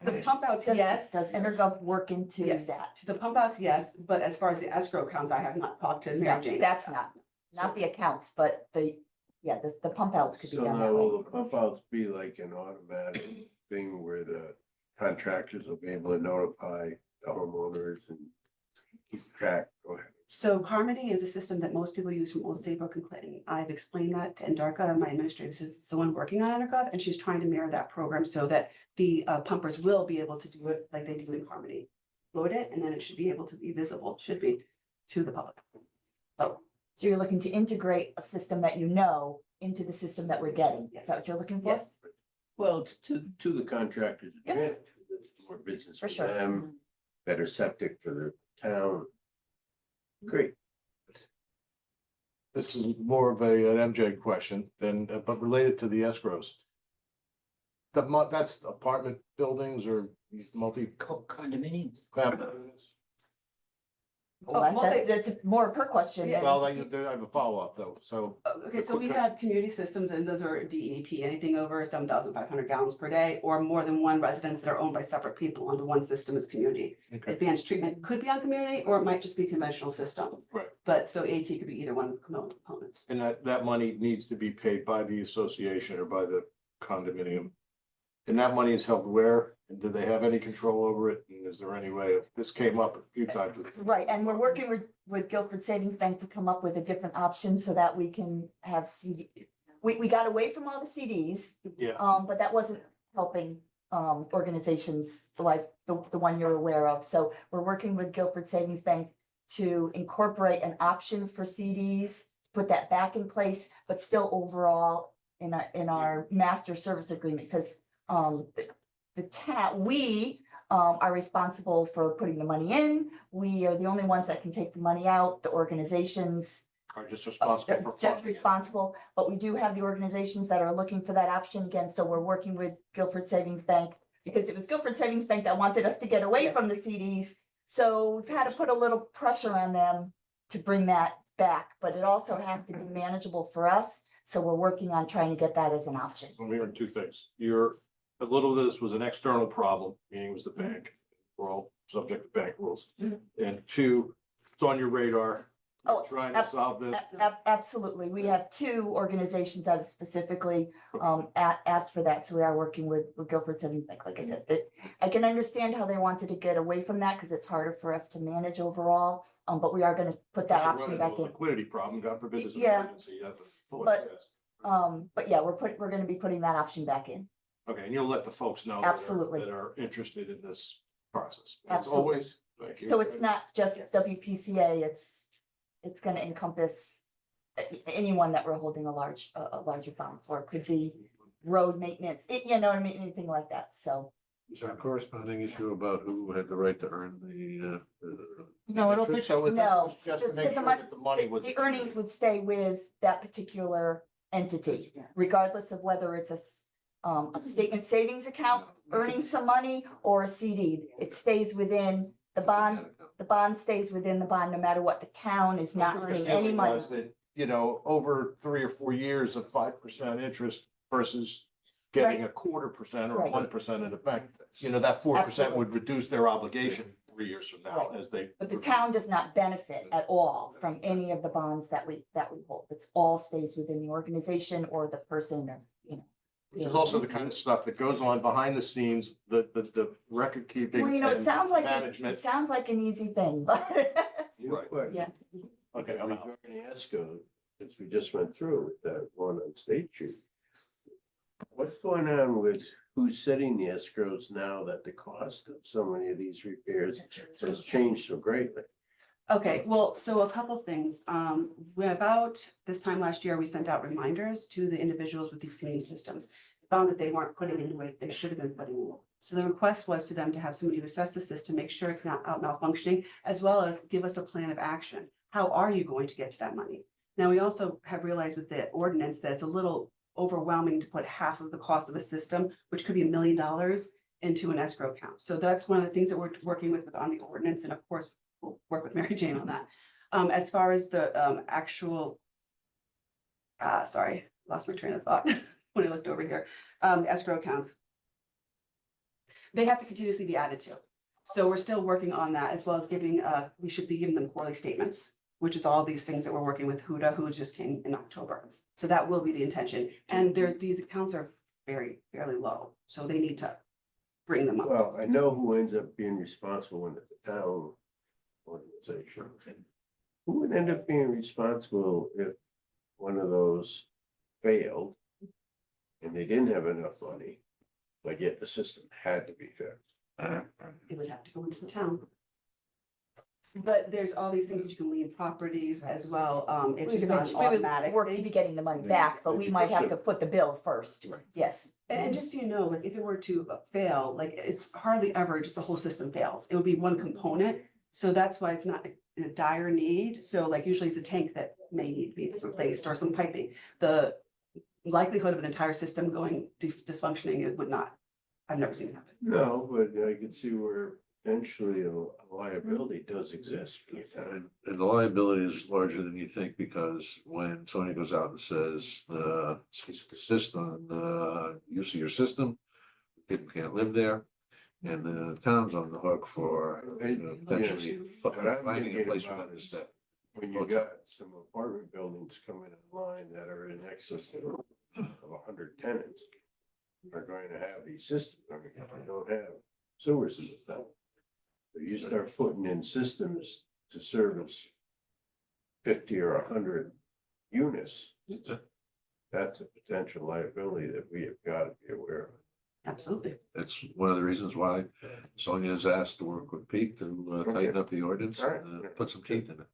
the pump outs, yes. Does Energov work into Yes, that? the pump outs, yes, but as far as the escrow accounts, I have not talked to No, Mary Jane. that's not the accounts, but the pump outs could be So done now that way. will the pump outs be like an automatic thing where the contractors will be able to notify the homeowners and keep track? Go ahead. So Harmony is a system that most people use from Old Saybrook and Clinton. I've explained that to Endarka, my administrative assistant, is the one working on Energov, and she's trying to mirror that program so that the pumpers will be able to do it like they do in Harmony. Load it, and then it should be able to be visible, should be, to the public. So you're looking to integrate a system that you know into the system that we're getting. Is that what you're looking for? Yes. Well, it's to the contractors, advantage, more business For for sure. them, better septic for the town. Great. This is more of an MJ question than, but related to the escrows. That's apartment buildings or multi. Condominiums. Well, that's more of her question. than- Well, I have a follow-up though, so. Okay, so we have community systems, and those are DEP, anything over 7,500 gallons per day, or more than one residence that are owned by separate people under one system is community. Okay. Advanced treatment could be on community, or it might just be conventional system. Right. But so AT could be either one of the components. And that money needs to be paid by the association or by the condominium. And that money is held where? And do they have any control over it? And is there any way, this came up a few times. Right, and we're working with Guilford Savings Bank to come up with a different option so that we can have we got away from all the CDs. Yeah. But that wasn't helping organizations like the one you're aware of. So we're working with Guilford Savings Bank to incorporate an option for CDs, put that back in place, but still overall in our master service agreement, because we are responsible for putting the money in. We are the only ones that can take the money out. The organizations Are just responsible for just funding it. responsible, but we do have the organizations that are looking for that option again. So we're working with Guilford Savings Bank because it was Guilford Savings Bank that wanted us to get away from the CDs. So we've had to put a little pressure on them to bring that back, but it also has to be manageable for us. So we're working on trying to get that as an option. I'm hearing 2 things. A little of this was an external problem, meaning it was the bank. We're all subject to bank rules. And 2, it's on your radar, Oh, trying to solve this. Absolutely. We have 2 organizations that have specifically asked for that. So we are working with Guilford Savings Bank, like I said. I can understand how they wanted to get away from that because it's harder for us to manage overall. But we are going to put that option back in. Liquidity problem, God forbid there's an Yeah. emergency. You have to pull it But- fast. But yeah, we're going to be putting that option back in. Okay, and you'll let the folks know. Absolutely. That are interested in this process. As Absolutely. always, thank you. So it's not just WPCA, it's gonna encompass anyone that we're holding a larger bond for. It could be road maintenance, you know what I mean, anything like that, so. Is there a corresponding issue about who had the right to earn No, I don't think so. It's No, just to make because sure that the money was. the earnings would stay with that particular entity, regardless of whether it's a statement savings account earning some money or a CD. It stays within the bond stays within the bond, no matter what. The town is not The earning feeling any money. was that, you know, over 3 or 4 years of 5% interest versus getting a 1/4% or Right. 1% in effect, you know, that 4% Absolutely. would reduce their obligation 3 years from now Right. as they. But the town does not benefit at all from any of the bonds that we hold. It's all stays within the organization or the person, or, you know. Which is also the kind of stuff that goes on behind the scenes, the record keeping Well, you know, it and sounds like, management. it sounds like an easy thing, but. Right. Yeah. Okay, I'm out. Regarding ESCO, since we just went through with that one on State Street. What's going on with who's setting the escrows now that the cost of so many of these repairs has changed so greatly? Okay, well, so a couple things. About this time last year, we sent out reminders to the individuals with these community systems. Found that they weren't putting in what they should have been putting in. So the request was to them to have somebody assess the system, make sure it's not out malfunctioning, as well as give us a plan of action. How are you going to get to that money? Now, we also have realized with the ordinance that it's a little overwhelming to put half of the cost of a system, which could be $1 million, into an escrow account. So that's one of the things that we're working with on the ordinance, and of course, we'll work with Mary Jane on that. As far as the actual, sorry, lost my train of thought when I looked over here, escrow accounts. They have to continuously be added to. So we're still working on that, as well as giving, we should be giving them quarterly statements, which is all these things that we're working with Huda, who just came in October. So that will be the intention. And these accounts are fairly low, so they need to bring them up. Well, I know who ends up being responsible when it's a town organization. Who would end up being responsible if one of those failed and they didn't have enough money, but yet the system had to be fixed? It would have to go into the town. But there's all these things that you can leave properties as well. It's just not an We would automatic work to thing. be getting the money back, but we might have to foot the bill first. Yes. And just so you know, like if it were to fail, like it's hardly ever just the whole system fails. It would be one component. So that's why it's not in a dire need. So like usually it's a tank that may need to be replaced or some piping. The likelihood of an entire system going dysfunctioning, it would not. I've never seen it happen. No, but I could see where potentially a liability does exist. And the liability is larger than you think, because when somebody goes out and says, cease and desist on, use of your system, people can't live there. And the town's on the hook for, potentially What I'm finding a thinking place for about them to is step. when you got some apartment buildings coming in line that are in excess of 100 tenants, are going to have these systems. I mean, if they don't have sewers in the town. So you start putting in systems to service 50 or 100 units. That's a potential liability that we have got to be aware of. Absolutely. That's one of the reasons why Sonia has asked to work with Pete to tighten up the ordinance All right. and put some teeth in it.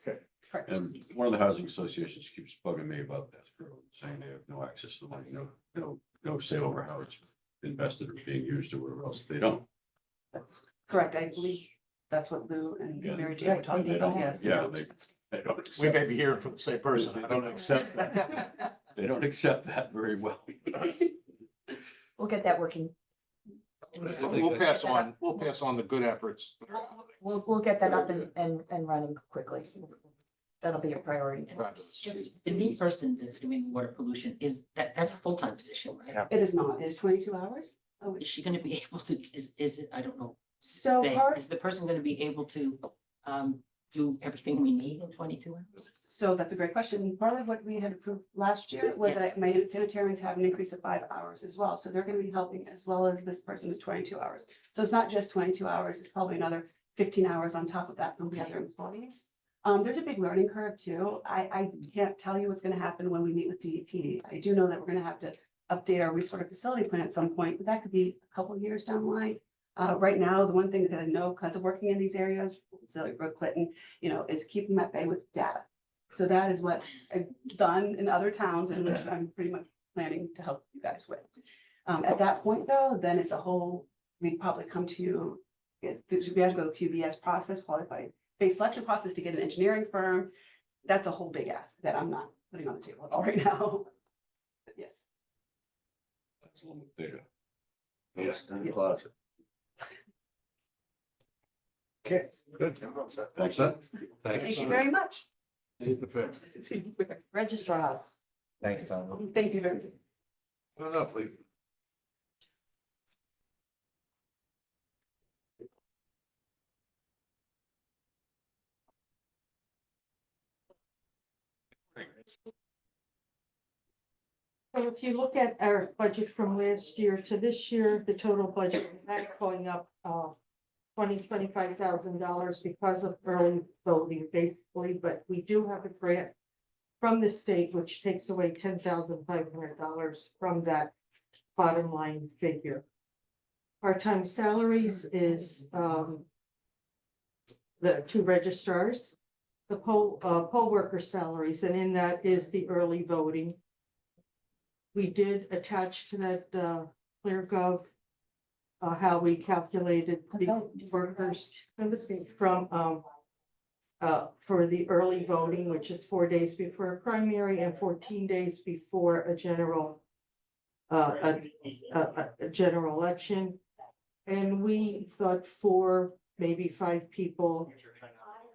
Okay. Correct. And one of the housing associations keeps bugging me about that, saying they have no access to the money, no say over how it's invested or being used or whatever else. They don't. That's correct. I believe that's what Lou and Yeah, Mary Jane were talking They about. don't, Yes. yeah, they don't We accept, may be hearing from the same person. they don't accept that. They don't accept that very well. We'll get that working. We'll pass on the good efforts. We'll get that up and running quickly. That'll be a priority. Just the lead person that's doing water pollution, that's a full-time position, right? It is not. It is 22 hours. Oh, Is she gonna be able to, is it, I don't know. so Is the person gonna be able to, do everything we need in 22 hours? So that's a great question. Part of what we had approved last year was that my sanitarians have an increase of 5 hours as well. So they're gonna be helping as well as this person is 22 hours. So it's not just 22 hours, it's probably another 15 hours on top of that from the other employees. There's a big learning curve too. I can't tell you what's gonna happen when we meet with DEP. I do know that we're gonna have to update our restorative facility plan at some point, but that could be a couple of years down the line. Right now, the one thing that I know because of working in these areas, so like Brook Clinton, is keep them at bay with data. So that is what I've done in other towns and which I'm pretty much planning to help you guys with. At that point though, then it's a whole we'd probably come to you. We have to go to QBS process, qualified base selection process to get an engineering firm. That's a whole big ask that I'm not putting on the table at all right now. But yes. That's a little bit bigger. Yes. In the closet. Okay, good. Thanks, sir. Thank you very much. Need the fair. Registrars. Thanks, Tom. Thank you very much. No, please. So if you look at our budget from last year to this year, the total budget is going up $25,000 because of early voting, basically, but we do have a grant from the state, which takes away $10,500 from that bottom line figure. Part-time salaries is the two registrars, the poll worker salaries, and in that is the early voting. We did attach to that ClearGov how we calculated the workers from for the early voting, which is 4 days before a primary and 14 days before a general general election. And we thought 4, maybe 5 people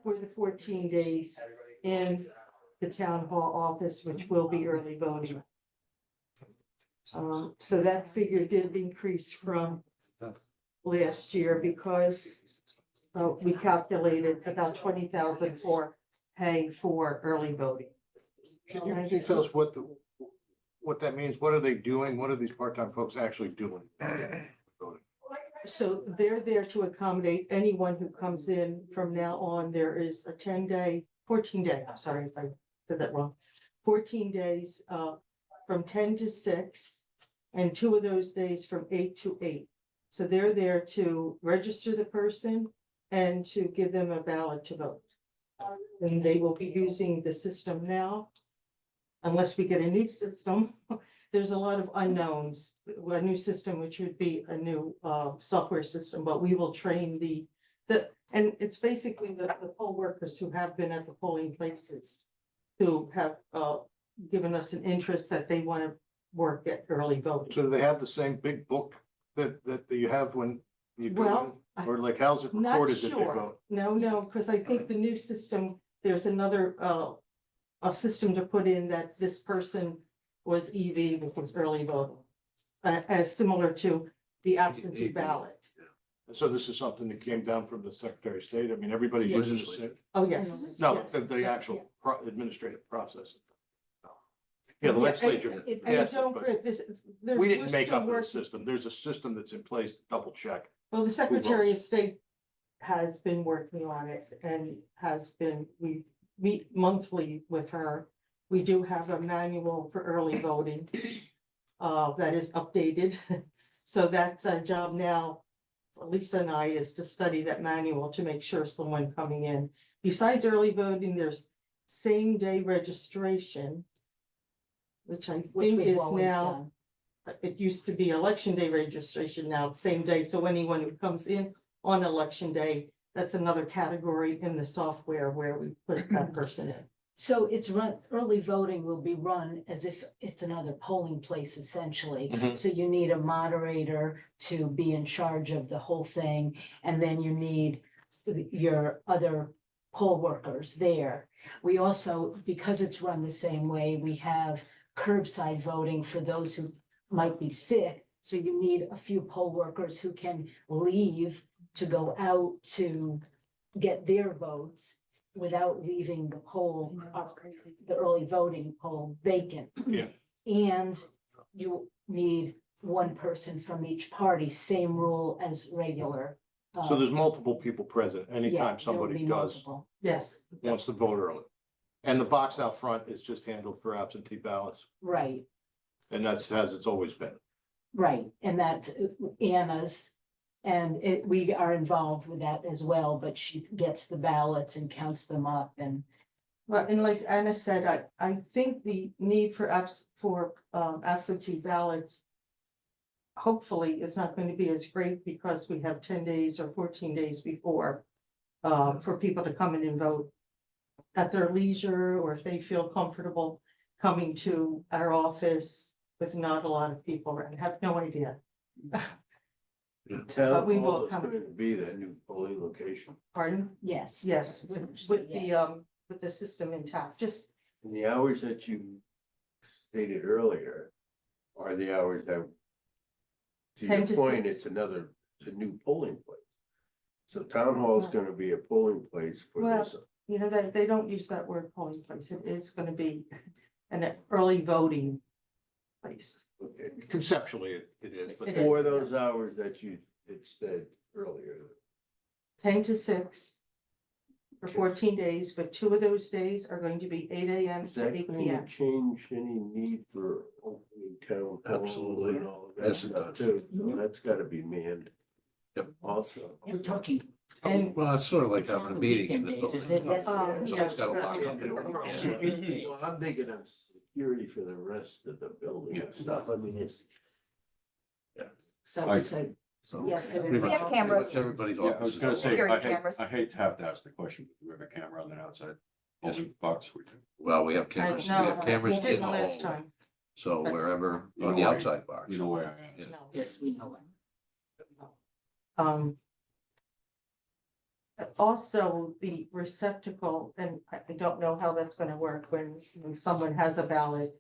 for the 14 days in the town hall office, which will be early voting. So that figure did increase from last year because we calculated about 20,000 for paying for early voting. Can you tell us what that means? What are they doing? What are these part-time folks actually doing? So they're there to accommodate anyone who comes in from now on. There is a 14 day, I'm sorry if I said that wrong. 14 days from 10 to 6 and 2 of those days from 8 to 8. So they're there to register the person and to give them a ballot to vote. And they will be using the system now. Unless we get a new system, there's a lot of unknowns. A new system, which would be a new software system, but we will train and it's basically the poll workers who have been at the polling places who have given us an interest that they want to work at early voting. So do they have the same big book that you have when you go in? Well, Or like, how's it Not recorded that they sure. vote? No, because I think the new system, there's another a system to put in that this person was EV, which was early voting. As similar to the absentee ballot. So this is something that came down from the Secretary of State. I mean, everybody Yes. uses the same. Oh, yes. No, yes. the actual administrative process. Yeah, the Yeah, legislature and passed it, don't but forget this. we we're didn't make still up the working- system. There's a system that's in place to double check. Well, the Secretary of votes. State has been working on it and we meet monthly with her. We do have a manual for early voting that is updated. So that's our job now. Lisa and I is to study that manual to make sure someone coming in. Besides early voting, there's same day registration, which I think we've is always now. It used to be election day registration, now it's same day, so anyone who comes in on election day, that's another category in the software where we put that person in. So early voting will be run as if it's another polling place essentially. Mhm. So you need a moderator to be in charge of the whole thing, and then you need your other poll workers there. We also, because it's run the same way, we have curbside voting for those who might be sick. So you need a few poll workers who can leave to go out to get their votes without leaving the poll, the early voting poll vacant. Yeah. And you need one person from each party, same rule as regular. So there's multiple people present yeah, anytime there'll somebody be does, multiple. Yes. wants to vote early. And the box out front is just handled for absentee ballots. Right, And that's as it's always been. right, and that's Anna's. And we are involved with that as well, but she gets the ballots and counts them up and. Well, and like Anna said, I think the need for absentee ballots hopefully is not going to be as great because we have 10 days or 14 days before for people to come in and vote at their leisure, or if they feel comfortable coming to our office with not a lot of people around. I have no idea. Town we will hall is come. going to be that new polling location. Pardon? Yes. Yes, with the system intact, just, And the hours that you stated earlier are the hours that, to 10 your to point, 6. it's a new polling place. So town hall is gonna be a polling place for Well, this. you know, they don't use that word polling place. It is gonna be an early voting place. Okay. Conceptually, it is, but It For those hours that you had said earlier. 10 to 6 for 14 days, but 2 of those days are going to be 8 AM Is to that 8 going to PM. change any need for opening town hall Absolutely. and all of that Yes, it stuff does. too? Well, that's gotta be manned. Yep. Also. We're talking. And Well, it's sort of like It's having not a the meeting in weekend the days, is building. it? Yes. Someone's gotta Yeah. lock something. Well, I'm thinking of security for the rest of the building and stuff. I mean, it's. So, I- so, So yes, it pretty would much- be- We have cameras. pretty much Everybody's Yeah, I was office. gonna say, Security cameras. I hate to have to ask the question, but do we have a camera on the outside? Yes. Only box we do. Well, we have cameras, we no, have cameras we didn't in the last hall, time. so wherever, You on know the why- outside box. You know why I asked? Yeah. Yes, we know it. Also, the receptacle, and I don't know how that's gonna work when someone has a ballot.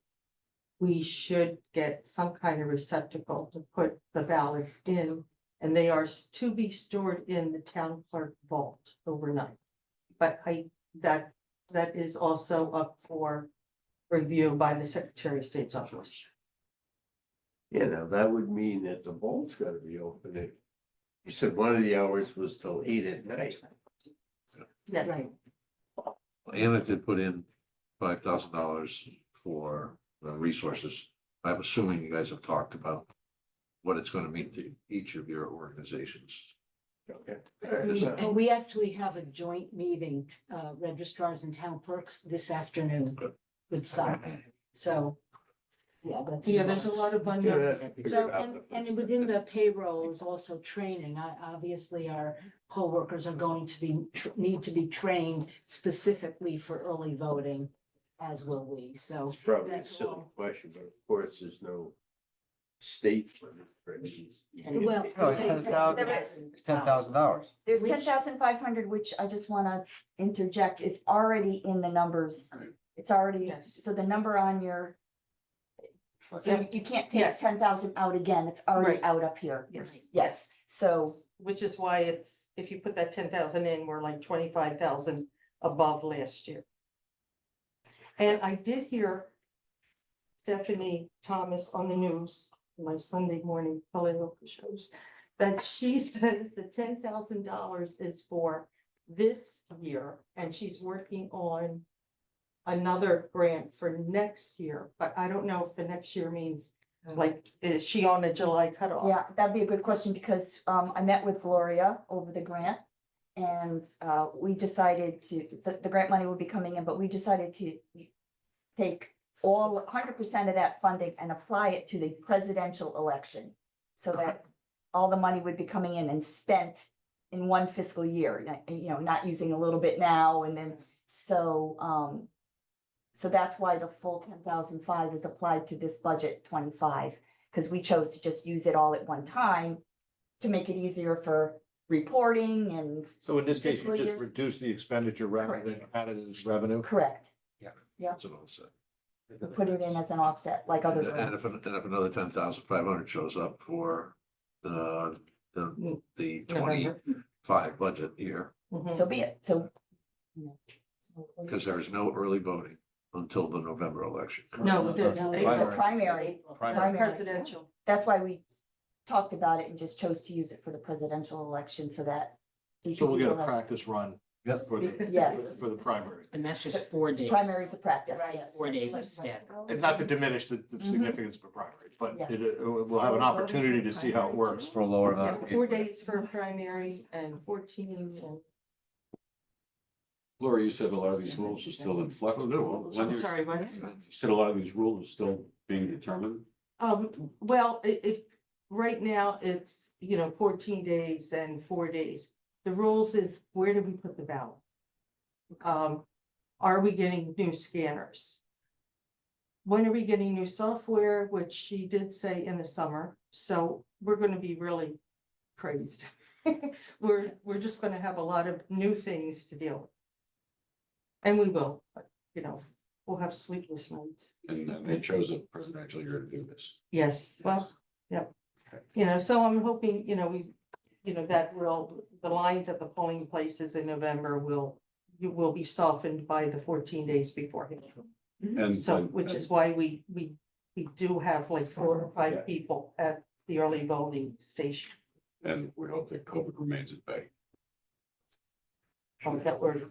We should get some kind of receptacle to put the ballots in, and they are to be stored in the town clerk vault overnight. But that is also up for review by the Secretary of State's office. Yeah, now that would mean that the vault's gotta be open. You said one of the hours was till 8 at night. Yes. Right. Anna did put in $5,000 for resources. I'm assuming you guys have talked about what it's gonna mean to each of your organizations. Okay. and we actually have a joint meeting, registrars and town clerks this afternoon Good. with sites. So, yeah, that's. Yeah, there's a lot of unknowns. So, and within the payroll is also training. Obviously, our poll workers are going to need to be trained specifically for early voting, as will we, so. It's probably a that's silly all. question, but of course, there's no state limit for these. Well, No, it's 10,000. There is. It's $10,000. There's Which- 10,500, which I just wanna interject, is already in the numbers. It's already, Yes. so the number on your. So you can't take Yes. 10,000 out again, it's already Right. out up here. Yes. Yes, so, Which is why it's, if you put that 10,000 in, we're like 25,000 above last year. And I did hear Stephanie Thomas on the news, my Sunday morning political shows, that she says the $10,000 is for this year, and she's working on another grant for next year, but I don't know if the next year means, like, is she on a July cutoff? yeah, that'd be a good question, because I met with Gloria over the grant. And we decided the grant money would be coming in, but we decided to take all 100% of that funding and apply it to the presidential election. So that all the money would be coming in and spent in one fiscal year, not using a little bit now and then, so that's why the full 10,005 is applied to this budget 25, because we chose to just use it all at one time to make it easier for reporting and. So in this case, you Fiscal just years. reduce the expenditure rather Correct. than add it as revenue? Correct. Yeah. Yeah, That's what I said. put it in as an offset, like other And if, grants. and if another 10,500 shows up for the November. 25 budget year, Mhm. So be it, so. because there is no early voting until the November election. No, there's It's a primary, Primary. presidential. that's why we talked about it and just chose to use it for the presidential election so that. So we'll get a people have- practice run Yep. for the, Yes. for the primary. And that's just 4 days. Primary is a practice, Right, yes. 4 days instead. And not to diminish the significance of a primary, but Yes. we'll have an opportunity to see how it works. For a lower Yeah, amount. 4 days for primary and 14 and. Laura, you said a lot of these rules are still in flux. When I'm you- sorry, what? You said a lot of these rules are still being determined. Well, right now, it's, 14 days and 4 days. The rules is, where do we put the ballot? Are we getting new scanners? When are we getting new software, which she did say in the summer, so we're gonna be really crazed. We're just gonna have a lot of new things to deal with. And we will, but, we'll have sleepless nights. And they chose a presidential year to do this. Yes, well, yep. So I'm hoping, that the lines at the polling places in November will be softened by the 14 days beforehand. And So, which is why we do have like 4 or 5 people at the early voting station. and we hope that COVID remains at bay. That we're,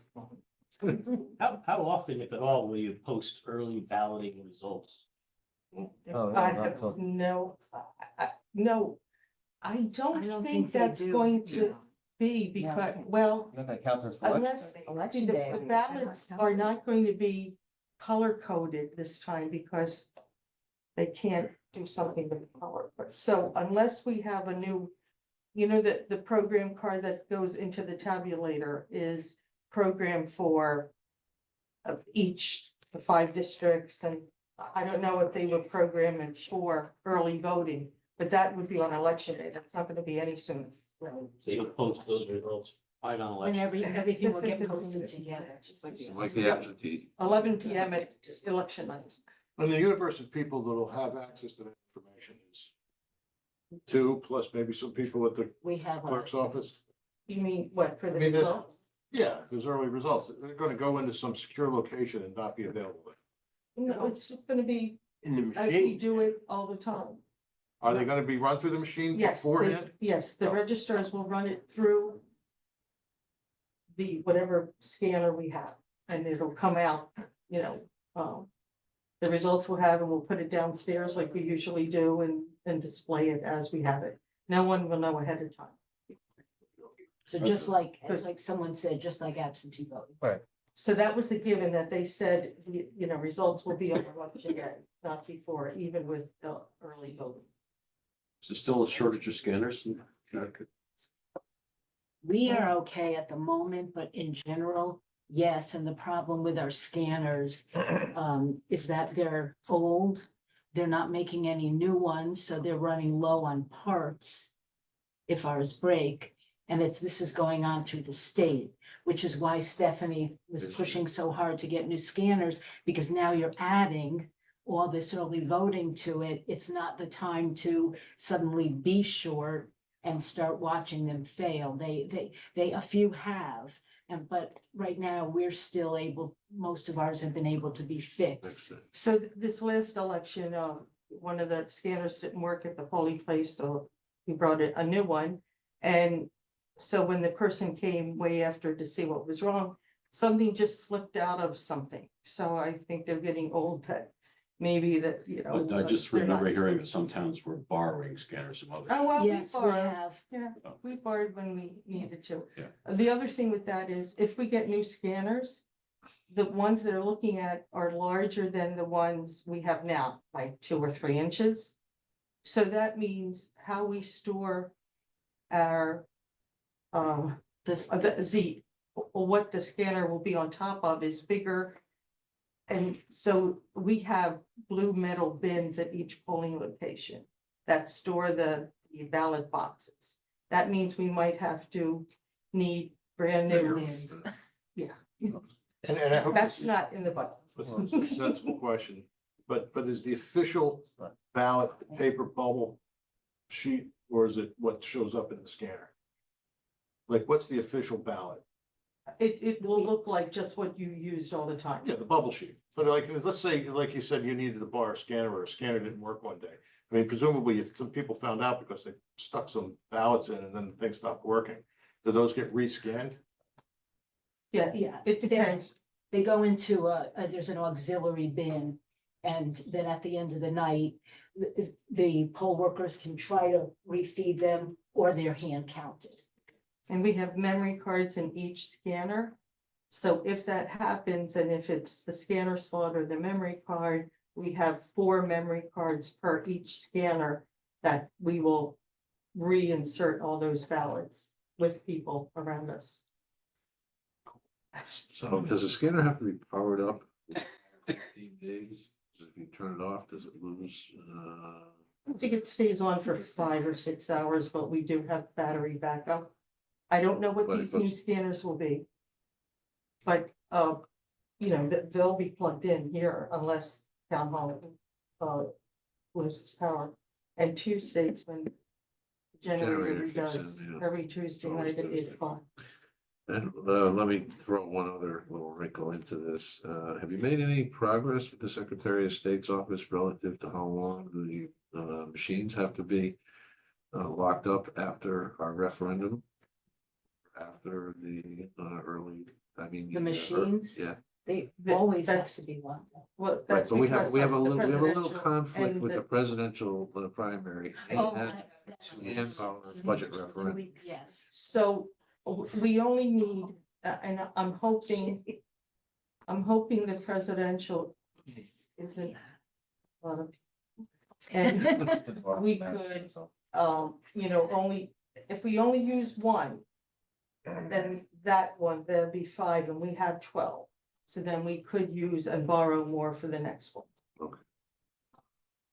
How often, if at all, will you post early balloting results? Oh, I not have till- no, no, I don't don't think think they that's do. going to be because, well, Not that counts as election. unless, Election see, day. the ballots are not going to be color coded this time because they can't do something with color. So unless we have a new, the program card that goes into the tabulator is programmed for the 5 districts, and I don't know if they would program it for early voting, but that would be on election day. That's not gonna be any sooner. So you'll post those results right on And election. everything will get posted together, just like. Like the absentee. 11 PM at election night. And the universe of people that'll have access to that information is 2, plus maybe some people at the We have. clerk's office. You mean what, for the I mean, there's- results? Yeah, there's early results. They're gonna go into some secure location and not be available. No, it's just gonna be, In the as we machine. do it all the time. Are they gonna be run through the machine Yes, beforehand? yes, the registrars will run it through the whatever scanner we have, and it'll come out, the results we'll have, and we'll put it downstairs like we usually do and display it as we have it. No one will know ahead of time. So just like someone said, just like absentee voting. So that was a given that they said, results will be on election day, not before, even with the early voting. Is there still a shortage of scanners in Connecticut? We are okay at the moment, but in general, yes, and the problem with our scanners is that they're old. They're not making any new ones, so they're running low on parts if ours break. And this is going on through the state, which is why Stephanie was pushing so hard to get new scanners, because now you're adding all this early voting to it. It's not the time to suddenly be short and start watching them fail. A few have, but right now we're still able, most of ours have been able to be fixed. So this last election, one of the scanners didn't work at the polling place, so we brought a new one. And so when the person came way after to see what was wrong, something just slipped out of something. So I think they're getting old, that maybe that, I just they're not- remember hearing that some towns were borrowing scanners from others. Oh, well, we Yes, we borrowed. have. Yeah, we borrowed when we needed to. Yeah. The other thing with that is if we get new scanners, the ones they're looking at are larger than the ones we have now, like 2 or 3 inches. So that means how we store our, what the scanner will be on top of is bigger. And so we have blue metal bins at each polling location that store the ballot boxes. That means we might have to need brand new bins. Yeah, And I hope that's this is not in the budget. a sensible question, but is the official ballot the paper bubble sheet, or is it what shows up in the scanner? Like, what's the official ballot? It will look like just what you used all the time. Yeah, the bubble sheet. But like, let's say, like you said, you needed to borrow a scanner, or a scanner didn't work one day. I mean, presumably if some people found out because they stuck some ballots in and then things stopped working, do those get rescanned? Yeah, Yeah. it depends. They go into there's an auxiliary bin. And then at the end of the night, the poll workers can try to refeed them, or they're hand counted. And we have memory cards in each scanner. So if that happens, and if it's the scanner's fault or the memory card, we have 4 memory cards per each scanner that we will reinsert all those ballots with people around us. So does the scanner have to be powered up 15 days? If you turn it off, does it lose? I think it stays on for 5 or 6 hours, but we do have battery backup. I don't know what But it these new goes- scanners will be. But, you know, they'll be plugged in here unless town hall, loses power. And Tuesdays when generator Generator kicks redoes, in, yeah. every Tuesday Always night at Tuesday. 8 o'clock. And let me throw one other little wrinkle into this. Have you made any progress with the Secretary of State's office relative to how long the machines have to be locked up after our referendum? After the early, I mean. The machines? Yeah, They That- always has that's- to be locked up. Well, right, that's but we have, because we have a of the little, presidential conflict and with the the- presidential primary. Oh, and that's- And our budget referendum. Yes. So we only need, and I'm hoping the presidential isn't. a lot of- And we could, you know, only, if we only use one, then that one, there'll be 5 and we have 12. So then we could use and borrow more for the next one. Okay.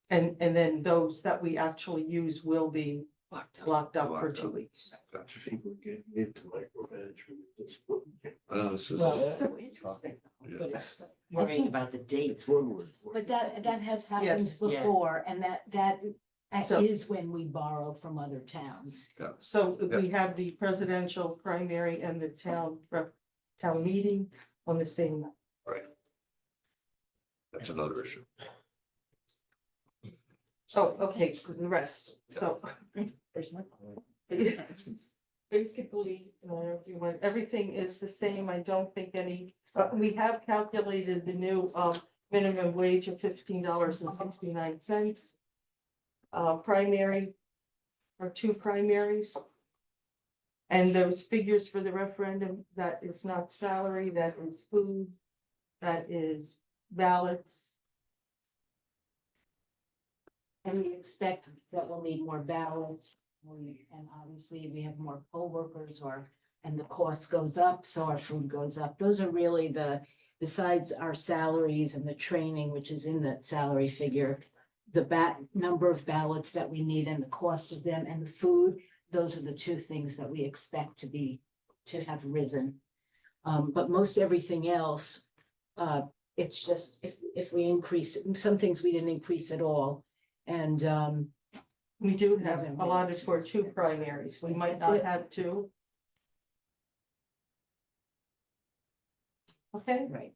And then those that we actually use will be locked up for Locked 2 up. weeks. Gotcha. I think we're getting into micromanagement at this point. This is. Well, So interesting. Yeah. But it's worrying about the dates. One word. But that has happened Yes. Yeah. before, and that So- is when we borrow from other towns. So we have the presidential primary and the town meeting on the same night. Right. That's another issue. Oh, okay, so the rest, so. Basically, everything is the same. I don't think any, we have calculated the new minimum wage of $15.69. Primary, or 2 primaries. And those figures for the referendum, that is not salary, that is food, that is ballots. And we expect that we'll need more ballots, and obviously we have more poll workers and the cost goes up, so our food goes up. Those are really besides our salaries and the training, which is in that salary figure, the number of ballots that we need and the cost of them and the food, those are the 2 things that we expect to have risen. But most everything else, it's just if we increase, some things we didn't increase at all. And We do have allotted for 2 primaries. We might not have 2. Okay, right.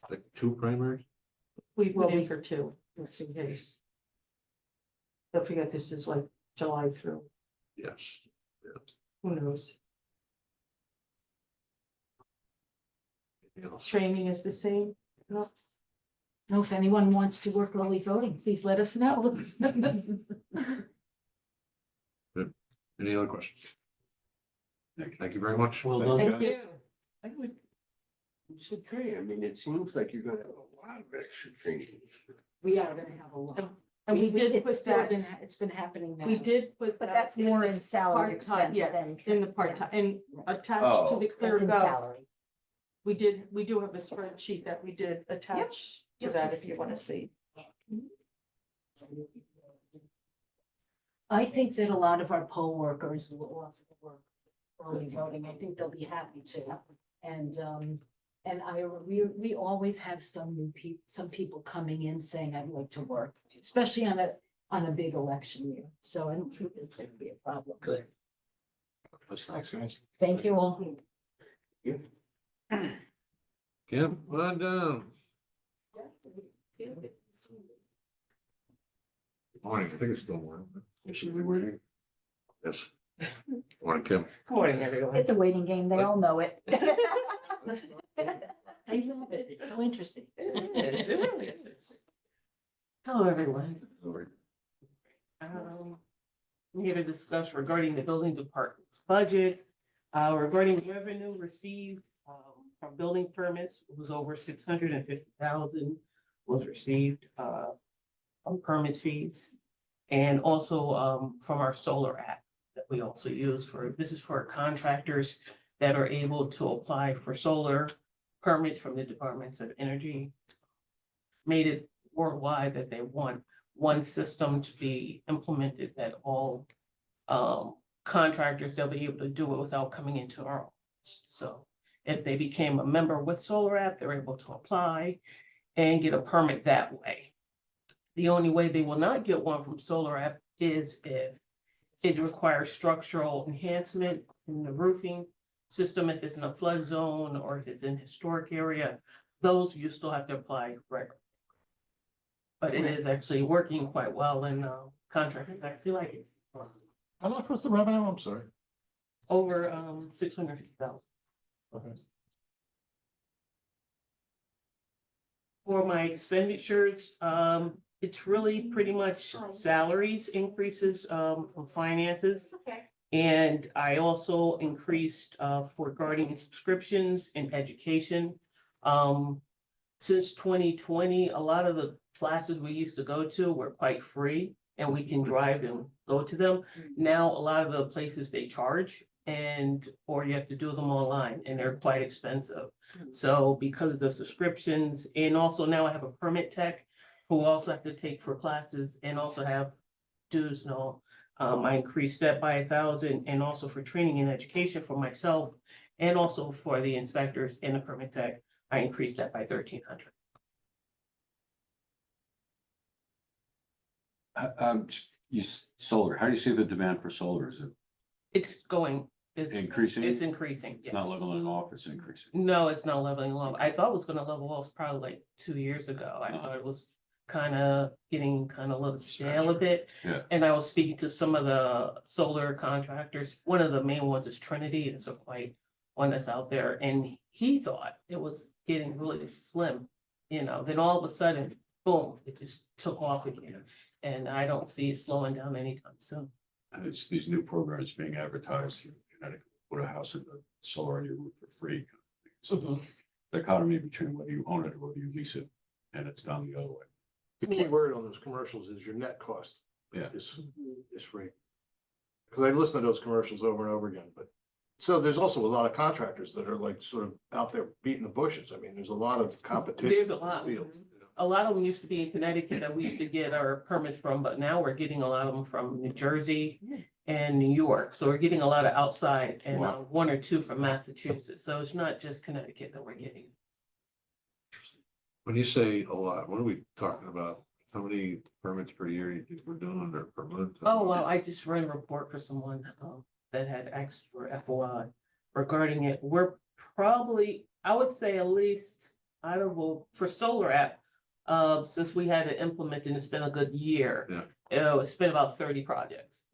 Like 2 primaries? we put in for 2, just in case. Don't forget, this is like July through, Yes. who knows? Anything else? Training is the same. No, No, if anyone wants to work early voting, please let us know. Any other questions? Thank you very much. Well done, thank guys. you. I would disagree. I mean, it seems like you're gonna have a lot of extra training. We are gonna have a lot. And we did It's put still that, it's been happening now. we did put. But that that's more the in salary part-time, expense yes, than. in the part-time, and attached to Oh. the clear That's in gov, salary. we do have a spreadsheet that we did attach to that if you want to see. I think that a lot of our poll workers will offer to work early voting. I think they'll be happy to. And we always have some people coming in saying, I'd like to work, especially on a big election year. So I don't think it's gonna be a problem. Good. That's nice, guys. Thank you all. Kim, on down. Morning, I think it's still morning. Should we waiting? Yes. Morning, Kim. Morning, everyone. It's a waiting game. They all know it. I love it. It's so interesting. Hello, everyone. I'm here to discuss regarding the building department's budget. Regarding revenue received from building permits, it was over 650,000 was received. permit fees. And also, from our solar app that we also use this is for contractors that are able to apply for solar permits from the Departments of Energy. Made it worldwide that they want one system to be implemented that all contractors, they'll be able to do it without coming into our office. So if they became a member with Solar App, they're able to apply and get a permit that way. The only way they will not get one from Solar App is if it requires structural enhancement in the roofing system, if it's in a flood zone or if it's in historic area, those you still have to apply regularly. But it is actually working quite well and contractors actually like it. How much was the revenue? I'm sorry. Over 650,000. Okay. For my expenditures, it's really pretty much salaries increases from finances. And I also increased for regarding subscriptions in education. Since 2020, a lot of the classes we used to go to were quite free and we can drive and go to them. Now, a lot of the places they charge or you have to do them online and they're quite expensive. So because of the subscriptions, and also now I have a permit tech who also have to take for classes and also have dues and all. I increased that by 1,000 and also for training and education for myself and also for the inspectors and the permit tech, I increased that by 1,300. Solar, how do you see the demand for solar? Is it It's going, it's increasing? It's increasing. It's not yes. leveling off, it's increasing. No, it's not leveling off. I thought it was gonna level off probably like 2 years ago. I thought it was getting a little stale a bit. Yeah. And I was speaking to some of the solar contractors. One of the main ones is Trinity. It's a quite one that's out there. And he thought it was getting really slim, then all of a sudden, boom, it just took off again. And I don't see it slowing down anytime soon. And it's these new programs being advertised, put a house in the solar on your roof for free. So the economy between whether you own it or whether you lease it, and it's done the other way. The key word on those commercials is your net cost. Yeah. Is free. Because I listen to those commercials over and over again, but so there's also a lot of contractors that are like sort of out there beating the bushes. I mean, there's a lot of competition. There's a in this lot. field. A lot of them used to be in Connecticut that we used to get our permits from, but now we're getting a lot of them from New Jersey and New York. So we're getting a lot of outside and Wow. 1 or 2 from Massachusetts. So it's not just Connecticut that we're getting. When you say a lot, what are we talking about? How many permits per year you think we're doing or per month? Oh, well, I just ran a report for someone that had asked for FOI regarding it. We're probably, I would say at least, for solar app, since we had it implemented, it's been a good year. It's been about 30 projects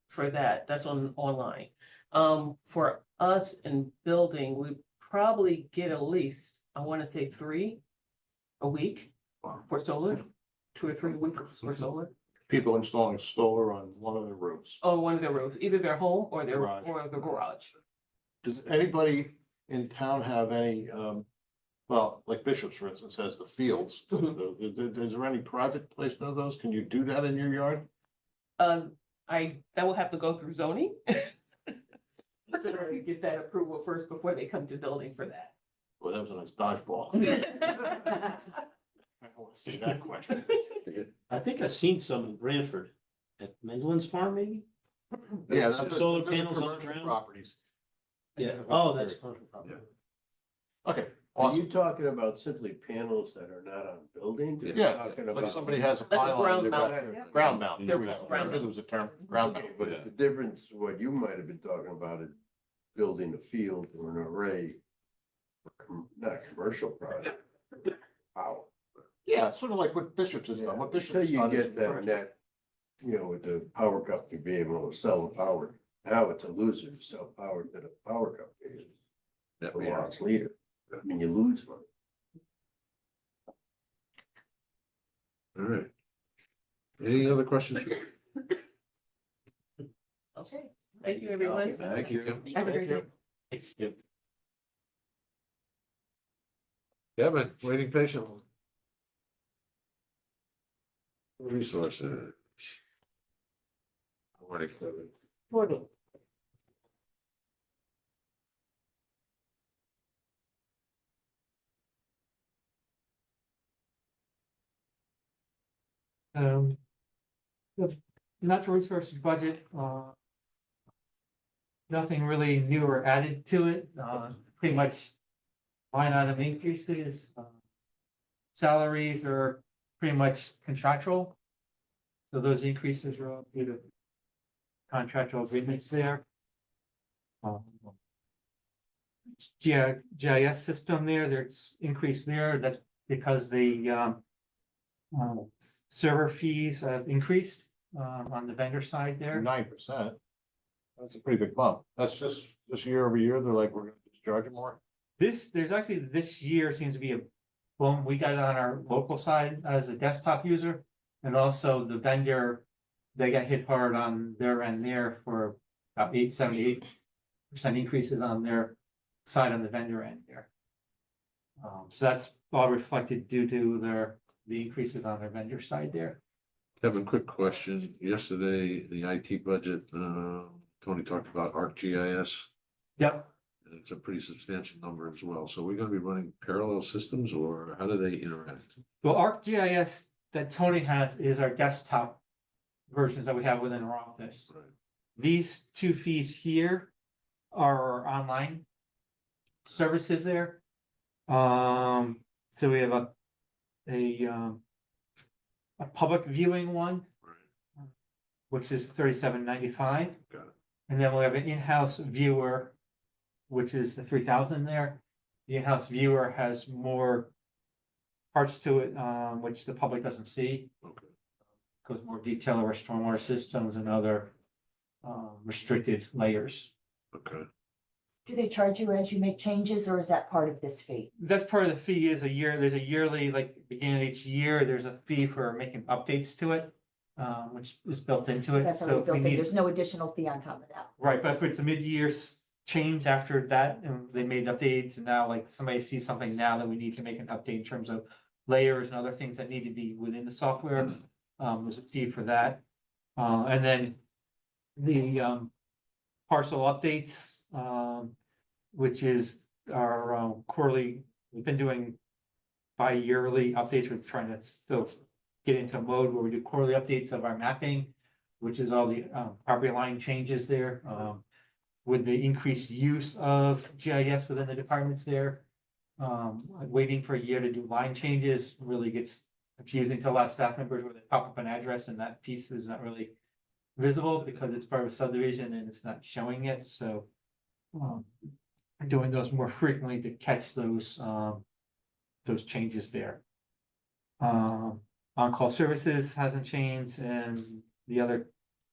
for that. That's online. For us in building, we probably get at least, I want to say 3 a week for solar, 2 or 3 a week for solar. People installing solar on one of the roofs. On one of their roofs, either their home or their Garage. or the garage. Does anybody in town have any, well, like Bishop's, for instance, has the fields. Is there any project placement of those? Can you do that in your yard? That will have to go through zoning. So you get that approval first before they come to building for that. Well, that was a nice dodgeball. I want to see that question. I think I've seen some in Branford at Mendlan's Farm, maybe? Yeah, Some those are- solar those are panels on the commercial ground. Properties. Yeah, oh, that's commercial property. Okay, Are awesome. you talking about simply panels that are not on buildings? You're Yeah, talking like about- somebody has a Like a pylon. ground in their mount. back. Ground mount. There we go. Ground I knew there was a term, ground mount. But the difference, what you might have been talking about is building a field or an array. Not a commercial project. Wow. Yeah, it's sort of like what Bishop's has done. What Until Bishop's you done is. get that net, with the power company being able to sell the power. Now it's a loser to sell power to the power company. The loss leader. I mean, you lose money. All right. Any other questions? Okay, thank you, everyone. Thank you. Have a great day. Thanks, Skip. Kevin, waiting patiently. Resources. Morning, Kevin. Morning. The natural resources budget, nothing really new or added to it, pretty much line item increases. Salaries are pretty much contractual. So those increases are all due to contractual agreements there. GIS system there's increase there, that's because the server fees have increased on the vendor side there. 9%. That's a pretty big bump. That's just year over year. They're like, we're gonna just charge them more. There's actually this year seems to be a boom. We got it on our local side as a desktop user. And also the vendor, they got hit hard on their end there for about 78% increases on their side on the vendor end there. So that's all reflected due to the increases on their vendor side there. Kevin, quick question. Yesterday, the IT budget, Tony talked about ArcGIS. Yep. And it's a pretty substantial number as well. So we're gonna be running parallel systems, or how do they interact? Well, ArcGIS that Tony has is our desktop versions that we have within our office. Right. These two fees here are our online services there. So we have a public viewing one, Right. which is $37.95. Got it. And then we have an in-house viewer, which is the 3,000 there. The in-house viewer has more parts to it, which the public doesn't see. Okay. Goes more detail over stormwater systems and other restricted layers. Okay. Do they charge you as you make changes, or is that part of this fee? That's part of the fee is there's a yearly, like beginning of each year, there's a fee for making updates to it, which is built into it. That's So already if we built in. need, There's no additional fee on top of that. right, but if it's a mid-year change after that, and they made updates, and now like somebody sees something now that we need to make an update in terms of layers and other things that need to be within the software, there's a fee for that. And then the parcel updates, which is our quarterly, we've been doing bi-yearly updates. We're trying to still get into a mode where we do quarterly updates of our mapping, which is all the property line changes there. With the increased use of GIS within the departments there. Waiting for a year to do line changes really gets confusing to a lot of staff members where they pop up an address and that piece is not really visible because it's part of a subdivision and it's not showing it, so. Doing those more frequently to catch those changes there. On-call services hasn't changed, and the other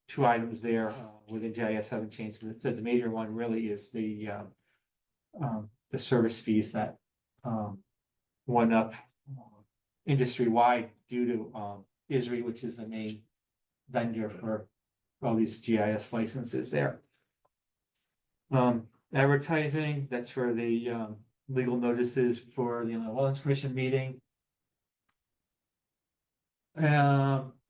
two items there within GIS haven't changed. So the major one really is the service fees that went up industry-wide due to ISRI, which is the main vendor for all these GIS licenses there. Advertising, that's for the legal notices for the Inland Wetlands Commission meeting.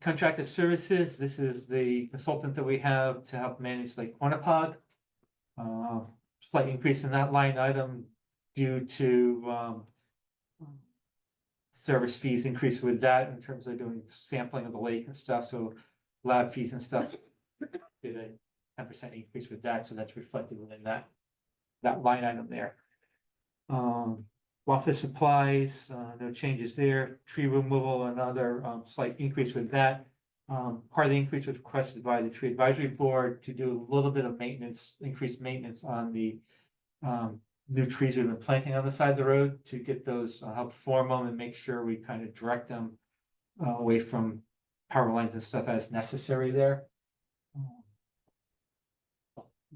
Contracted services, this is the consultant that we have to help manage Lake Quantapug. Slight increase in that line item due to service fees increase with that in terms of doing sampling of the lake and stuff, so lab fees and stuff. Did a 10% increase with that, so that's reflected within that line item there. Office supplies, no changes there. Tree removal, another slight increase with that. Part of the increase was requested by the tree advisory board to do a little bit of maintenance, increased maintenance on the new trees we've been planting on the side of the road to get those, help form them and make sure we kind of direct them away from power lines and stuff as necessary there.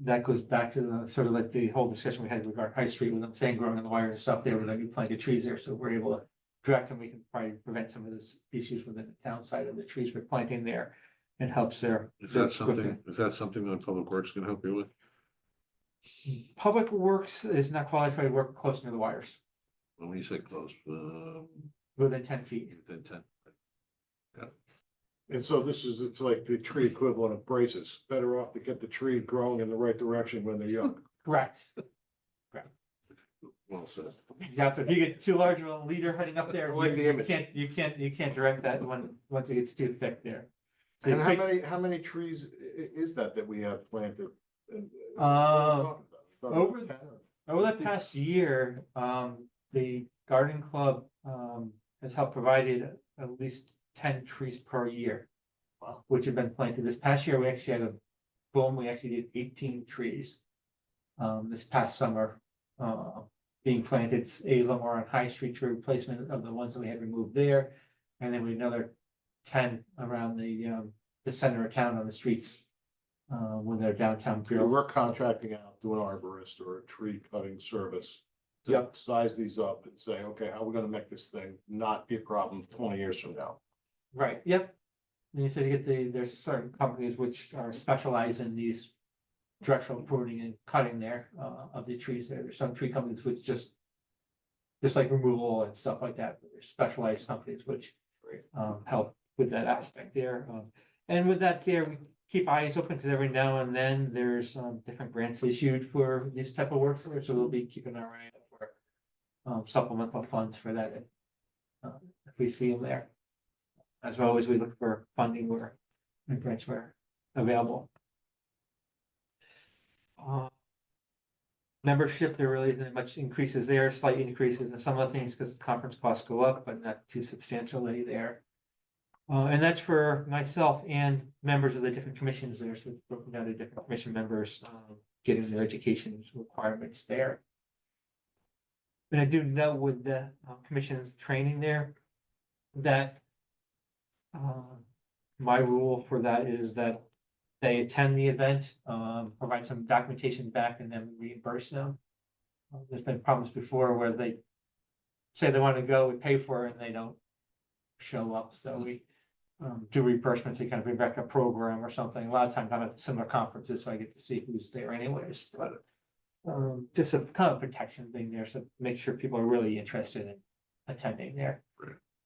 That goes back to the sort of like the whole discussion we had regarding High Street with them saying growing on the wire and stuff there with our new planted trees there. So we're able to direct them. We can probably prevent some of those issues within the town side of the trees we're planting there and helps there. Is that something that Public Works can help you with? Public Works is not qualified to work close near the wires. When you say close, Within 10 feet. within 10. Yeah. And so it's like the tree equivalent of braces, better off to get the tree growing in the right direction when they're young. Correct. Well said. You have to, if you get too large of a leader heading up there, I like the you image. can't direct that once it gets too thick there. So And you how many trees is that we have planted? And, Uh, about over- 10 or Over the 50? past year, the garden club, has helped provided at least 10 trees per year. Which have been planted. This past year, we actually had a boom, we actually did 18 trees. This past summer, being planted, a little more on High Street to replacement of the ones that we had removed there. And then we had another 10 around the center of town on the streets. When they're downtown. So we're contracting out to an arborist or a tree cutting service. To Yep. size these up and say, okay, how are we gonna make this thing not be a problem 20 years from now? Right, yep. And you said you get there's certain companies which are specialized in these directional pruning and cutting there, of the trees there. There's some tree companies which just like removal and stuff like that. There's specialized companies which, help with that aspect there. And with that there, we keep eyes open because every now and then there's, different grants issued for this type of work. So we'll be keeping our eye out for, supplemental funds for that. If we see them there. As always, we look for funding where grants were available. Membership, there really isn't much increases there, slight increases in some of the things because conference costs go up, but not too substantially there. And that's for myself and members of the different commissions there, so broken down to different commission members, getting their education requirements there. And I do know with the commission's training there, that my rule for that is that they attend the event, provide some documentation back and then reimburse them. There's been problems before where they say they want to go, we pay for it, and they don't show up, so we do reimbursements, they kind of bring back a program or something. A lot of times I'm at similar conferences, so I get to see who's there anyways, but just a kind of protection thing there, so make sure people are really interested in attending there.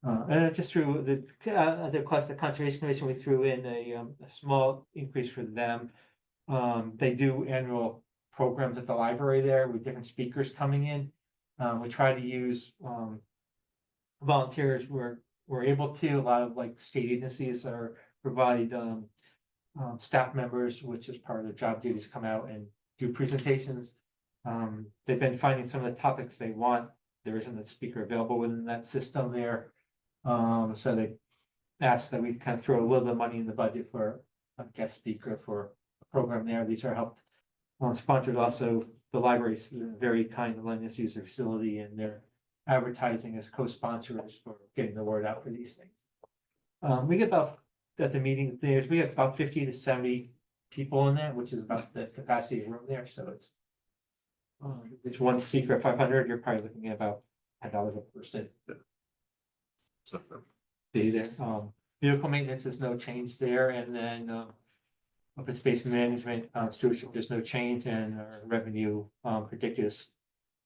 And just through the cost of conservation commission, we threw in a small increase for them. They do annual programs at the library there with different speakers coming in. We try to use volunteers where we're able to. A lot of like state agencies are provide staff members, which is part of their job duties, come out and do presentations. They've been finding some of the topics they want. There isn't a speaker available within that system there. So they asked that we kind of throw a little bit of money in the budget for a guest speaker for a program there. These are helped, sponsored also, the library's very kind to letting us use their facility, and they're advertising as co-sponsors for getting the word out for these things. We get about, at the meeting, we have about 50 to 70 people in there, which is about the capacity of room there, so it's one speaker at 500, you're probably looking at about $10 a person. Be there. Vehicle maintenance, there's no change there, and then open space management, stewardship, there's no change, and our revenue predicted is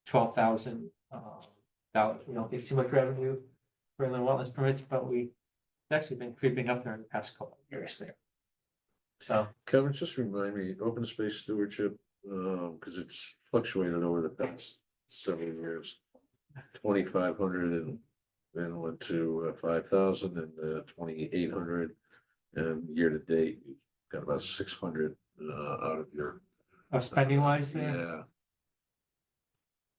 $12,000. We don't get too much revenue for the wetlands permits, but we've actually been creeping up there in the past couple of years there. So Kevin, just remind me, open space stewardship, because it's fluctuated over the past several years. 2,500 and then went to 5,000 and 2,800, and year to date, you've got about 600 out of your. spending wise there. Yeah.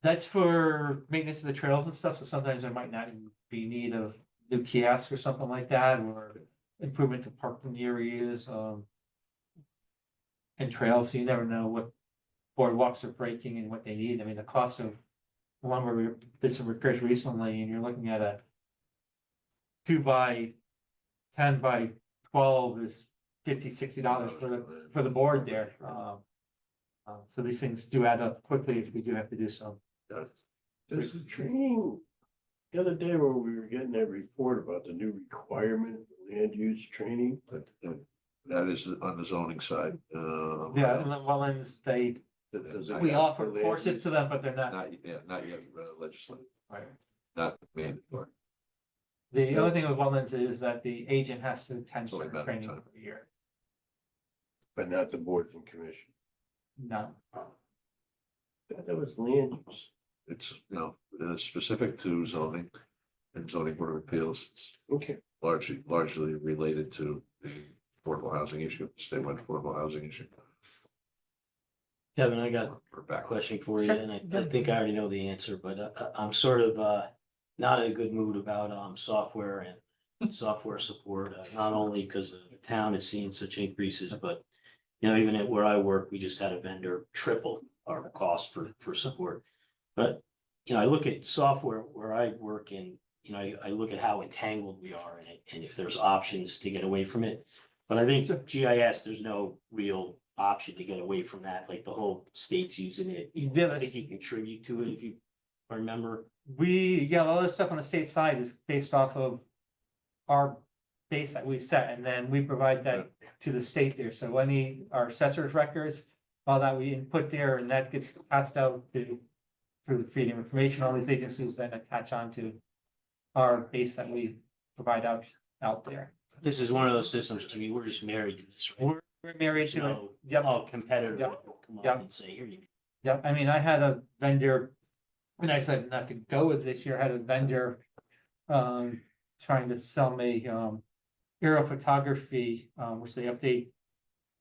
That's for maintenance of the trails and stuff, so sometimes there might not even be need of new kiosks or something like that, or improvement to parking areas, and trails, so you never know what boardwalks are breaking and what they need. I mean, the cost of lumber, we did some repairs recently, and you're looking at a 2x10 by 12 is $50-$60 for the board there. So these things do add up quickly if we do have to do some. Does the training, the other day when we were getting that report about the new requirement, land use training? That is on the zoning side. Yeah, and the wetlands, we offer courses to them, but they're not. Not yet legislated. Right. Not mandatory. The other thing with wetlands is that the agent has to attend It's only certain about training time. every year. But not the boards and commission. No, That was land use. It's, specific to zoning and zoning board of appeals. It's Okay. largely related to the affordable housing issue, statewide affordable housing issue. Kevin, I got We're a back. question for you, and I think I already know the answer, but I'm sort of not in a good mood about software and software support, not only because the town is seeing such increases, but even at where I work, we just had a vendor triple our cost for support. But, I look at software where I work in, I look at how entangled we are in it and if there's options to get away from it. But I think GIS, there's no real option to get away from that, like the whole state's using it. you did I us. think you contribute to it if you remember. All this stuff on the state side is based off of our base that we set, and then we provide that to the state there. So our assessor's records, all that we input there, and that gets passed out through the Freedom of Information, all these agencies then attach on to our base that we provide out there. This is one of those systems, we're just married to this, right? We're married to it. Yep. Oh, competitor Yep. will come Yep. up and say, here you go. Yep, I mean, I had a vendor, and I said not to go with this year, I had a vendor trying to sell me aerial photography, which they update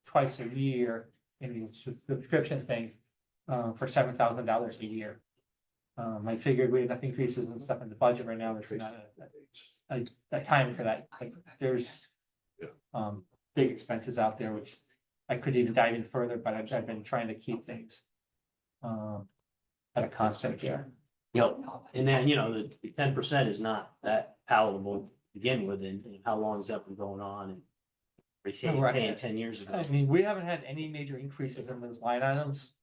twice a year in the subscription thing for $7,000 a year. I figured we had enough increases and stuff in the budget right now, it's not a time for that. Like, there's big expenses out there, which I could even dive in further, but I've been trying to keep things at a constant here. And then, the 10% is not that palatable to begin with, and how long has that been going on? And Right. paying 10 years ago. I mean, we haven't had any major increases in those line items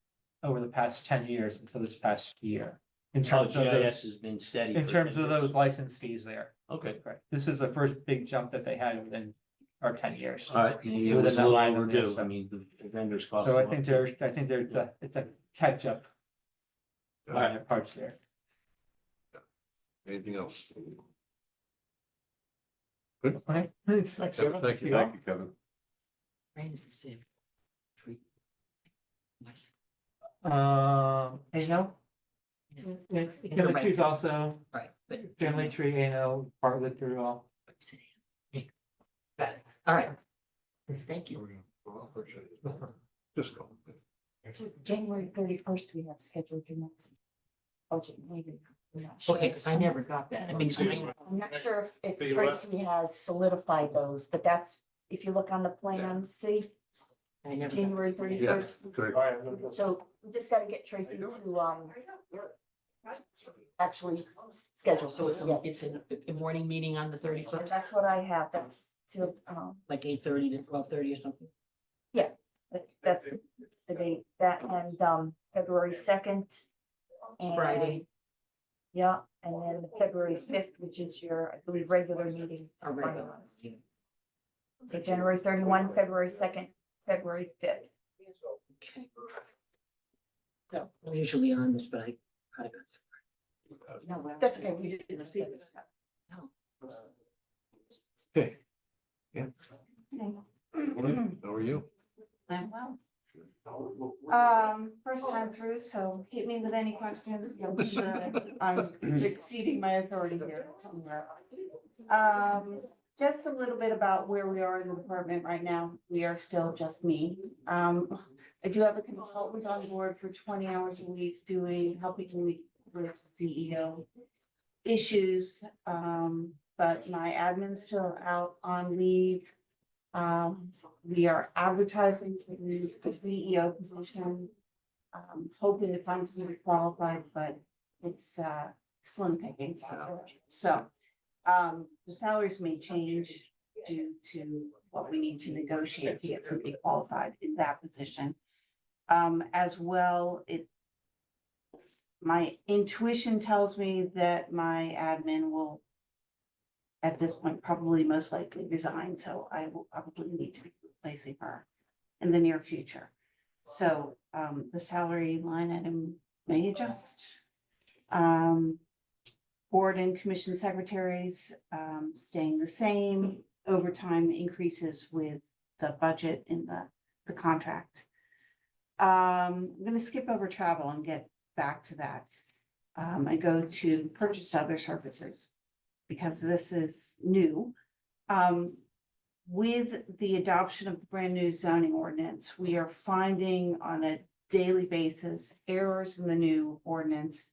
over the past 10 years until this past year. In terms of GIS has been steady. in for terms 10 of years. those license fees there. Okay. Correct. This is the first big jump that they had within our 10 years. All right, maybe it Within was a that little line item there, overdue. so- I mean, the vendors cost. So I a lot think too. it's a catch up. All On their parts there. Anything else? Okay, thanks. Thank you. Thank you, Kevin. Rain is the same. Tree. Nice. No. Family trees also, Right, but. family tree, part of through all. Got it. All right. Thank you. Just go. So January 31st, we have scheduled your next budget meeting. I'm not sure. Okay, because I never got that. I mean, so I'm not sure if Figure Tracy has solidified those, but that's, if you look on the plan, see, I never. got- January Yeah, 31st. correct. So we just gotta get Tracy to actually schedule. So it's Yes. a morning meeting on the And 31st, that's what I have, that's to, like 8:30 to 12:30 or something? that's the date, that and February 2nd. and- Friday. Yeah, and then February 5th, which is your, I believe, regular meeting. Or regular. Yeah. So January 31, February 2nd, February 5th. Okay. So I'm usually on this, but I kind of. No, that's okay, we didn't see this. Okay. Yeah. How are you? I'm well. First time through, so hit me with any questions. I'm sure I'm exceeding my authority here somewhere. Just a little bit about where we are in the department right now. We are still just me. I do have a consultant on board for 20 hours a week helping me with CEO issues. But my admin's still out on leave. We are advertising for the CEO position. Hoping to find somebody qualified, but it's slim pickings. So the salaries may change due to what we need to negotiate to get somebody qualified in that position. As well, my intuition tells me that my admin will, at this point, probably most likely resign, so I will probably need to be replacing her in the near future. So the salary line item may adjust. board and commission secretaries, staying the same, overtime increases with the budget in the contract. I'm gonna skip over travel and get back to that. I go to purchased other services, because this is new. With the adoption of the brand new zoning ordinance, we are finding on a daily basis errors in the new ordinance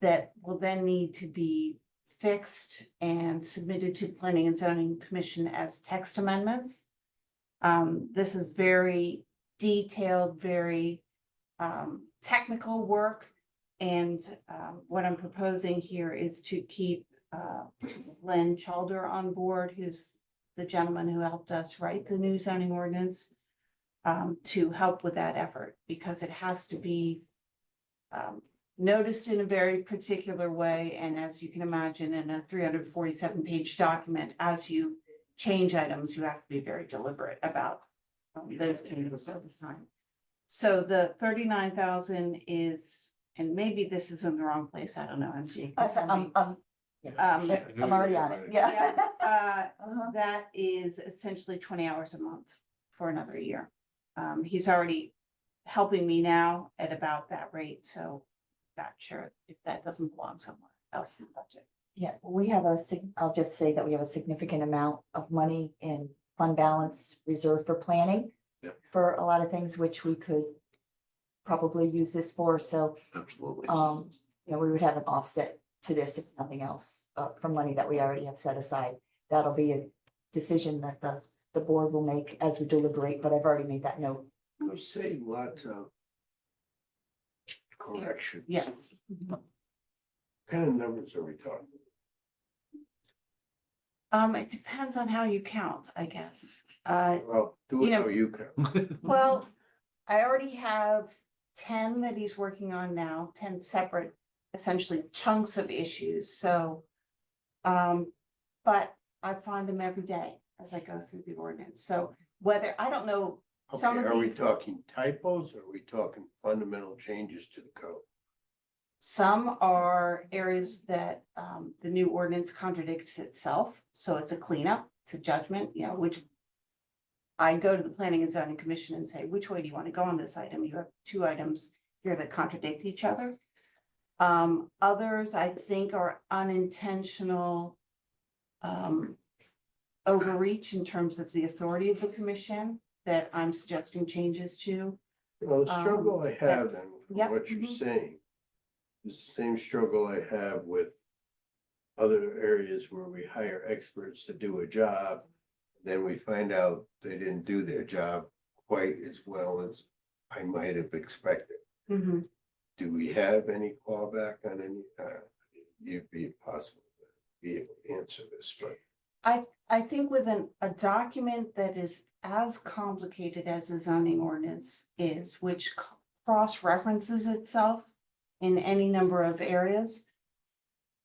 that will then need to be fixed and submitted to the Planning and Zoning Commission as text amendments. This is very detailed, very technical work. And what I'm proposing here is to keep Len Chalder on board, who's the gentleman who helped us write the new zoning ordinance, to help with that effort, because it has to be noticed in a very particular way. And as you can imagine, in a 347-page document, as you change items, you have to be very deliberate about those changes over time. So the 39,000 is, and maybe this is in the wrong place, I don't know, MG. I'm already on it, yeah. That is essentially 20 hours a month for another year. He's already helping me now at about that rate, so not sure if that doesn't belong somewhere else in the budget. Yeah, we have I'll just say that we have a significant amount of money in fund balance reserved for planning. Yep. For a lot of things which we could probably use this for, so, Absolutely. we would have an offset to this, if nothing else, from money that we already have set aside. That'll be a decision that the board will make as we deliberate, but I've already made that note. You say lots of corrections. Yes. What kind of numbers are we talking? It depends on how you count, I guess. Well, do it You know- how you count. Well, I already have 10 that he's working on now, 10 separate, essentially chunks of issues, so. But I find them every day as I go through the ordinance, so whether, I don't know, some Okay, of are we these, talking typos or are we talking fundamental changes to the code? some are areas that, the new ordinance contradicts itself, so it's a cleanup, it's a judgment, which. I go to the Planning and Zoning Commission and say, which way do you want to go on this item? You have two items here that contradict each other. Others I think are unintentional overreach in terms of the authority of the commission that I'm suggesting changes to. Well, the struggle I have then, yep, from what you're mhm. saying, is the same struggle I have with other areas where we hire experts to do a job. Then we find out they didn't do their job quite as well as I might have expected. Mhm. Do we have any clawback on any, you'd be possible to be able to answer this, but. I think with a document that is as complicated as the zoning ordinance is, which cross-references itself in any number of areas.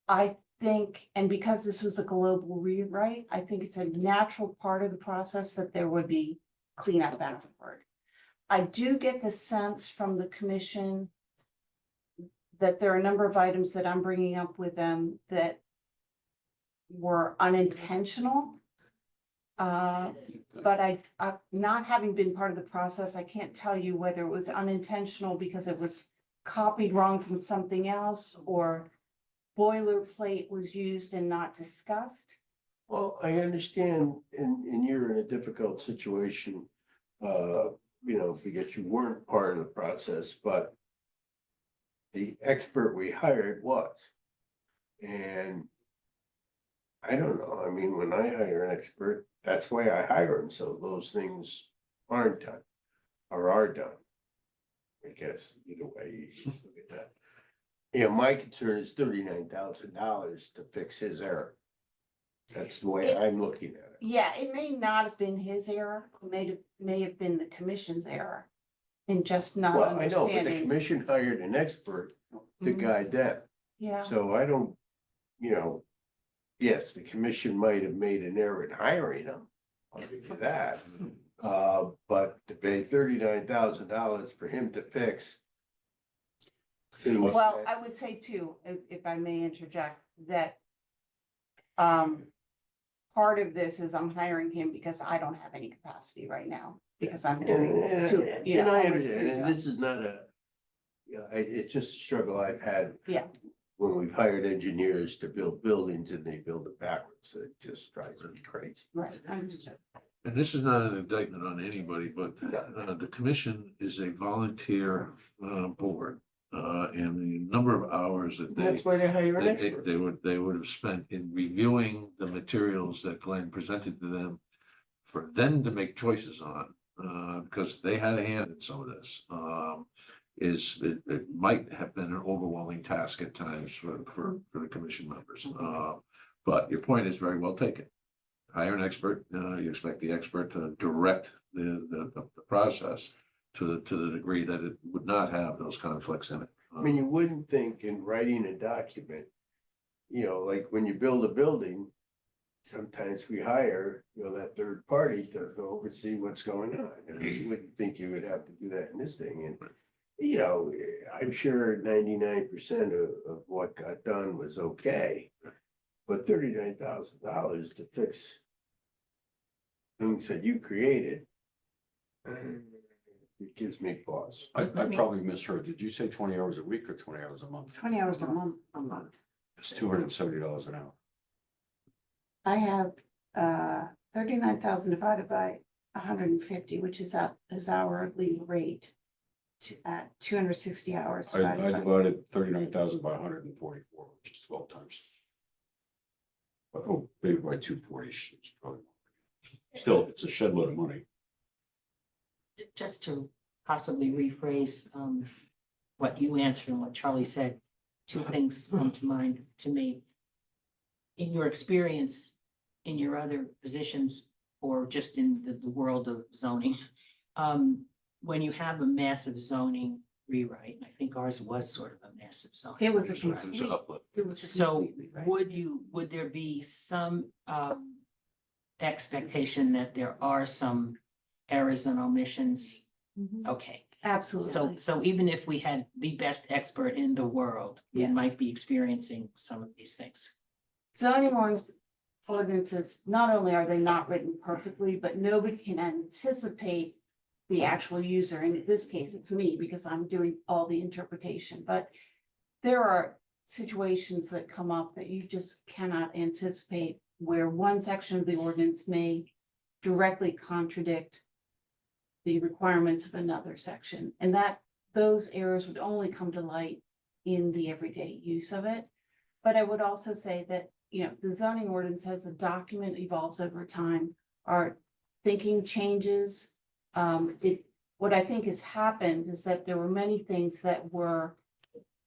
I think, and because this was a global rewrite, I think it's a natural part of the process that there would be cleanup afterward. I do get the sense from the commission that there are a number of items that I'm bringing up with them that were unintentional. But I, not having been part of the process, I can't tell you whether it was unintentional because it was copied wrong from something else or boilerplate was used and not discussed. Well, I understand, and you're in a difficult situation, because you weren't part of the process, but the expert we hired was. And I don't know, I mean, when I hire an expert, that's why I hire him, so those things aren't done or are done. I guess, either way you look at that. My concern is $39,000 to fix his error. That's the way I'm looking at it. Yeah, it may not have been his error, it may have been the commission's error in just not Well, I know, but the understanding. commission hired an expert to Mhm. guide them. Yeah, So I don't, yes, the commission might have made an error in hiring them. I'll give you that. But to pay $39,000 for him to fix Well, I would say too, if I may interject, that part of this is I'm hiring him because I don't have any capacity right now, because I'm doing two, you And know, I almost understand, three and jobs. this is not a, you know, it's just a struggle I've had. Yeah. When we've hired engineers to build buildings and they build it backwards, it just drives me crazy. Right, I understood. And this is not an indictment on anybody, but the commission is a volunteer board. And the number of hours that That's why they hire an they expert. they would have spent in reviewing the materials that Glenn presented to them for them to make choices on, because they had a hand in some of this. It might have been an overwhelming task at times for the commission members. But your point is very well taken. Hire an expert, you expect the expert to direct the process to the degree that it would not have those conflicts in it. I mean, you wouldn't think in writing a document, you know, like when you build a building, sometimes we hire, you know, that third party to oversee what's going on. And you wouldn't think you would have to do that in this thing. And, you know, I'm sure 99% of what got done was okay. But $39,000 to fix things that you created, it gives me pause. I probably misheard. Did you say 20 hours a week or 20 hours a month? 20 hours a month. It's $270 an hour. I have 39,000 divided by 150, which is hourly rate at 260 hours. I divided 39,000 by 144, which is 12 times. Oh, maybe by 240. Still, it's a shed load of money. Just to possibly rephrase what you answered and what Charlie said, two things come to mind to me. In your experience, in your other positions, or just in the world of zoning, when you have a massive zoning rewrite, I think ours was sort of a massive zoning. It was a rewrite. complete. It was a So complete rewrite. would there be some expectation that there are some errors and omissions? Okay. Absolutely. So even if we had the best expert in the world, we Yes. might be experiencing some of these things. Zoning ordinances, not only are they not written perfectly, but nobody can anticipate the actual user. And in this case, it's me because I'm doing all the interpretation, but there are situations that come up that you just cannot anticipate, where one section of the ordinance may directly contradict the requirements of another section, and that those errors would only come to light in the everyday use of it. But I would also say that, you know, the zoning ordinance, as the document evolves over time, our thinking changes. What I think has happened is that there were many things that were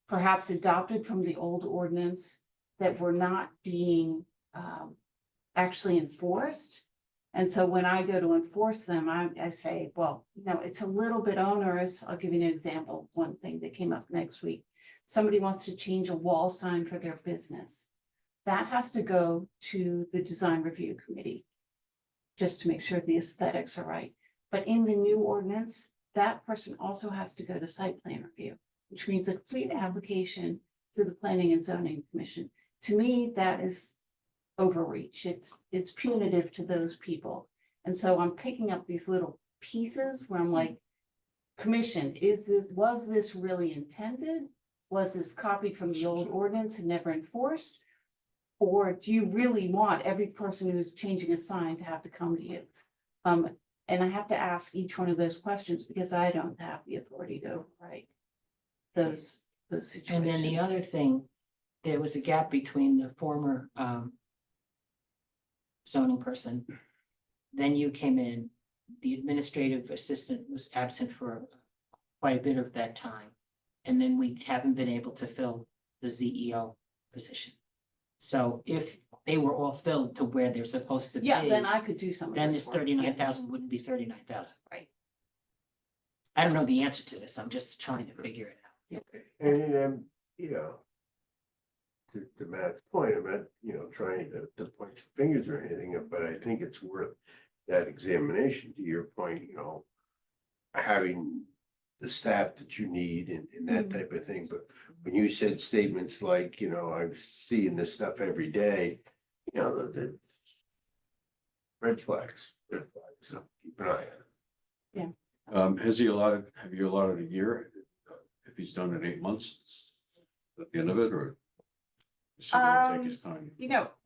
perhaps adopted from the old ordinance that were not being actually enforced. And so when I go to enforce them, I say, well, you know, it's a little bit onerous. I'll give you an example. One thing that came up next week. Somebody wants to change a wall sign for their business. That has to go to the design review committee, just to make sure the aesthetics are right. But in the new ordinance, that person also has to go to site plan review, which means a complete application to the Planning and Zoning Commission. To me, that is overreach. It's punitive to those people. And so I'm picking up these little pieces where I'm like, commission, was this really intended? Was this copied from the old ordinance and never enforced? Or do you really want every person who's changing a sign to have to come to you? And I have to ask each one of those questions because I don't have the authority to override those situations. And then the other thing, there was a gap between the former zoning person. Then you came in, the administrative assistant was absent for quite a bit of that time. And then we haven't been able to fill the ZEO position. So if they were all filled to where they're supposed to be. Yeah, then I could do some of Then this this work. 39,000 wouldn't be 39,000, right? I don't know the answer to this. I'm just trying to figure it out. And, you know, to Matt's point, I'm not, you know, trying to point fingers or anything, but I think it's worth that examination. To your point, you know, having the staff that you need and that type of thing, but when you said statements like, I'm seeing this stuff every day, the red flags, so keep an eye on it. Have you allotted a year? If he's done in 8 months, at the end of it, or? Is he gonna take his time?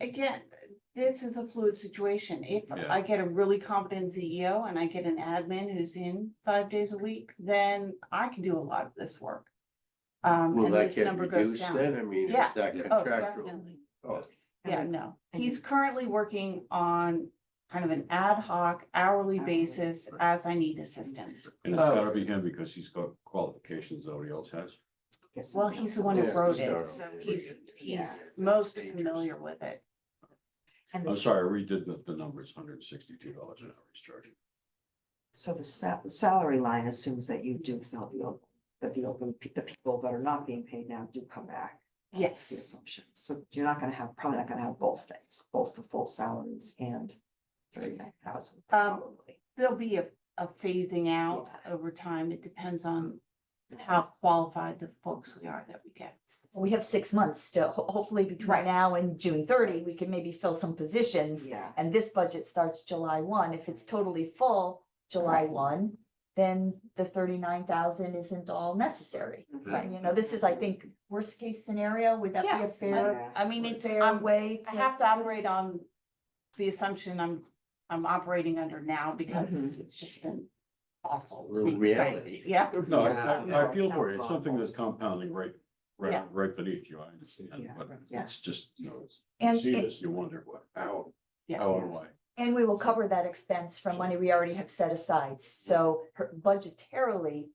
Again, this is a fluid situation. If Yeah. I get a really competent CEO and I get an admin who's in 5 days a week, then I can do a lot of this work. Will And that this get number goes reduced down. then? I mean, is Yeah. that Oh, contractual? definitely. Oh, Yeah, no, he's currently working on kind of an ad hoc hourly basis as I need assistance. And it's gotta be him because he's got qualifications nobody else has. Well, he's the one who Yeah, wrote start it, so over. he's Yeah. most familiar with it. And I'm the, sorry, I redid the numbers, $162 an hour he's charging. so the salary line assumes that you do fill the the people that are not being paid now do come back. That's Yes. the assumption. So you're not gonna have, probably not gonna have both things, both the full salaries and 39,000 probably. There'll be a phasing out over time. It depends on how qualified the folks we are that we get. We have 6 months still. Hopefully between Right. now and June 30, we can maybe fill some positions. Yeah. And this budget starts July 1. If it's totally full July 1, then the 39,000 isn't all necessary. Right. This is, I think, worst case scenario. Would that be Yeah. a fair, Yeah. I mean, it's, fair way I to? have to operate on the assumption I'm operating under now because it's just been awful. Reality. Yeah. No, Yeah. I feel for you. Sounds It's something awful. that's compounding Yeah. right beneath you, I understand, Yeah. but Yeah. it's just, you And see it- this, you wonder how Yeah. and why. And we will cover that expense from money we already have set aside. So budgetarily,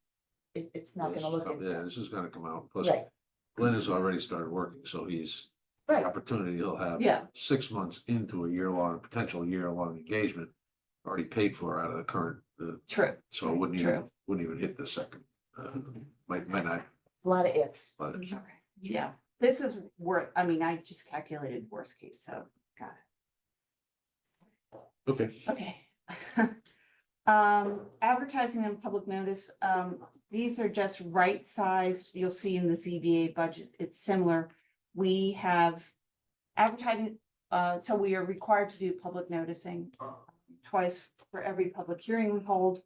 it's not gonna look as Yeah, good. this is gonna come out. Plus, Right, Glenn has already started working, so the right. opportunity he'll have. Yeah. 6 months into a potential year-long engagement, already paid for out of the current, True. so it wouldn't even hit the second. Might not, A lot of ifs. but Yeah. This is I just calculated worst case, so got okay. it. Okay. Advertising and public notice, these are just right sized. You'll see in the ZBA budget, it's similar. We have advertising, so we are required to do public noticing twice for every public hearing we hold.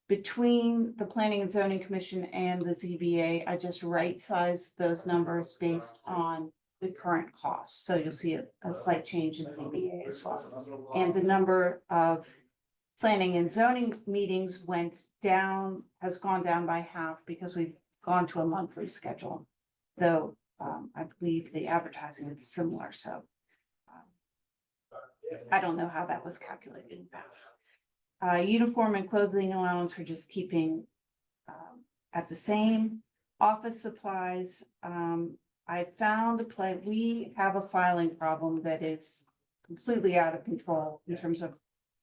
Between the Planning and Zoning Commission and the ZBA, I just right sized those numbers based on the current costs. So you'll see a slight change in ZBA as well. And the number of planning and zoning meetings has gone down by half because we've gone to a monthly schedule. Though I believe the advertising is similar, so I don't know how that was calculated in the past. Uniform and clothing allowance, we're just keeping at the same. Office supplies, I found we have a filing problem that is completely out of control in terms of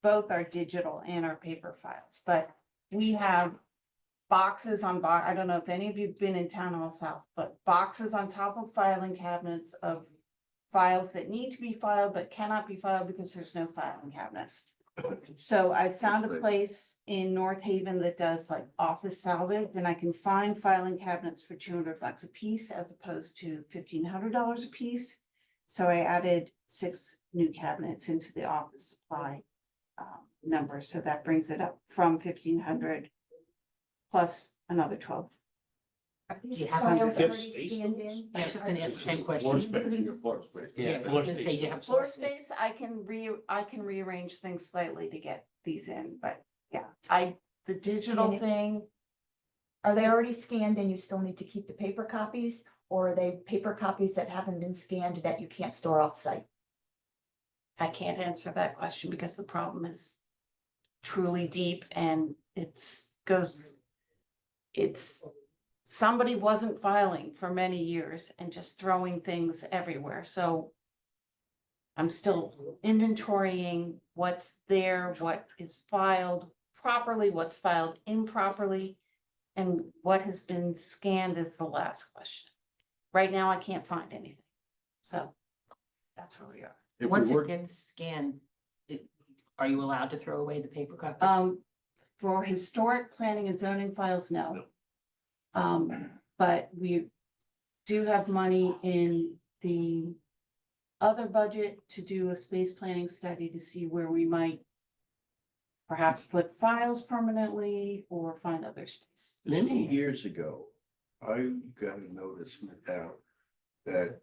both our digital and our paper files, but we have boxes on I don't know if any of you've been in Town Hall South, but boxes on top of filing cabinets of files that need to be filed but cannot be filed because there's no filing cabinets. So I found a place in North Haven that does like office salvage, and I can find filing cabinets for $200 a piece as opposed to $1,500 a piece. So I added 6 new cabinets into the office supply number, so that brings it up from 1,500 plus another 12. Are Do these you have files under- already scanned in? I was just gonna ask the same Floor question. space, your floor space. Yeah, I floor was gonna say space. you have Floor space, I can rearrange things slightly to get these in, but yeah, the digital And it- thing, Are they already scanned and you still need to keep the paper copies? Or are they paper copies that haven't been scanned that you can't store off-site? I can't answer that question because the problem is truly deep and somebody wasn't filing for many years and just throwing things everywhere, so I'm still inventorying what's there, what is filed properly, what's filed improperly, and what has been scanned is the last question. Right now, I can't find anything, so that's where we are. If we Once were- it gets scanned, are you allowed to throw away the paper copies? For historic planning and zoning files, no. But we do have money in the other budget to do a space planning study to see where we might perhaps put files permanently or find other space. Many years ago, I got a notice from the town that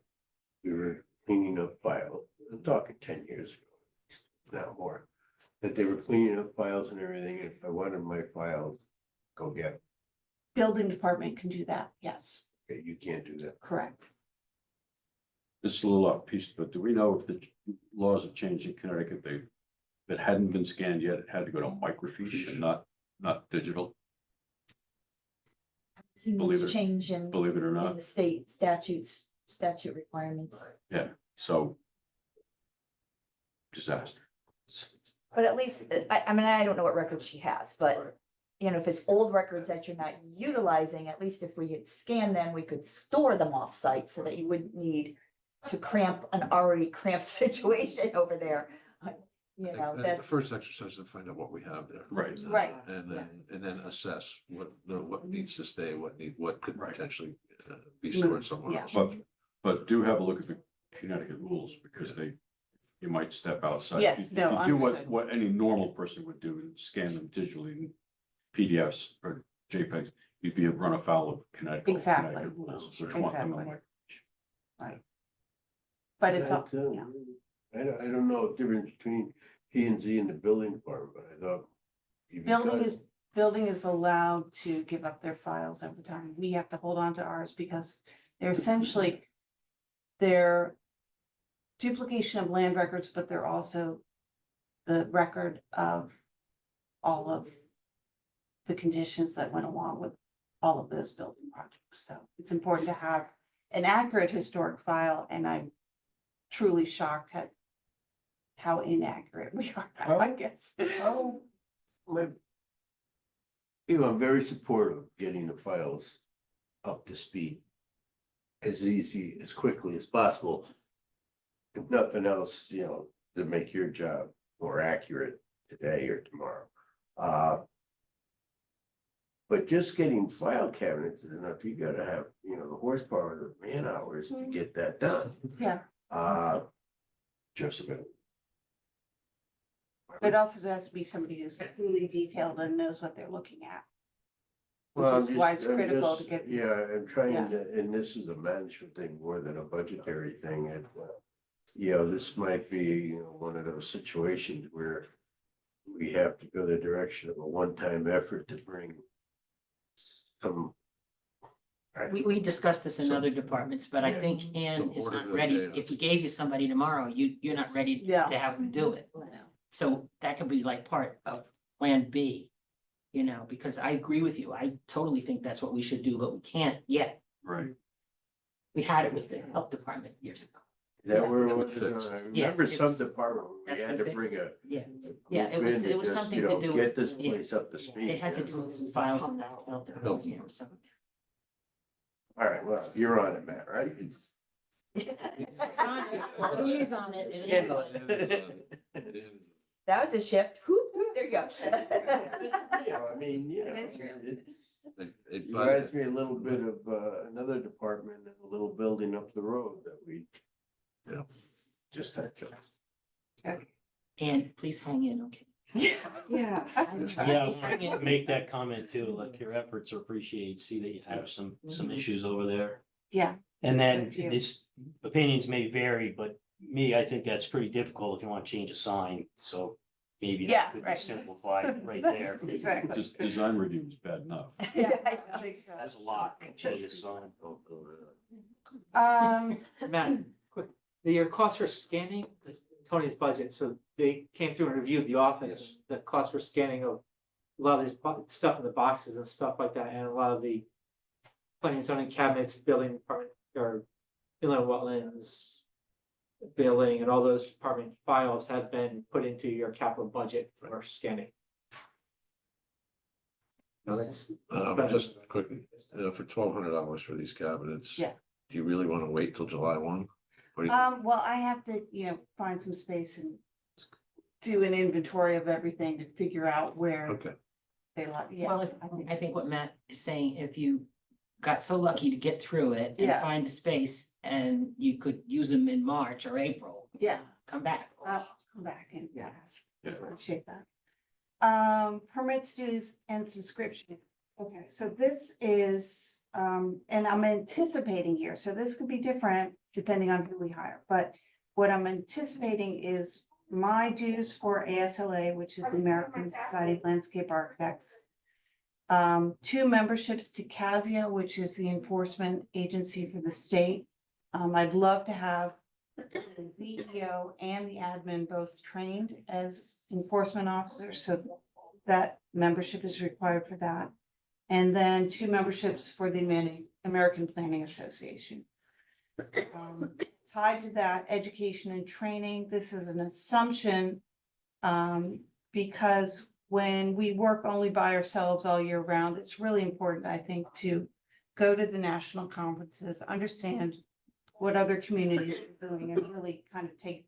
we were cleaning up files. I'm talking 10 years ago, if not more. That they were cleaning up files and everything. And if I wanted my files, go get them. Building department can do that, yes, Okay, you can't do that. correct. This is a little off piece, but do we know if the laws have changed in Connecticut? If it hadn't been scanned yet, it had to go to microfiche and not digital, Seems Believe it- change in believe it or in not. the state statute requirements. Yeah, so disaster. But at least, I mean, I don't know what records she has, but, you know, if it's old records that you're not utilizing, at least if we could scan them, we could store them off-site so that you wouldn't need to cramp an already cramped situation over there. You know, The that's, first exercise is to find out what we have there. Right. Right. And then assess what needs to stay, what could potentially be stored somewhere Yeah. else. But do have a look at the Connecticut rules because you might step outside. Yes, If no, you do understood. what any normal person would do and scan them digitally in PDFs or JPEGs, you'd be run afoul of Connecticut. Exactly. Connecticut rules, which want them Exactly. away. But it's, That, yeah. I don't know the difference between P and Z and the building department, but I thought. Building is allowed to give up their files every time. We have to hold on to ours because they're essentially, they're duplication of land records, but they're also the record of all of the conditions that went along with all of those building projects. So it's important to have an accurate historic file, and I'm truly shocked at how inaccurate we are, I guess. I'm very supportive of getting the files up to speed as easy, as quickly as possible. If nothing else, to make your job more accurate today or tomorrow. But just getting file cabinets is enough. You gotta have, the horsepower, the man hours to get that done. Yeah, Just a minute. but it also has to be somebody who's really detailed and knows what they're looking at. Well, Which is why it's critical to get these- Yeah, I'm trying yeah. to, and this is a management thing more than a budgetary thing, and, this might be, one of those situations where we have to go the direction of a one-time effort to bring some. We discussed this in other departments, but I Yeah. think Ann Some is order not to ready. the If we gave you somebody tomorrow, you're not ready Yeah. to have them do it. So that could be like part of Plan B, because I agree with you. I totally think that's what we should do, but we can't yet. Right. We had it with the health department years ago. Is that where Which it would was? fix. I Yeah, remember it some was- department, where that's we had been to bring fixed. a. Yeah. a Yeah, group it was- in it was just, something to do Get with- this yeah. place up to speed. They had to yeah. do some files in that health department, so. All right, well, you're on it, Matt, right? He's on it. that was a shift. Whoop, whoop, there you go. I mean, It is real. it reminds me a little bit of another department and a little building up the road that we. Just had to. And please hang in, okay? Yeah. Yeah, I wanted to make that comment too, like your efforts are appreciated, see that you have some issues over there. Yeah. And then Thank you. this, opinions may vary, but me, I think that's pretty difficult if you want to change a sign, so maybe Yeah, that could be right. simplified right there. Exactly. Just design review is bad enough. Yeah, I think so. That's a lot, to change a sign. Matt, quick, your cost for scanning, this is Tony's budget, so they came through and reviewed the office, the cost for scanning of a lot of this stuff in the boxes and stuff like that, and a lot of the planning and zoning cabinets, building department, or inland wetlands, building, and all those department files have been put into your capital budget for scanning. No, that's, Just quickly, for $1,200 for these cabinets. Yeah. Do you really want to wait till July 1? Well, I have to, find some space and do an inventory of everything to figure out where Okay. they like, yeah. Well, I think what Matt is saying, if you got so lucky to get through it and Yeah. find the space and you could use them in March or April. Yeah. Come back. I'll come back and, yes, Yeah. appreciate that. Permits, dues and subscription. Okay, so this is, and I'm anticipating here, so this could be different depending on who we hire, but what I'm anticipating is my dues for ASLA, which is the American Society of Landscape Architects. 2 memberships to Casio, which is the enforcement agency for the state. I'd love to have the CEO and the admin both trained as enforcement officers, so that membership is required for that. And then 2 memberships for the American Planning Association. Tied to that, education and training, this is an assumption, because when we work only by ourselves all year round, it's really important, I think, to go to the national conferences, understand what other communities are doing, and really kind of take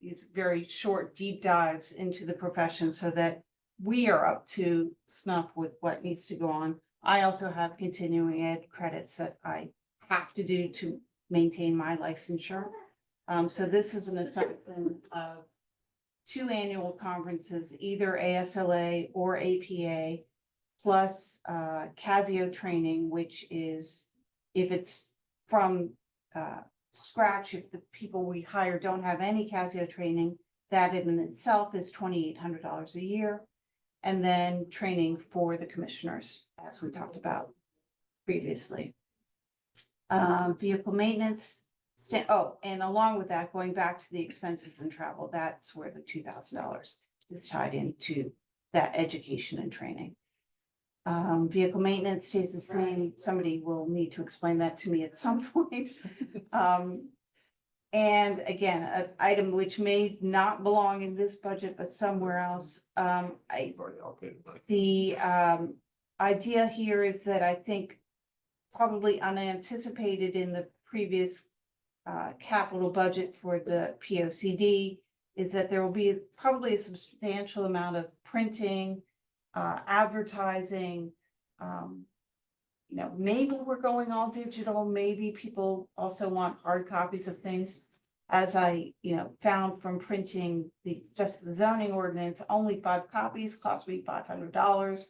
these very short, deep dives into the profession so that we are up to snuff with what needs to go on. I also have continuing ed credits that I have to do to maintain my licensure. So this is an assumption of 2 annual conferences, either ASLA or APA, plus Casio training, which is, if it's from scratch, if the people we hire don't have any Casio training, that in itself is $2,800 a year. And then training for the commissioners, as we talked about previously. Vehicle maintenance, and along with that, going back to the expenses and travel, that's where the $2,000 is tied into that education and training. Vehicle maintenance stays the same. Somebody will need to explain that to me at some point. And again, an item which may not belong in this budget, but somewhere else. The idea here is that I think probably unanticipated in the previous capital budget for the POCD is that there will be probably a substantial amount of printing, advertising. Maybe we're going all digital, maybe people also want hard copies of things. As I, found from printing just the zoning ordinance, only 5 copies cost me $500.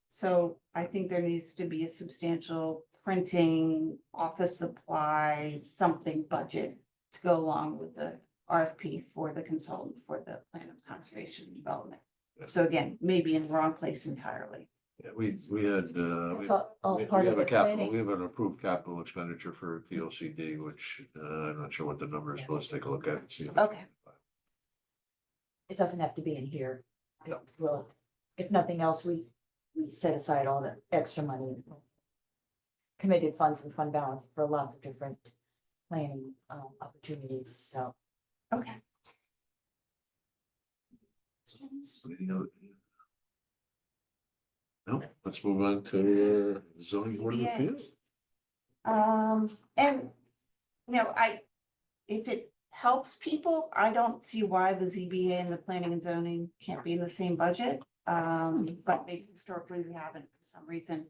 So I think there needs to be a substantial printing, office supply, something budget to go along with the RFP for the consultant for the plan of conservation and development. So again, maybe in the wrong place entirely. Yeah, we had, It's all we part have of a the capital, planning. we have an approved capital expenditure for POCD, which I'm not sure what the number is, but let's take a look at it and see. Okay. It doesn't have to be in here. No. Well, if nothing else, we set aside all the extra money. Committed funds and fund balance for lots of different planning opportunities, so. Okay. No, let's move on to zoning board of ZBA. appeals. And, if it helps people, I don't see why the ZBA and the planning and zoning can't be in the same budget. But maybe historically we haven't for some reason.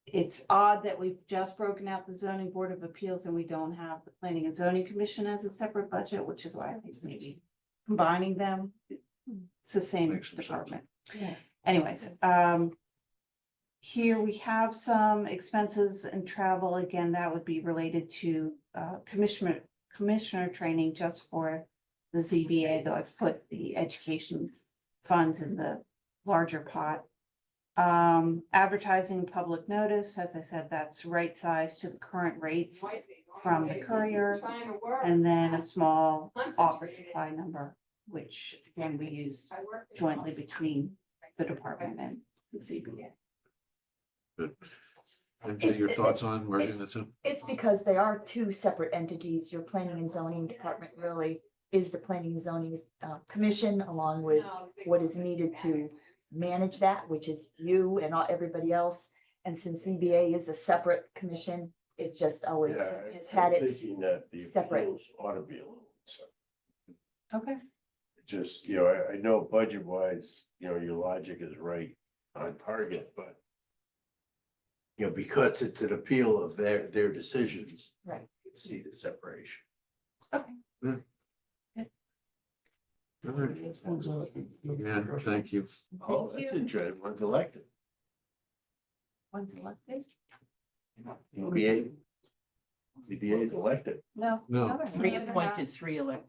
It's odd that we've just broken out the zoning board of appeals and we don't have the planning and zoning commission as a separate budget, which is why I think maybe combining them. It's the same Makes some sense. department. Anyways, here we have some expenses and travel. Again, that would be related to commissioner training just for the ZBA, though I've put the education funds in the larger pot. Advertising public notice, as I said, that's right sized to the current rates from the courier. And then a small office supply number, which again, we use jointly between the department and the ZBA. Good. MJ, your thoughts on merging the two? It's because they are 2 separate entities. Your planning and zoning department really is the planning and zoning commission, along with what is needed to manage that, which is you and everybody else. And since ZBA is a separate commission, it's just always, it's had its separate. Ought to be a little separate. Okay. Just, I know budget wise, your logic is right on target, but You know, because it's an appeal of their decisions. Right. You can see the separation. Yeah, thank you. Oh, that's interesting. One's elected. One's elected? DBA. DBA is elected. No. No. Three appointed, three elected.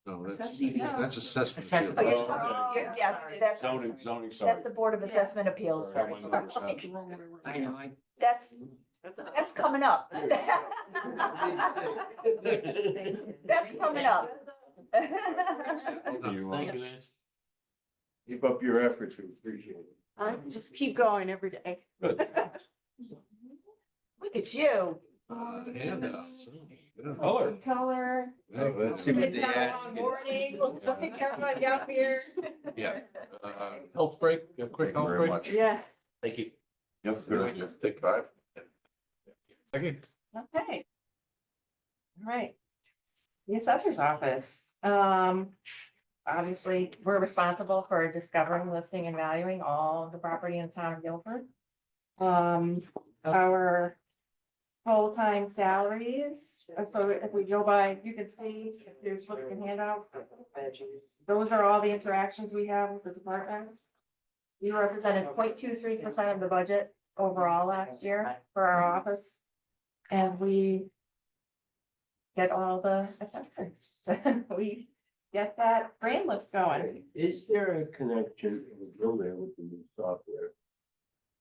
No, that's, ZBA. that's assessment. Assessment. Oh, appeal. you're- Oh, yeah, that's, Zoning, that's sorry. the Board of Assessment Appeals. Sorry, my numbers have- I know, That's coming up. That's coming up. Thank you, Lance. Keep up your efforts. We appreciate it. I just keep going every day. Look at you. Handouts. Yeah. Color. Color. Oh, let's see what It's the not a ask long is. morning, we'll take everybody up here. Yeah. Health break, you have a quick Thank you health very break? much. Yes. Thank you. Yep, Good idea. Take 5. Second. Okay. All right. The assessor's office, obviously, we're responsible for discovering, listing and valuing all the property in town of Guilford. Our full-time salaries, so if we go by, you can see, if there's what we can hand out. Those are all the interactions we have with the departments. We represented 0.23% of the budget overall last year for our office. And we get all the assessments. We get that brand list going. Is there a connection in the building with the new software?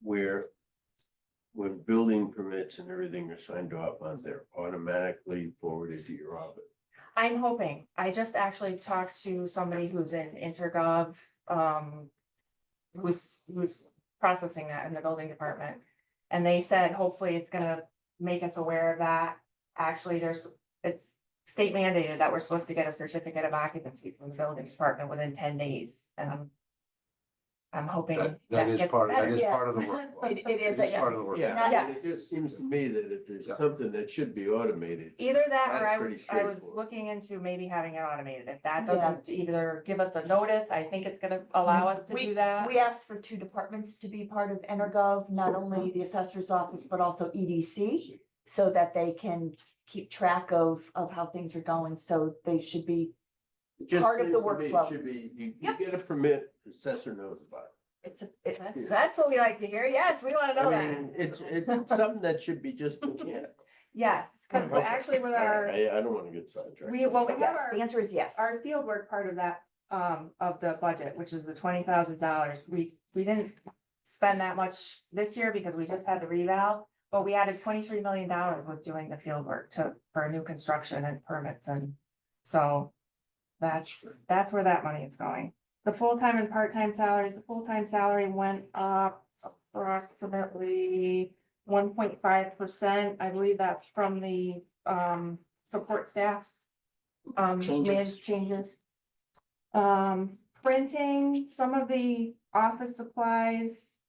Where when building permits and everything are signed off on, they're automatically forwarded to your office? I'm hoping. I just actually talked to somebody who's in Intergov, who's processing that in the building department. And they said, hopefully it's gonna make us aware of that. Actually, it's state mandated that we're supposed to get a certificate of occupancy from the building department within 10 days. And I'm hoping That is gets part, that better. is Yeah. part of the workflow. It is, It's yeah. part of the workflow. Yeah, Yes. it just seems to me that if there's Yeah. something that should be automated. Either that or That's I pretty was straightforward. looking into maybe having it automated. If that Yeah. doesn't either give us a notice, I think it's gonna allow us to We- do that. We asked for 2 departments to be part of Energov, not only the assessor's office, but also EDC. So that they can keep track of how things are going, so they should be It just part of the seems to me it workflow. Should be, you Yep. get a permit, the assessor knows about That's what we like to hear. Yes, we wanna it. know I that. mean, it's something that should be just mechanical. Yes, cause Okay. actually with our, I don't wanna get sidetracked. we have Yes, our. the answer is yes. Our field work part of that, of the budget, which is the $20,000, we didn't spend that much this year because we just had the reval. But we added $23 million with doing the field work for new construction and permits, and so. That's where that money is going. The full-time and part-time salaries, the full-time salary went up approximately 1.5%. I believe that's from the, support staff. Changes. Printing, some of the office supplies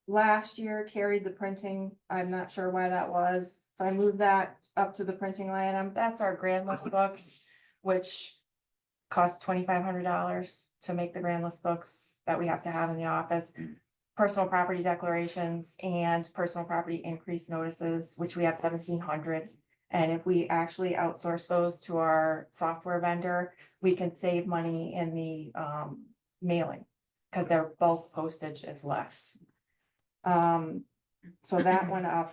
last year carried the printing. I'm not sure why that was. So I moved that up to the printing line item. That's our grand list books, which cost $2,500 to make the grand list books that we have to have in the office. Personal property declarations and personal property increase notices, which we have 1,700. And if we actually outsource those to our software vendor, we can save money in the mailing, because their bulk postage is less. So that went up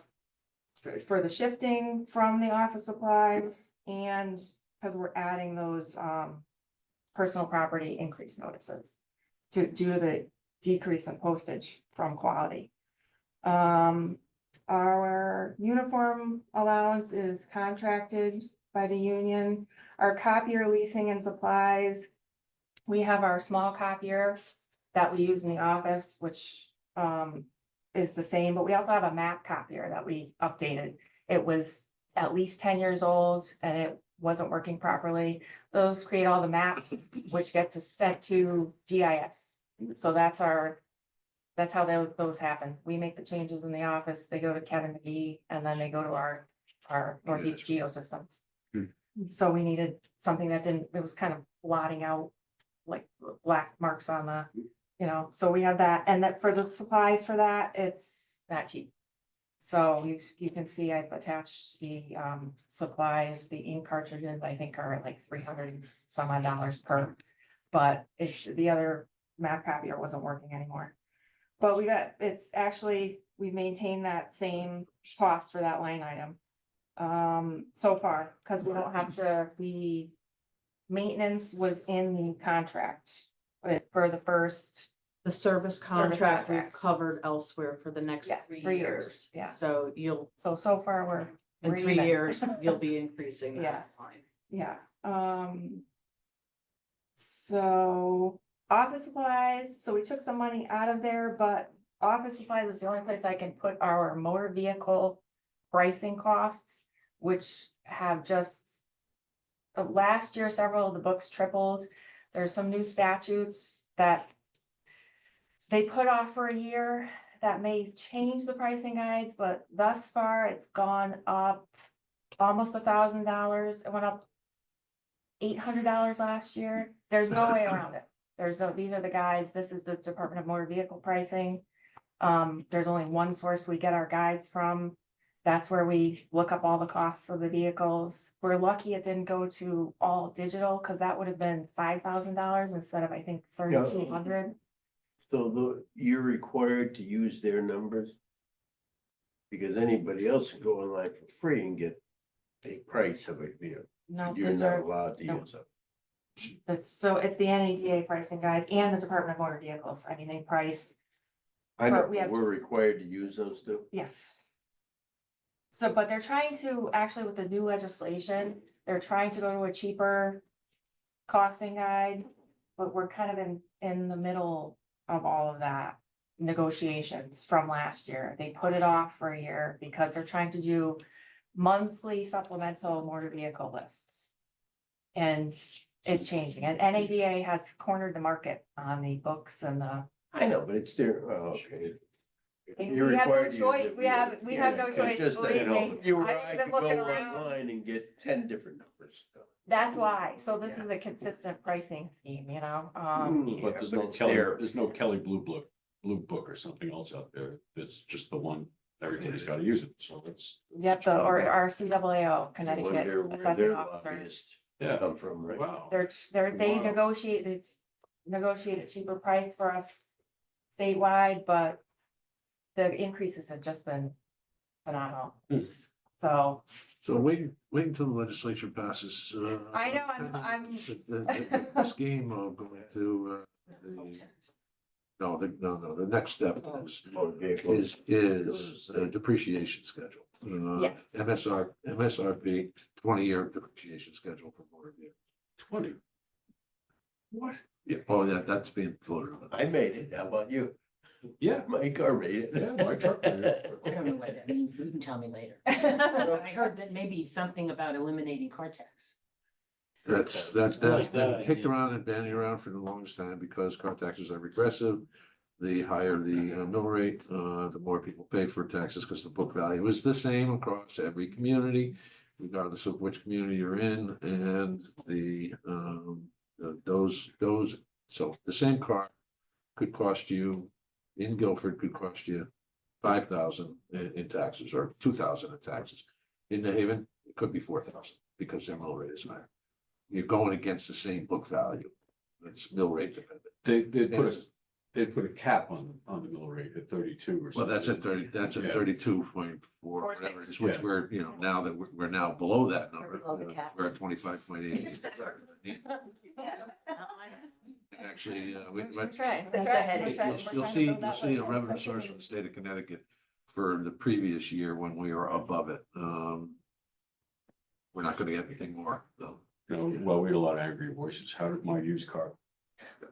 for the shifting from the office supplies, and because we're adding those personal property increase notices to due to the decrease in postage from quality. Our uniform allowance is contracted by the union. Our copier leasing and supplies, we have our small copier that we use in the office, which is the same, but we also have a map copier that we updated. It was at least 10 years old and it wasn't working properly. Those create all the maps, which get sent to GIS. So that's how those happen. We make the changes in the office, they go to Kevin McGee, and then they go to our Northeast Geosystems. So we needed something that it was kind of blotting out like black marks on the, so we have that, and that for the supplies for that, it's not cheap. So you can see I've attached the supplies, the ink cartridges, I think are like $300 some odd per. But it's the other map copier wasn't working anymore. But it's actually, we maintain that same cost for that line item. So far, because we don't have the maintenance was in the contract. For the first, The service contract we've contract. covered elsewhere for the next Yeah, 3 3 years. years, yeah. So you'll, so far we're. in we're 3 even. years, you'll be increasing Yeah. that line. Yeah, so office supplies, so we took some money out of there, but office supplies is the only place I can put our motor vehicle pricing costs, which have just last year, several of the books tripled. There's some new statutes that they put off for a year that may change the pricing guides, but thus far it's gone up almost $1,000. It went up $800 last year. There's no way around it. These are the guides. This is the Department of Motor Vehicle pricing. There's only one source we get our guides from. That's where we look up all the costs of the vehicles. We're lucky it didn't go to all digital, because that would have been $5,000 instead of, I think, 3,200. So you're required to use their numbers? Because anybody else can go online for free and get a price of a vehicle. No, You're these not are, allowed to no. use them. it's the NADA pricing guides and the Department of Motor Vehicles. I mean, they price, I know, we have- we're required to use those too. yes. So, but they're trying to, actually with the new legislation, they're trying to go to a cheaper costing guide, but we're kind of in the middle of all of that negotiations from last year. They put it off for a year because they're trying to do monthly supplemental motor vehicle lists. And it's changing, and NADA has cornered the market on the books and the. I know, but it's their, oh, okay. We You're have no required to use choice. it, We yeah, have yeah, no it's choice, just that, believe me. You or I've I been could go looking around. online and get 10 different numbers. That's why, so this is a consistent pricing scheme, you know, But there's but no it's Kelly, there. there's no Kelly Blue Book or something else out there. That's just the one, everybody's gotta use it, so it's. yep, or CAAO, Connecticut Wonder where Assessing their Officers. lobbyists Yeah. come from, right? Wow. They Wow. negotiate a cheaper price for us statewide, but the increases have just been phenomenal. So, So wait until the legislature passes. I know, I'm. This game of going to, the next step is the depreciation schedule. Yes. MSRP, 20-year depreciation schedule for motor vehicles. 20. What? Yeah, oh, yeah, that's being floated. I made it, how about you? Yeah. My car made it. Yeah, my truck did it. I don't know what that means, but you can tell me later. I heard that maybe something about eliminating car tax. That's I like been that kicked idea. around and bandied around for the longest time because car taxes are regressive. The higher the mill rate, the more people pay for taxes because the book value is the same across every community, regardless of which community you're in, and so the same car could cost you in Guilford could cost you 5,000 in taxes or 2,000 in taxes. In New Haven, it could be 4,000 because their mill rate is higher. You're going against the same book value. It's mill rate dependent. They put a cap on the mill rate at 32 or Well, something. that's at 30, that's at Yeah. 32.4, Or whatever it is, six. which Yeah. we're, now that we're now below that number. Below the cap. We're at 25.8. Actually, We're but trying. That's ahead. you'll see a revenue source from the state of Connecticut for the previous year when we were above it. We're not gonna get anything more, though. You know, well, we had a lot of angry voices. How did my used car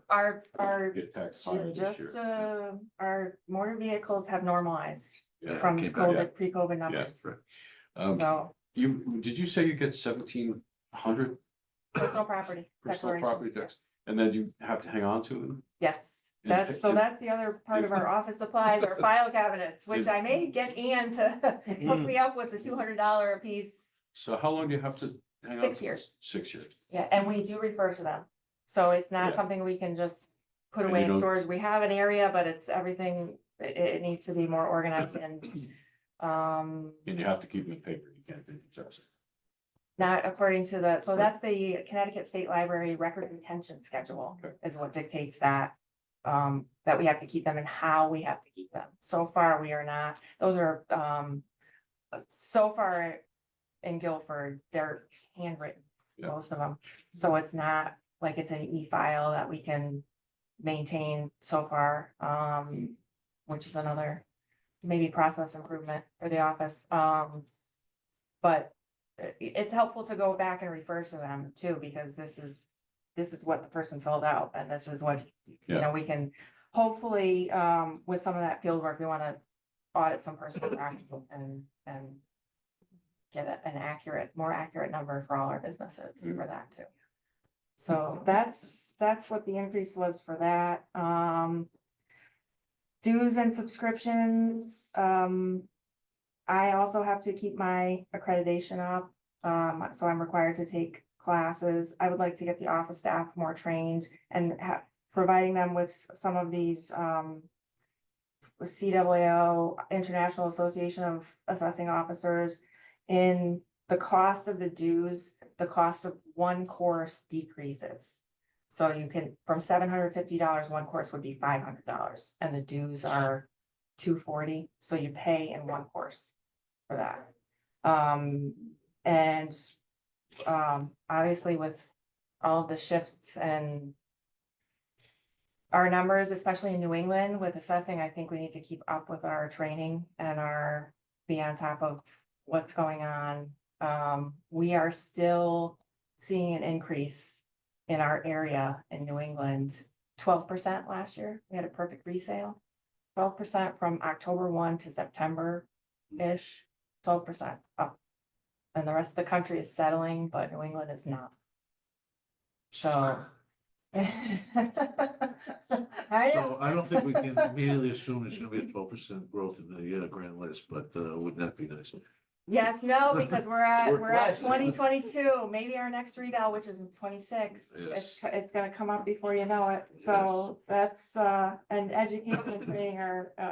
Our get taxed higher this just, year? our motor vehicles have normalized Yeah, from came back, COVID, pre-COVID numbers. So, Did you say you get 1,700 personal property. personal declaration, property tax? And then you have to hang on to them? Yes, And that's the other part of our office supplies, our file cabinets, which I may get Ian to hook me up with the $200 a piece. So how long do you have to hang on? 6 to? years. 6 years. Yeah, and we do refer to them. So it's not Yeah. something we can just put And away you in don't- storage. We have an area, but it's everything, it needs to be more organized and Um, And you have to keep them in paper, you can't do it. not according to the, so that's the Connecticut State Library record retention schedule is what dictates that. That we have to keep them and how we have to keep them. So far, we are not, those are, so far in Guilford, they're handwritten, Yeah. most of them. So it's not like it's an e-file that we can maintain so far, which is another maybe process improvement for the office. But it's helpful to go back and refer to them too, because this is what the person filled out and this is what, you know, we can hopefully, with some of that field work, we want to audit some personal practice and get an accurate, more accurate number for all our businesses for that too. So that's what the increase was for that. Dues and subscriptions, I also have to keep my accreditation up. So I'm required to take classes. I would like to get the office staff more trained and providing them with some of these, with CWO, International Association of Assessing Officers. In the cost of the dues, the cost of one course decreases. So you can, from $750, one course would be $500 and the dues are $240. So you pay in one course for that. Obviously with all of the shifts and our numbers, especially in New England with assessing, I think we need to keep up with our training and be on top of what's going on. We are still seeing an increase in our area in New England, 12% last year. We had a perfect resale, 12% from October 1 to September-ish, 12% up. And the rest of the country is settling, but New England is not. So. I So I don't think we can immediately assume there's gonna be a 12% growth in the grand list, but wouldn't that be nice? Yes, no, because we're at We're close. 2022, maybe our next readout, which is in 26. Yes. It's gonna come up before you know it, so that's, and education spending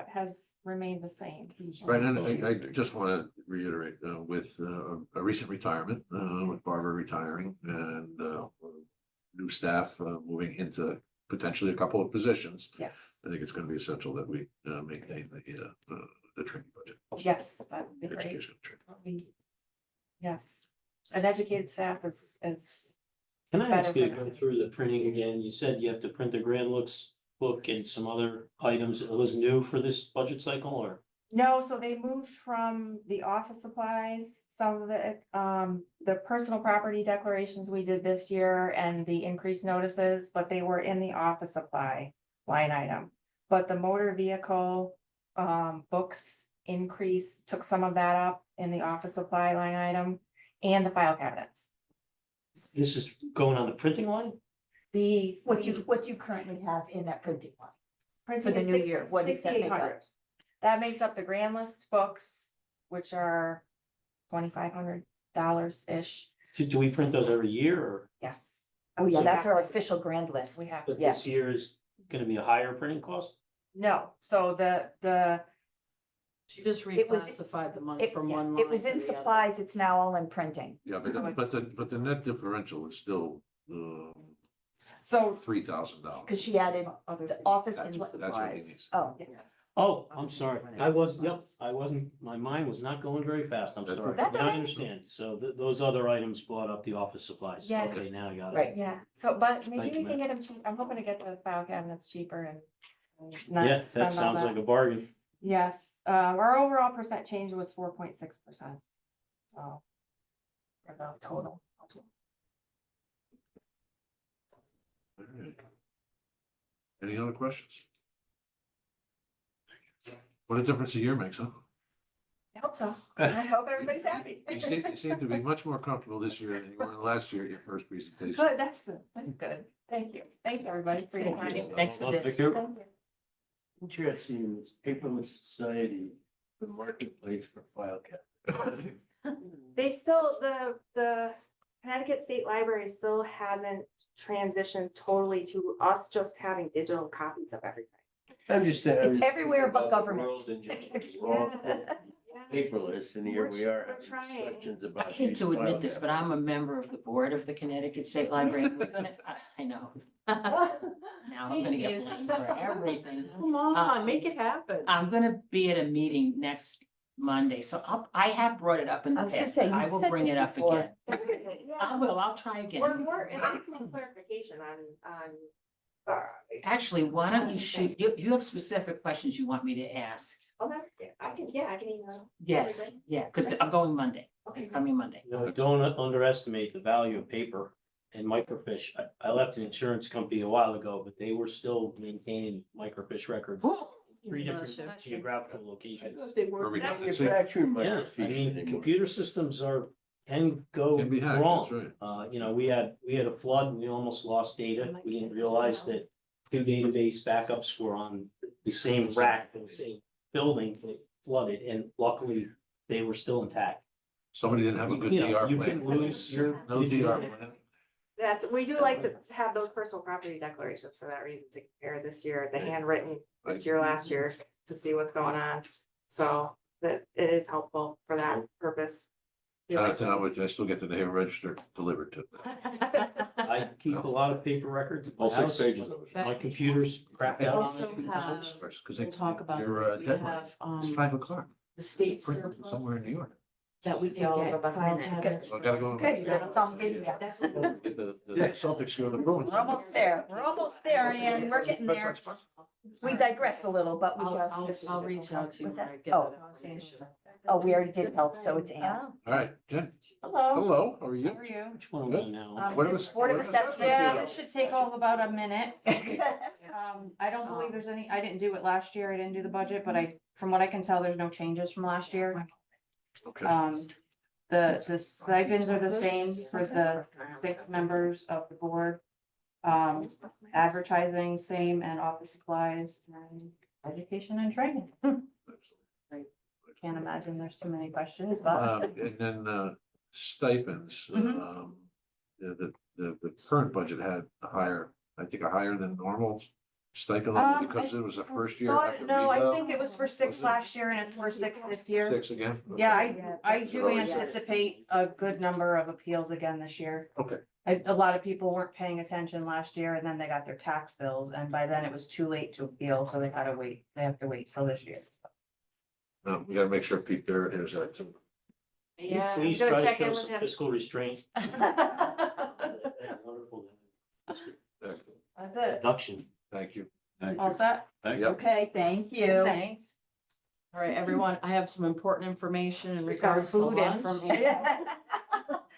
has remained the same. Right, and I just want to reiterate, with a recent retirement, with Barbara retiring and new staff moving into potentially a couple of positions. Yes, I think it's going to be essential that we maintain the training budget. yes, that'd be great. Education training. Yes, an educated staff is. Can I ask you to go through the printing again? You said you have to print the Grand Looks book and some other items. It was new for this budget cycle or? No, so they moved from the office supplies, some of the personal property declarations we did this year and the increased notices, but they were in the office supply line item. But the motor vehicle books increase, took some of that up in the office supply line item and the file cabinets. This is going on the printing line? What you currently have in that printing line. Printing For the is new year, what does that make up? 6,800. That makes up the grand list books, which are $2,500-ish. Do we print those every year or? Yes. Oh, yeah, So that's our that's- official grand list. We have to. But Yes. this year is gonna be a higher printing cost? No, so the She just It was- reclassified the money from one line. It was to in the other. supplies, it's now all in printing. Yeah, but the net differential is still So $3,000. Because she added the office and. That's what he needs. Oh, Oh, I'm sorry. I wasn't, my mind was not going very fast. I'm That's sorry. okay. That's Now all I right. understand. So I those other items brought up the office supplies. Yes. Okay, now I got it. right. yeah, so but maybe Thank we you, can get them cheap. I'm hoping to get the file cabinets cheaper and not Yeah, spend that all sounds like a bargain. Yes, our overall percent change was 4.6%. So. For the total. All right. Any other questions? What a difference a year makes, huh? I hope so. I hope everybody's happy. You seem to be much more comfortable this year than you were last year at your first presentation. Good, that's good. Thank you. Thanks, everybody, for your time. Thanks for this. Thank you. Thank you. Interesting, in this paperless society, the marketplace for file cabinet. They still, the Connecticut State Library still hasn't transitioned totally to us just having digital copies of everything. I'm just saying. It's everywhere but government. Yeah, paperless, and here we are having trying. discussions I about. hate these to admit file this, but cabinets. I'm a member of the board of the Connecticut State Library. We're gonna, I know. Now I'm gonna get blamed for everything. Come on, make it happen. I'm gonna be at a meeting next Monday, so I have brought it up in I the was gonna past, say, but I you've will said bring this it up before. again. I will, I'll try again. Or at least some clarification on. Actually, why don't you shoot, you have specific questions you want me to ask? Oh, that, I can email. Yes, everybody. yeah, because I'm going Monday. It's Okay. coming Monday. You know, don't underestimate the value of paper and microfiche. I left an insurance company a while ago, but they were still maintaining microfiche records. Three different geographical I locations. thought they were That's- manufacturing Yeah, I microfiche mean, anymore. computer systems can go Can be hacked, wrong. that's You know, we had a flood, and we almost lost data. We didn't realize that two database backups were on the same rack in the same building that flooded, and luckily they were still intact. Somebody didn't have a good You know, DR you plan. can lose your No digital- DR plan. We do like to have those personal property declarations for that reason, to compare this year, the handwritten this year, last year, to see what's going on. So that it is helpful for that purpose. I still get the name register delivered to. I keep a lot of paper records. at my All six house. pages of it. My computer's crapped We out. also on it. have, Because we'll talk about your this, we deadline, have, it's 5 o'clock. the state Somewhere in surplus New York. that we can Yeah, I'll get. go back file in there. cabinets I gotta go. Okay, that's all I'm getting at. Get the Celtics go to the Bruins. We're almost there. We're almost there, and we're getting there. We digress a little, but we just. I'll reach out to you What's when that? I get Oh. that information. Oh, we already did health, so it's Ann. All right, Jen. Hello. Hello, how are you? How are you? Which one am I now? What This is- Board of what is- Assessment. Yeah, this should take all of about a minute. I don't believe there's any, I didn't do it last year, I didn't do the budget, but from what I can tell, there's no changes from last year. Okay. The stipends are the same for the 6 members of the board. Advertising, same, and office supplies, and education and training. Can't imagine there's too many questions, but. And then stipends, Mhm. the current budget had a higher, I think a higher than normal stipend level because it was the first year after No, I revale. think it was for 6 Was it? last year and it's for 6 this year. 6 again? Yeah, Okay. I do anticipate a good number of appeals again this year. Okay, A lot of people weren't paying attention last year and then they got their tax bills and by then it was too late to appeal, so they have to wait till this year. no, we gotta make sure Pete there is that too. Yeah, I'm Please gonna try to check in show with some him. fiscal restraint. That's wonderful. That's it. Reduction. Thank you. Thank All you. set? Thank you. Yep. Okay, thank you. Thanks. All right, everyone, I have some important information in She's got regards to food lunch. information.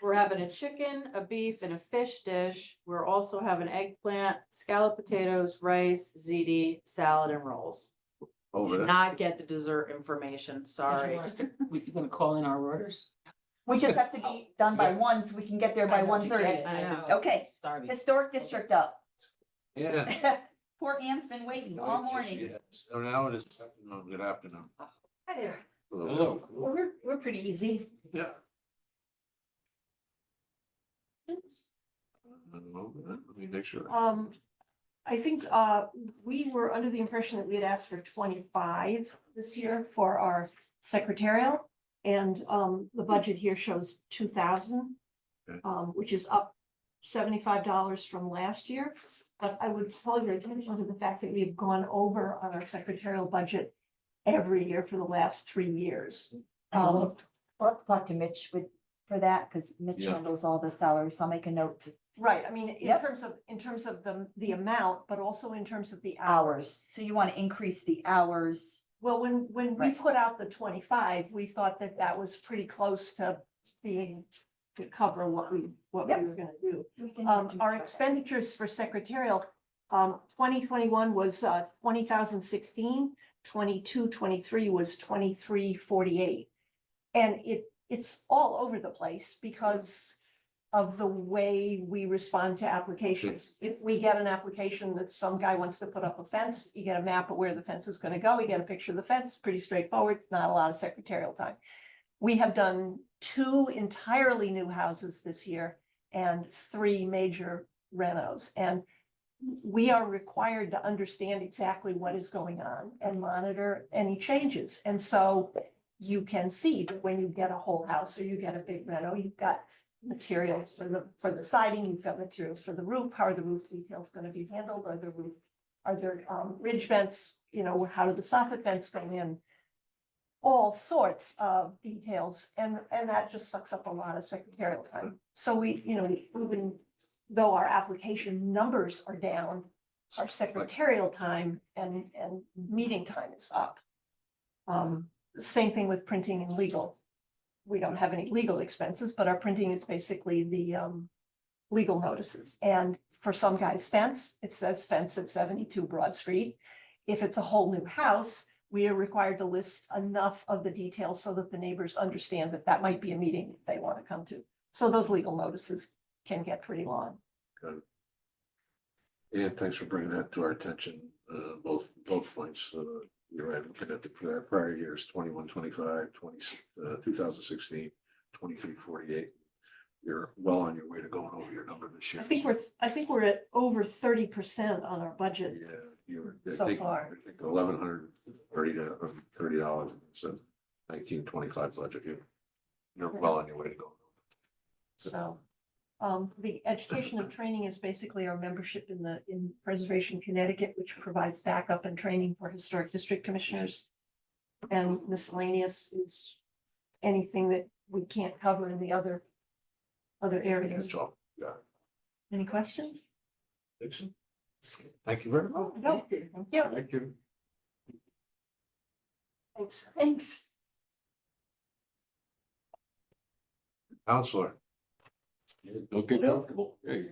We're having a chicken, a beef, and a fish dish. We're also having eggplant, scalloped potatoes, rice, ziti, salad, and rolls. Over Did there. not get the dessert information, sorry. We can call in our orders? We just have to be done by 1 so we can get there by 1:30. I know. Okay, Starving. Historic District up. Yeah. Poor Ann's been waiting all morning. Yes. So now it is, good afternoon. Hi there. Hello. Well, we're pretty easy. Yeah. Let me make sure. I think, we were under the impression that we had asked for 25 this year for our secretarial. And, the budget here shows 2,000, Okay. Which is up $75 from last year. But I would call your attention to the fact that we've gone over on our secretarial budget every year for the last 3 years. We'll have to talk to Mitch for that, because Mitch Yeah. handles all the salaries, so I'll make a note to Right, I mean, Yep. in terms of the amount, but also in terms of the hours. So you want to increase the hours. Well, when we Right. put out the 25, we thought that that was pretty close to being, to cover what we Yep. were gonna do. We can Our expenditures for secretarial, 2021 was 20,016, 22-23 was 2348. And it's all over the place because of the way we respond to applications. If we get an application that some guy wants to put up a fence, you get a map of where the fence is gonna go, you get a picture of the fence, pretty straightforward, not a lot of secretarial time. We have done 2 entirely new houses this year and 3 major renos. And we are required to understand exactly what is going on and monitor any changes. And so you can see that when you get a whole house or you get a big reno, you've got materials for the siding, you've got materials for the roof, how are the roof details gonna be handled, are there ridge vents, you know, how do the soffit vents go in? All sorts of details, and that just sucks up a lot of secretarial time. So we, you know, even though our application numbers are down, our secretarial time and meeting time is up. Same thing with printing and legal. We don't have any legal expenses, but our printing is basically the legal notices. And for some guy's fence, it says fence at 72 Broad Street. If it's a whole new house, we are required to list enough of the details so that the neighbors understand that that might be a meeting they want to come to. So those legal notices can get pretty long. Good. And thanks for bringing that to our attention, both points. You're right, looking at the prior years, 21, 25, 2016, 2348. You're well on your way to going over your number this year. I think we're at over 30% on our budget. Yeah, you're. So far. I think $1,130, it's a 1925 budget. You're well on your way to go. So, the education and training is basically our membership in Preservation Connecticut, which provides backup and training for historic district commissioners. And miscellaneous is anything that we can't cover in the other areas. That's all. Yeah. Any questions? Thank you very much. No, yeah, Thank you. thanks. Counselor. Don't get comfortable. Hey.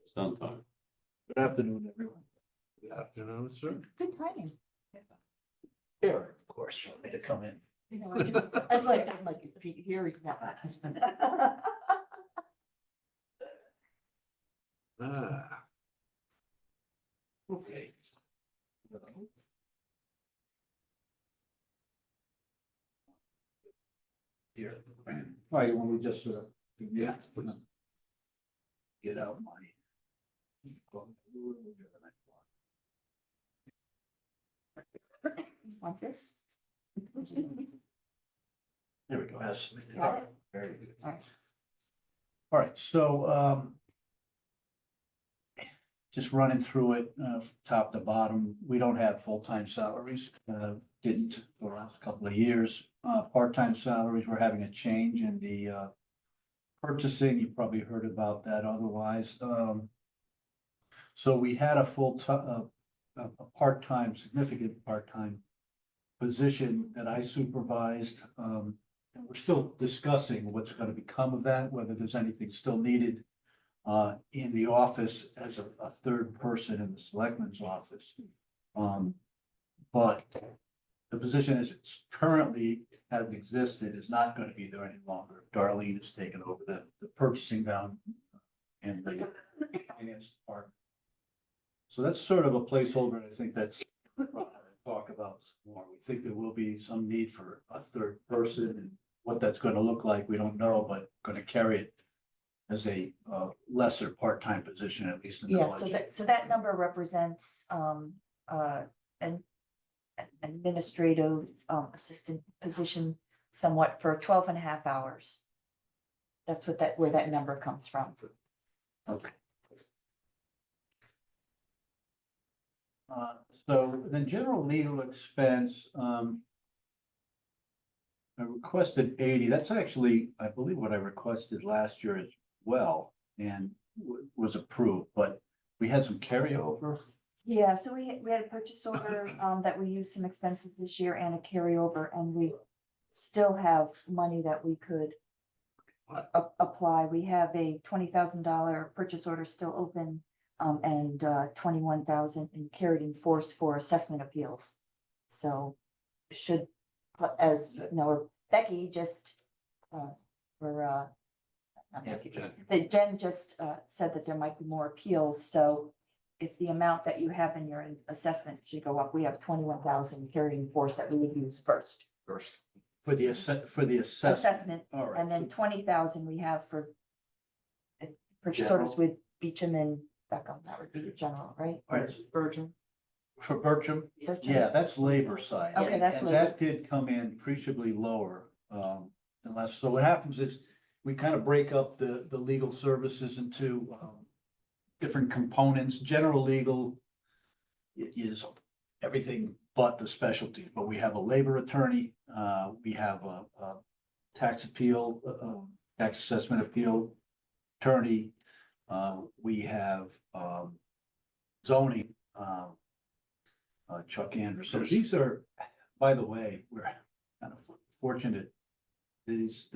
It's done time. Good afternoon, everyone. Good afternoon, sir. Good timing. Here, of course, you want me to come in. You know, that's why I like is here. Okay. Here. All right, when we just, Yeah. get out my. Want this? There we go. That's- Got it? Very good. All right. All right, so, just running through it, top to bottom, we don't have full-time salaries, didn't for the last couple of years. Part-time salaries, we're having a change in the, purchasing, you probably heard about that otherwise. So we had a full-time, a part-time, significant part-time position that I supervised. And we're still discussing what's going to become of that, whether there's anything still needed in the office as a third person in the selectman's office. But the position as it's currently has existed is not going to be there any longer. Darlene has taken over the purchasing down and the finance department. So that's sort of a placeholder. I think that's talk about some more. We think there will be some need for a third person, and what that's going to look like, we don't know, but going to carry it as a lesser part-time position, at least in the Yeah, budget. so that number represents an administrative assistant position somewhat for 12 and a half hours. That's where that number comes from. Okay. So the general legal expense, I requested 80. That's actually, I believe, what I requested last year as well, and was approved, but we had some carryover. Yeah, so we had a purchase order that we used some expenses this year and a carryover, and we still have money that we could apply. We have a $20,000 purchase order still open, and 21,000 in carried in force for assessment appeals. So should, as you know, Becky just Jen just said that there might be more appeals. So if the amount that you have in your assessment should go up, we have 21,000 carried in force that we would use first. For the assessment. All right. And then 20,000 we have for purchase General. orders with Beecham and Beckham. That would be your general, right? All right. Virgin. For Bertram, Bertram? yeah, that's labor side. Okay, that's And labor. that did come in appreciably lower, unless, so what happens is we kind of break up the legal services into, different components. General legal is everything but the specialty, but we have a labor attorney, we have a tax appeal, tax assessment appeal attorney, we have, zoning, Chuck Andrews. So these are, by the way, we're kind of fortunate. This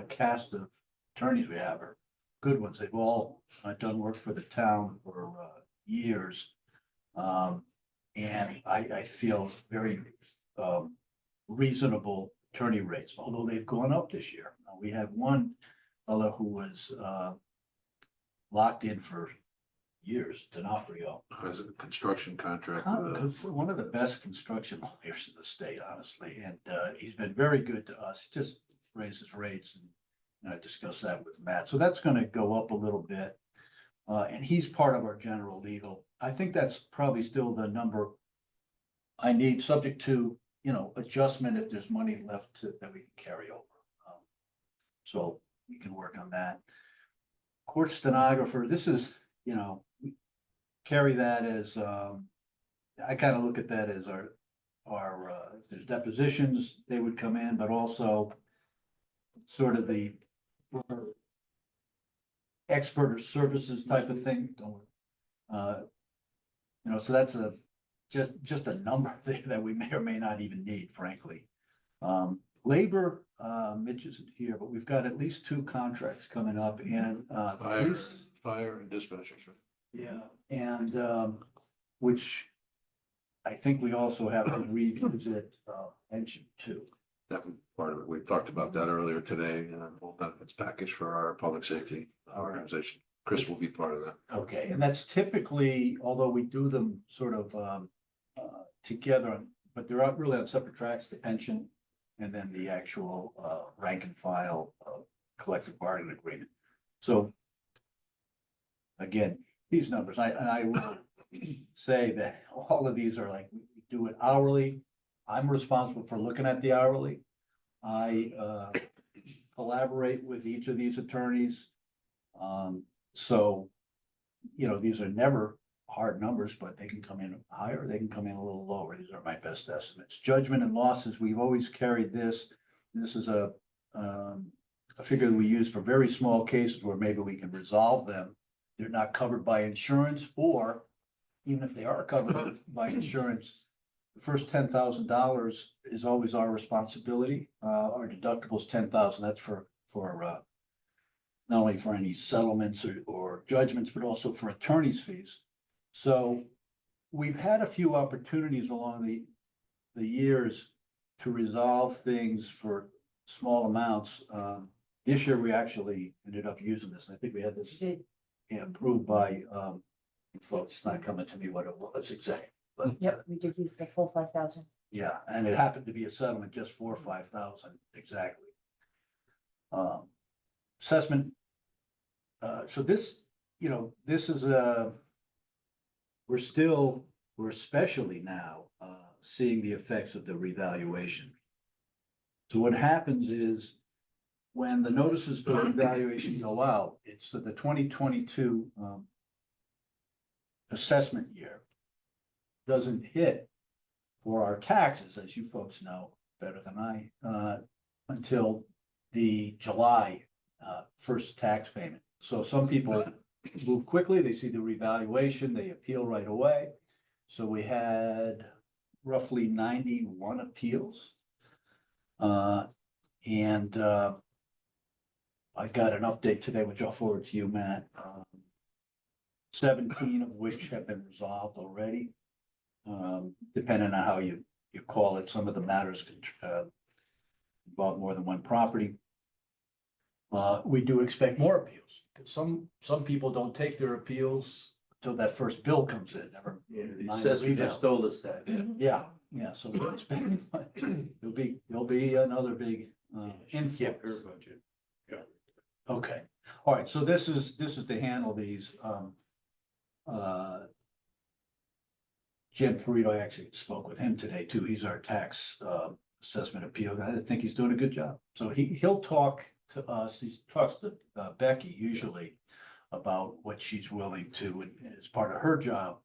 cast of attorneys we have are good ones. They've all done work for the town for years. And I feel very reasonable attorney rates, although they've gone up this year. We had one fellow who was locked in for years, D'Onofrio. As a construction contract. One of the best construction lawyers in the state, honestly, and he's been very good to us, just raises rates, and I discussed that with Matt, so that's gonna go up a little bit. And he's part of our general legal. I think that's probably still the number I need, subject to, adjustment if there's money left that we can carry over. So we can work on that. Court stenographer, this is, we carry that as, I kind of look at that as our, if there's depositions, they would come in, but also sort of the expert or services type of thing. So that's just a number that we may or may not even need, frankly. Labor, Mitch isn't here, but we've got at least 2 contracts coming up, and Fire and dispatchers. yeah, and which I think we also have to revisit pension too. That was part of it. We talked about that earlier today, full benefits package for our public safety organization. Chris will be part of that. Okay, and that's typically, although we do them sort of together, but they're not really on separate tracks, the pension and then the actual rank and file collective bargaining agreement. So again, these numbers, I will say that all of these are like, we do it hourly. I'm responsible for looking at the hourly. I collaborate with each of these attorneys. So, these are never hard numbers, but they can come in higher, they can come in a little lower. These are my best estimates. Judgment and losses, we've always carried this. This is a figure that we use for very small cases where maybe we can resolve them. They're not covered by insurance, or even if they are covered by insurance, the first $10,000 is always our responsibility. Our deductible is $10,000. That's for not only for any settlements or judgments, but also for attorney's fees. So we've had a few opportunities along the years to resolve things for small amounts. This year, we actually ended up using this. I think we had this approved by, it's not coming to me what it was exactly. But Yep, we did use the full 5,000. yeah, and it happened to be a settlement just for 5,000 exactly. Assessment. So this, this is we're especially now seeing the effects of the revaluation. So what happens is when the notices for revaluation go out, it's the 2022 assessment year doesn't hit for our taxes, as you folks know better than I, until the July first tax payment. So some people move quickly, they see the revaluation, they appeal right away. So we had roughly 91 appeals. And I got an update today, which I'll forward to you, Matt. 17 of which have been resolved already. Depending on how you call it, some of the matters involve more than one property. We do expect more appeals, because some people don't take their appeals until that first bill comes in. The assessor just told us that. Yeah, so we expect there'll be another big influx. Okay, all right, so this is to handle these. This is to handle these Jim Perito, I actually spoke with him today too. He's our tax assessment appeal guy. I think he's doing a good job. So he'll talk to us. He talks to Becky usually about what she's willing to, and as part of her job,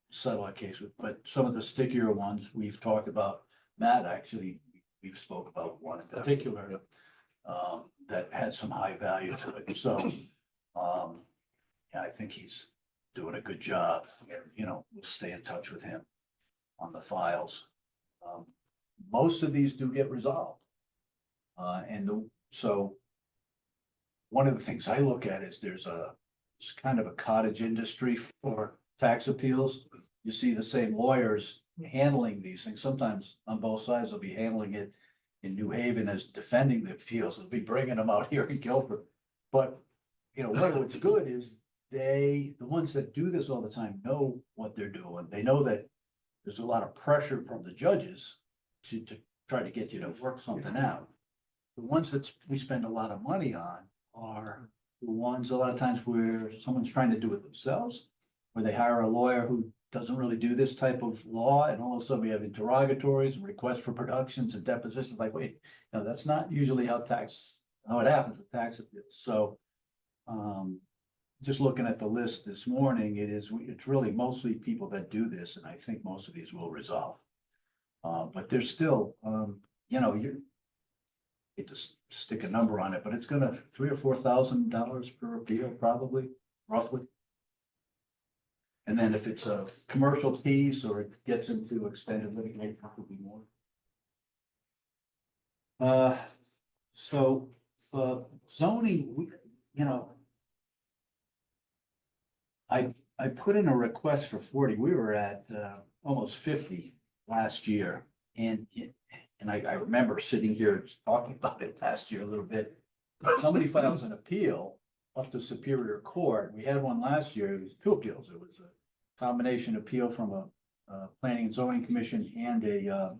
settle a case with. But some of the stickier ones we've talked about, Matt, actually, we've spoke about one in particular that had some high value to it. So, yeah, I think he's doing a good job. You know, we'll stay in touch with him on the files. Most of these do get resolved. So one of the things I look at is it's kind of a cottage industry for tax appeals. You see the same lawyers handling these things. Sometimes on both sides, they'll be handling it in New Haven as defending the appeals. They'll be bringing them out here in Guilford. But, you know, what's good is the ones that do this all the time know what they're doing. They know that there's a lot of pressure from the judges to try to get you to work something out. The ones that we spend a lot of money on are the ones a lot of times where someone's trying to do it themselves, where they hire a lawyer who doesn't really do this type of law, and all of a sudden we have interrogatories and requests for productions and depositions. Like, wait, no, that's not usually how it happens with tax appeals. So, just looking at the list this morning, it's really mostly people that do this, and I think most of these will resolve. But there's still, you know, hate to stick a number on it, but it's gonna $3,000 or $4,000 per appeal, probably, roughly. And then if it's a commercial piece or it gets into extended litigation, probably more. Zoning, you know, I put in a request for 40. We were at almost 50 last year. And I remember sitting here talking about it last year a little bit. Somebody files an appeal up to Superior Court. We had one last year. It was 2 appeals. It was a combination appeal from a Planning and Zoning Commission and a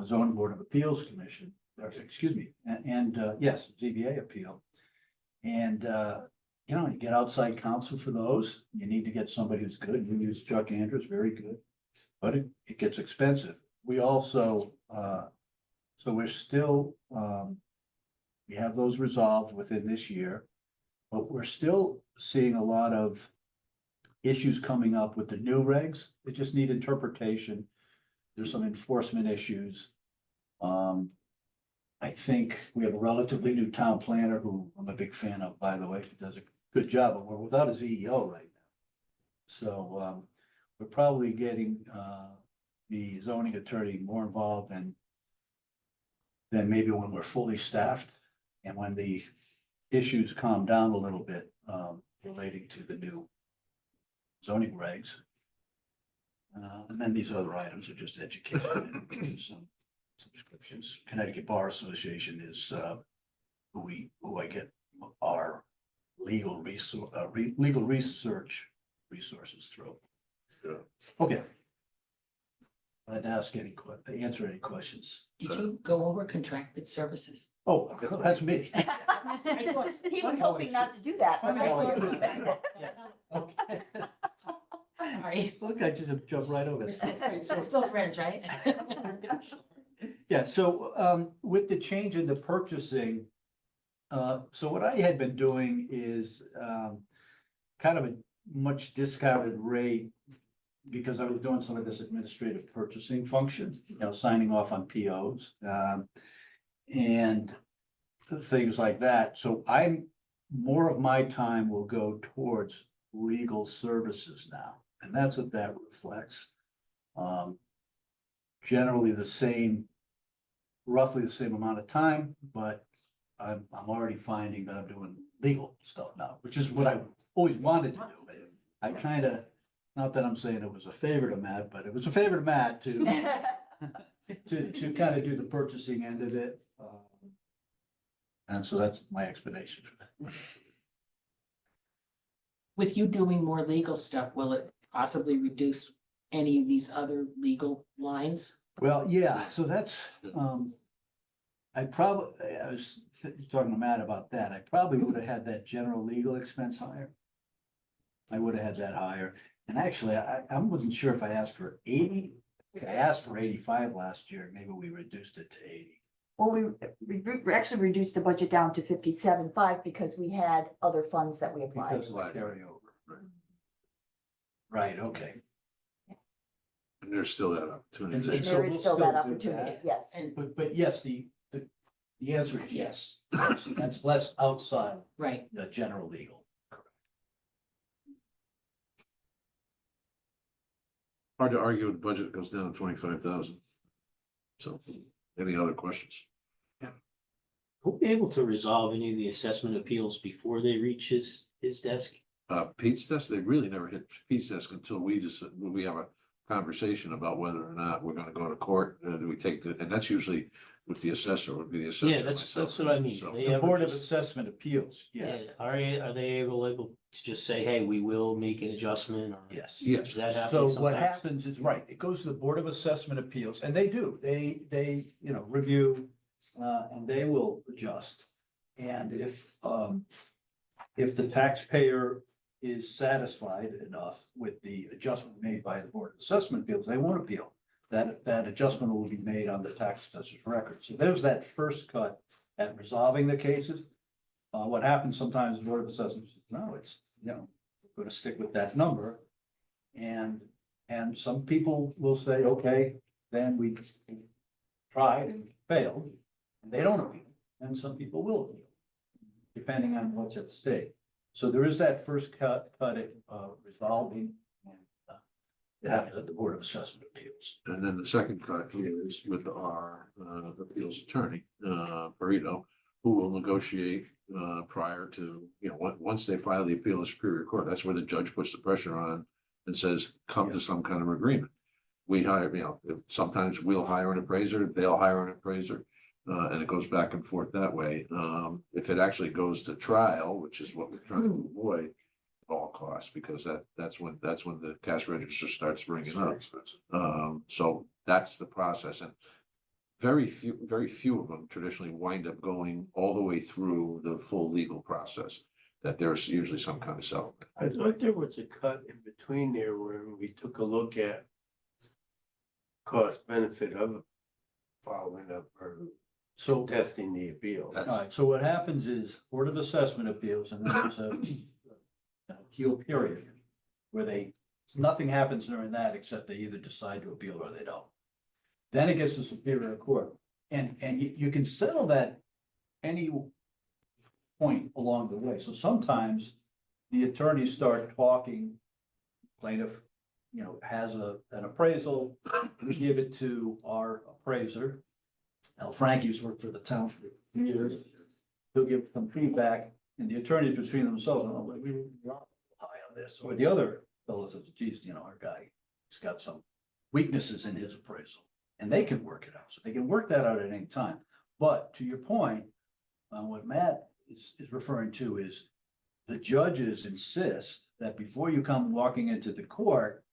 Zoning Board of Appeals Commission. Excuse me. And yes, ZBA appeal. And you know, you get outside counsel for those. You need to get somebody who's good. We use Chuck Andrews, very good, but it gets expensive. We also, so we're still, we have those resolved within this year, but we're still seeing a lot of issues coming up with the new regs. They just need interpretation. There's some enforcement issues. I think we have a relatively new town planner who I'm a big fan of, by the way. She does a good job, but we're without a CEO right now. So we're probably getting the zoning attorney more involved than maybe when we're fully staffed and when the issues calm down a little bit relating to the new zoning regs. And then these other items are just education and some subscriptions. Connecticut Bar Association is who I get our legal research resources through. Yeah. Okay. I'd answer any questions. Did you go over contracted services? Oh, that's me. He was hoping not to do that. Okay. Sorry. Look, I just jumped right over We're it. still friends, we're still friends, right? Yeah, so with the change in the purchasing, so what I had been doing is kind of a much discounted rate because I was doing some of this administrative purchasing function, you know, signing off on POs and things like that. So more of my time will go towards legal services now, and that's what that reflects. Generally roughly the same amount of time, but I'm already finding that I'm doing legal stuff now, which is what I always wanted to do. I kind of, not that I'm saying it was a favor to Matt, but it was a favor to Matt to kind of do the purchasing end of it. And so that's my explanation for that. With you doing more legal stuff, will it possibly reduce any of these other legal lines? Well, yeah, so that's, I was talking to Matt about that. I probably would have had that general legal expense higher. I would have had that higher. And actually, I wasn't sure if I asked for 80. I asked for 85 last year, maybe we reduced it to 80. Well, we actually reduced the budget down to 57.5 because we had other funds that we applied. Because of the carryover. Right, okay. And there's still that opportunity. And this so year. There is we'll still that do opportunity, that. yes. But yes, the answer is yes. That's less outside Right. the general legal. Hard to argue with the budget goes down to 25,000. So, any other questions? We'll be able to resolve any of the assessment appeals before they reach his desk. Pete's desk, they really never hit Pete's desk until we have a conversation about whether or not we're gonna go to court, do we take the, and that's usually with the assessor, would be the assessor. Yeah, that's what I mean. So- They The ever Board of just- Assessment Appeals, Yeah, yes. are they able to just say, hey, we will make an adjustment? Or Yes. Yes. Does that happen So what sometimes? happens is, right, it goes to the Board of Assessment Appeals, and they do, they, review, and they will adjust. And if the taxpayer is satisfied enough with the adjustment made by the Board of Assessment Appeals, they won't appeal. That adjustment will be made on the tax assessor's record. So there's that first cut at resolving the cases. What happens sometimes, the Board of Assessment says, no, it's, going to stick with that number. And some people will say, okay, then we tried and failed, and they don't appeal. And some people will appeal, depending on what's at stake. So there is that first cut at resolving and the Board of Assessment Appeals. And then the second cut is with our appeals attorney, Burrito, who will negotiate prior to, once they file the appeal to Superior Court, that's where the judge puts the pressure on and says, come to some kind of agreement. We hire, sometimes we'll hire an appraiser, they'll hire an appraiser, and it goes back and forth that way. If it actually goes to trial, which is what we're trying to avoid at all costs, because that's when the cash register starts ringing up. So that's the process, and very few of them traditionally wind up going all the way through the full legal process. That there's usually some kind of settlement. I thought there was a cut in between there where we took a look at cost benefit of following up or So, testing the appeal. all right, so what happens is Board of Assessment Appeals, and then there's an appeal period where nothing happens during that except they either decide to appeal or they don't. Then it gets to Superior Court, and you can settle that any point along the way. So sometimes the attorneys start talking, plaintiff, has an appraisal, we give it to our appraiser. Now Frankie's worked for the town for years. He'll give some feedback, and the attorneys between themselves, I'm like, we're high on this. Or the other fellow says, geez, our guy, he's got some weaknesses in his appraisal. And they can work it out. So they can work that out at any time. But to your point, what Matt is referring to is the judges insist that before you come walking into the court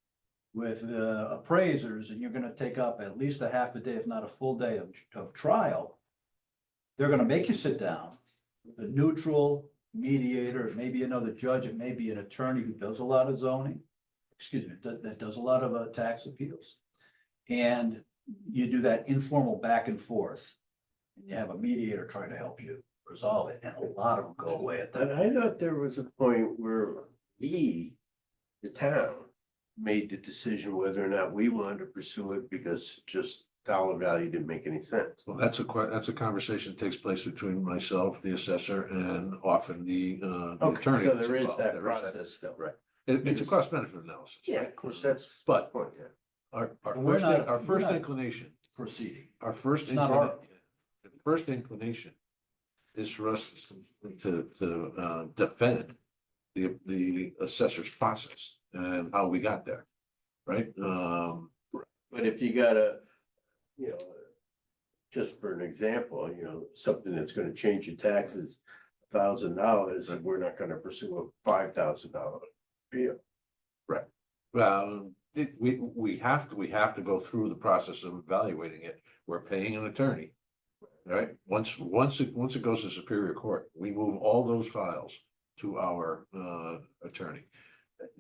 with appraisers, and you're going to take up at least a half a day, if not a full day of trial, they're going to make you sit down with a neutral mediator, it may be another judge, it may be an attorney who does a lot of zoning, that does a lot of tax appeals. And you do that informal back and forth, and you have a mediator trying to help you resolve it, and a lot of them go away at that. And I thought there was a point where we, the town, made the decision whether or not we wanted to pursue it because just dollar value didn't make any sense. Well, that's a conversation that takes place between myself, the assessor, and often the attorney. So that's there is involved. that There process still. Right. It's a cost benefit analysis. Yeah, right? of course, that's. But Point, yeah. our We're not- our we're first not inclination, Proceeding. our first It's not our- first inclination is for us to defend the assessor's process and how we got there, right? But if you gotta, just for an example, something that's gonna change your taxes $1,000, and we're not gonna pursue a $5,000 appeal. Well, we have to go through the process of evaluating it. We're paying an attorney. Right? Once it goes to Superior Court, we move all those files to our attorney.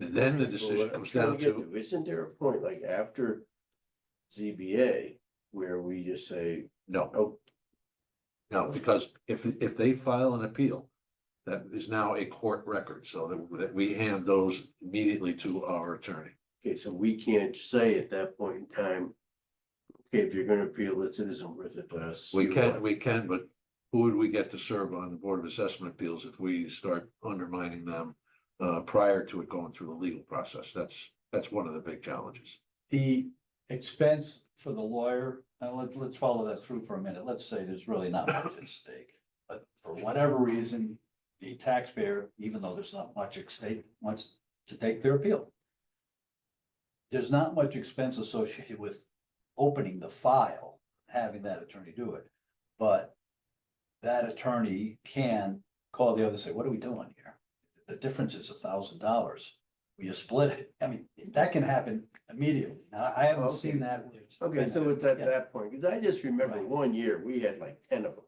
And then the Well, decision what I'm comes trying down get to, Isn't there a point like after ZBA where we just say, no, oh, no, because if they file an appeal, that is now a court record, so that we hand those immediately to our attorney. okay, so we can't say at that point in time, okay, if you're gonna appeal it isn't worth it to us. We can, but who would we get to serve on the Board of Assessment Appeals if we start undermining them prior to it going through the legal process? That's one of the big challenges. The expense for the lawyer, let's follow that through for a minute. Let's say there's really not much at stake. But for whatever reason, the taxpayer, even though there's not much at stake, wants to take their appeal. There's not much expense associated with opening the file, having that attorney do it. But that attorney can call the other, say, what are we doing here? The difference is $1,000. Will you split it? I mean, that can happen immediately. Now, I haven't seen that. Okay, so it's at Yeah. that point, because I just remember Right. one year, we had like 10 of them.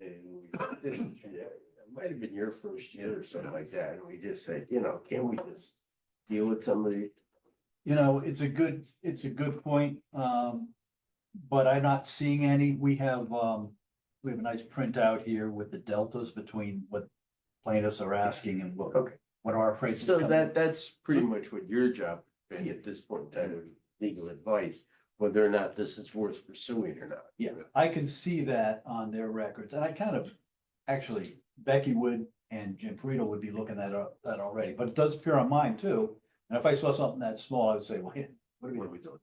And it might have been your first year or something like that, and we just said, can we just deal with somebody? You know, it's a good point. But I'm not seeing any. We have a nice printout here with the deltas between what plaintiffs are asking and what our appraisals. So come in. that's pretty much what your job been at this point in time, with legal advice, whether or not this is worth pursuing or not. Yeah, I can see that on their records, and I kind of, actually, Becky would and Jim Perito would be looking at that already, but it does appear on mine too. And if I saw something that small, I would say, well, what are we doing?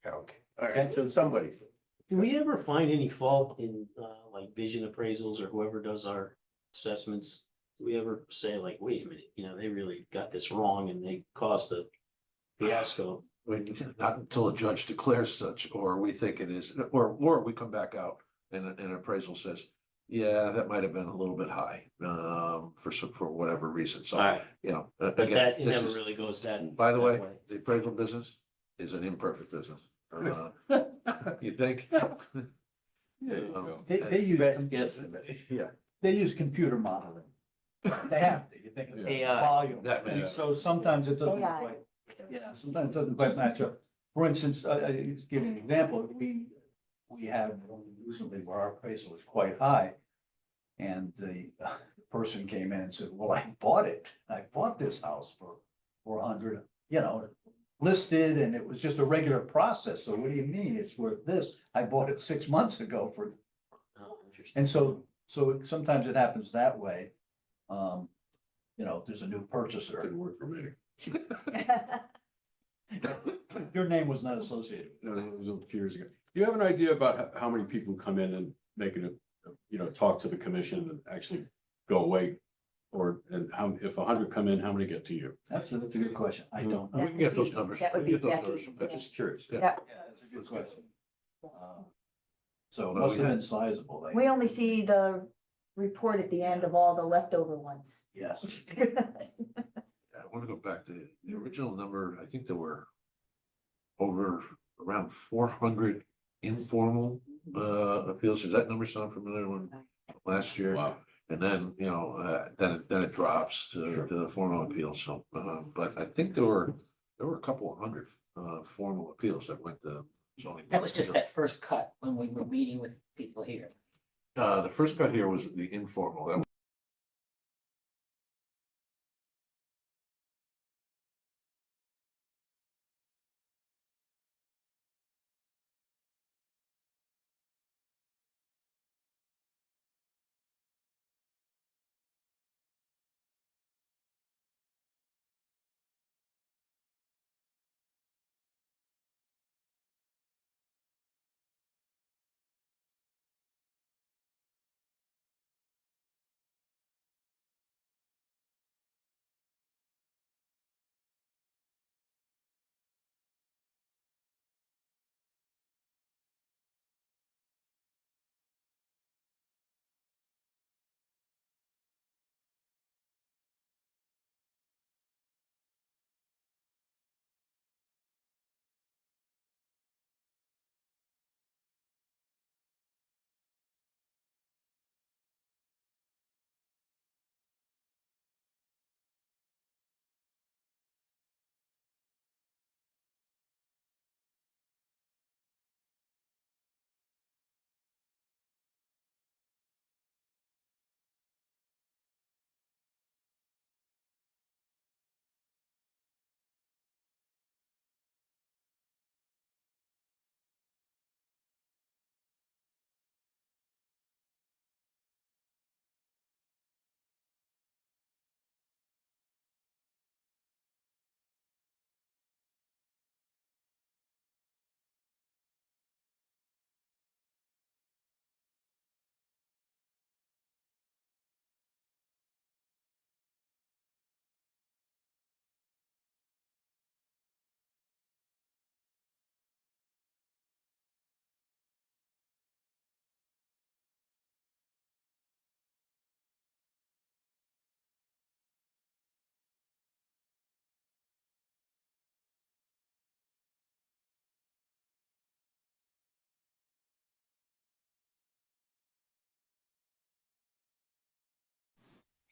Okay, all right, so somebody. Do we ever find any fault in like vision appraisals or whoever does our assessments? Do we ever say like, wait a minute, they really got this wrong and they caused a fiasco? Not until a judge declares such, or we think it is, or we come back out and an appraisal says, yeah, that might have been a little bit high, for whatever reason. So, Alright. But again, that, it this never is, really goes that. by the way, that the appraisal business is an imperfect business. You think? They use, Best guesstimate. Yeah. they use computer modeling. They have to, you think of the AI. volume, That may- and so sometimes it doesn't AI. quite, sometimes it doesn't quite match up. For instance, I just give you an example, we have one recently where our appraisal was quite high. And the person came in and said, well, I bought this house for 400, listed, and it was just a regular process. So what do you mean it's worth this? I bought it 6 months ago for, Oh, interesting. and so sometimes it happens that way. There's a new purchaser. Didn't work for me. Your name was not associated. No, it was a few years ago. Do you have an idea about how many people come in and make it, talk to the commission and actually go away? And if 100 come in, how many get to you? That's a good question. I don't know. We can get those numbers. That would We can be get those Becky. numbers from I'm Becky. just curious. Yeah. Yeah, Yeah, that's a good question. So it must have been sizable. we only see the report at the end of all the leftover ones. Yes. I want to go back to the original number. I think there were around 400 informal appeals. Does that number sound familiar when last year? Wow. And then, then it drops to the formal appeals. So, but I think there were a couple of hundred formal appeals that went to zoning. That was just that first cut when we were meeting with people here. The first cut here was the informal. That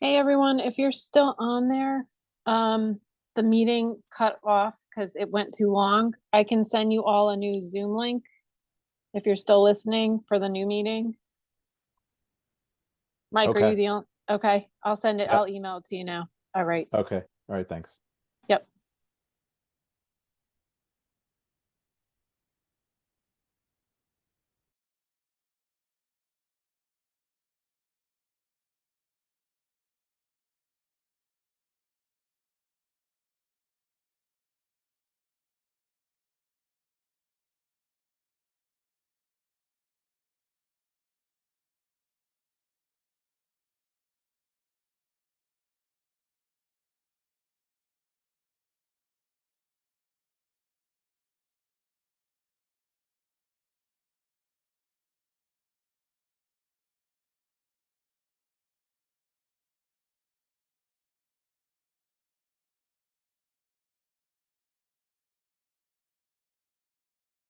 Hey, everyone, if you're still on there, the meeting cut off because it went too long. I can send you all a new Zoom link if you're still listening for the new meeting. Mike, are Okay. you the only? Okay, I'll send it. Yep. I'll email it to you now. All right. Okay, all right, thanks.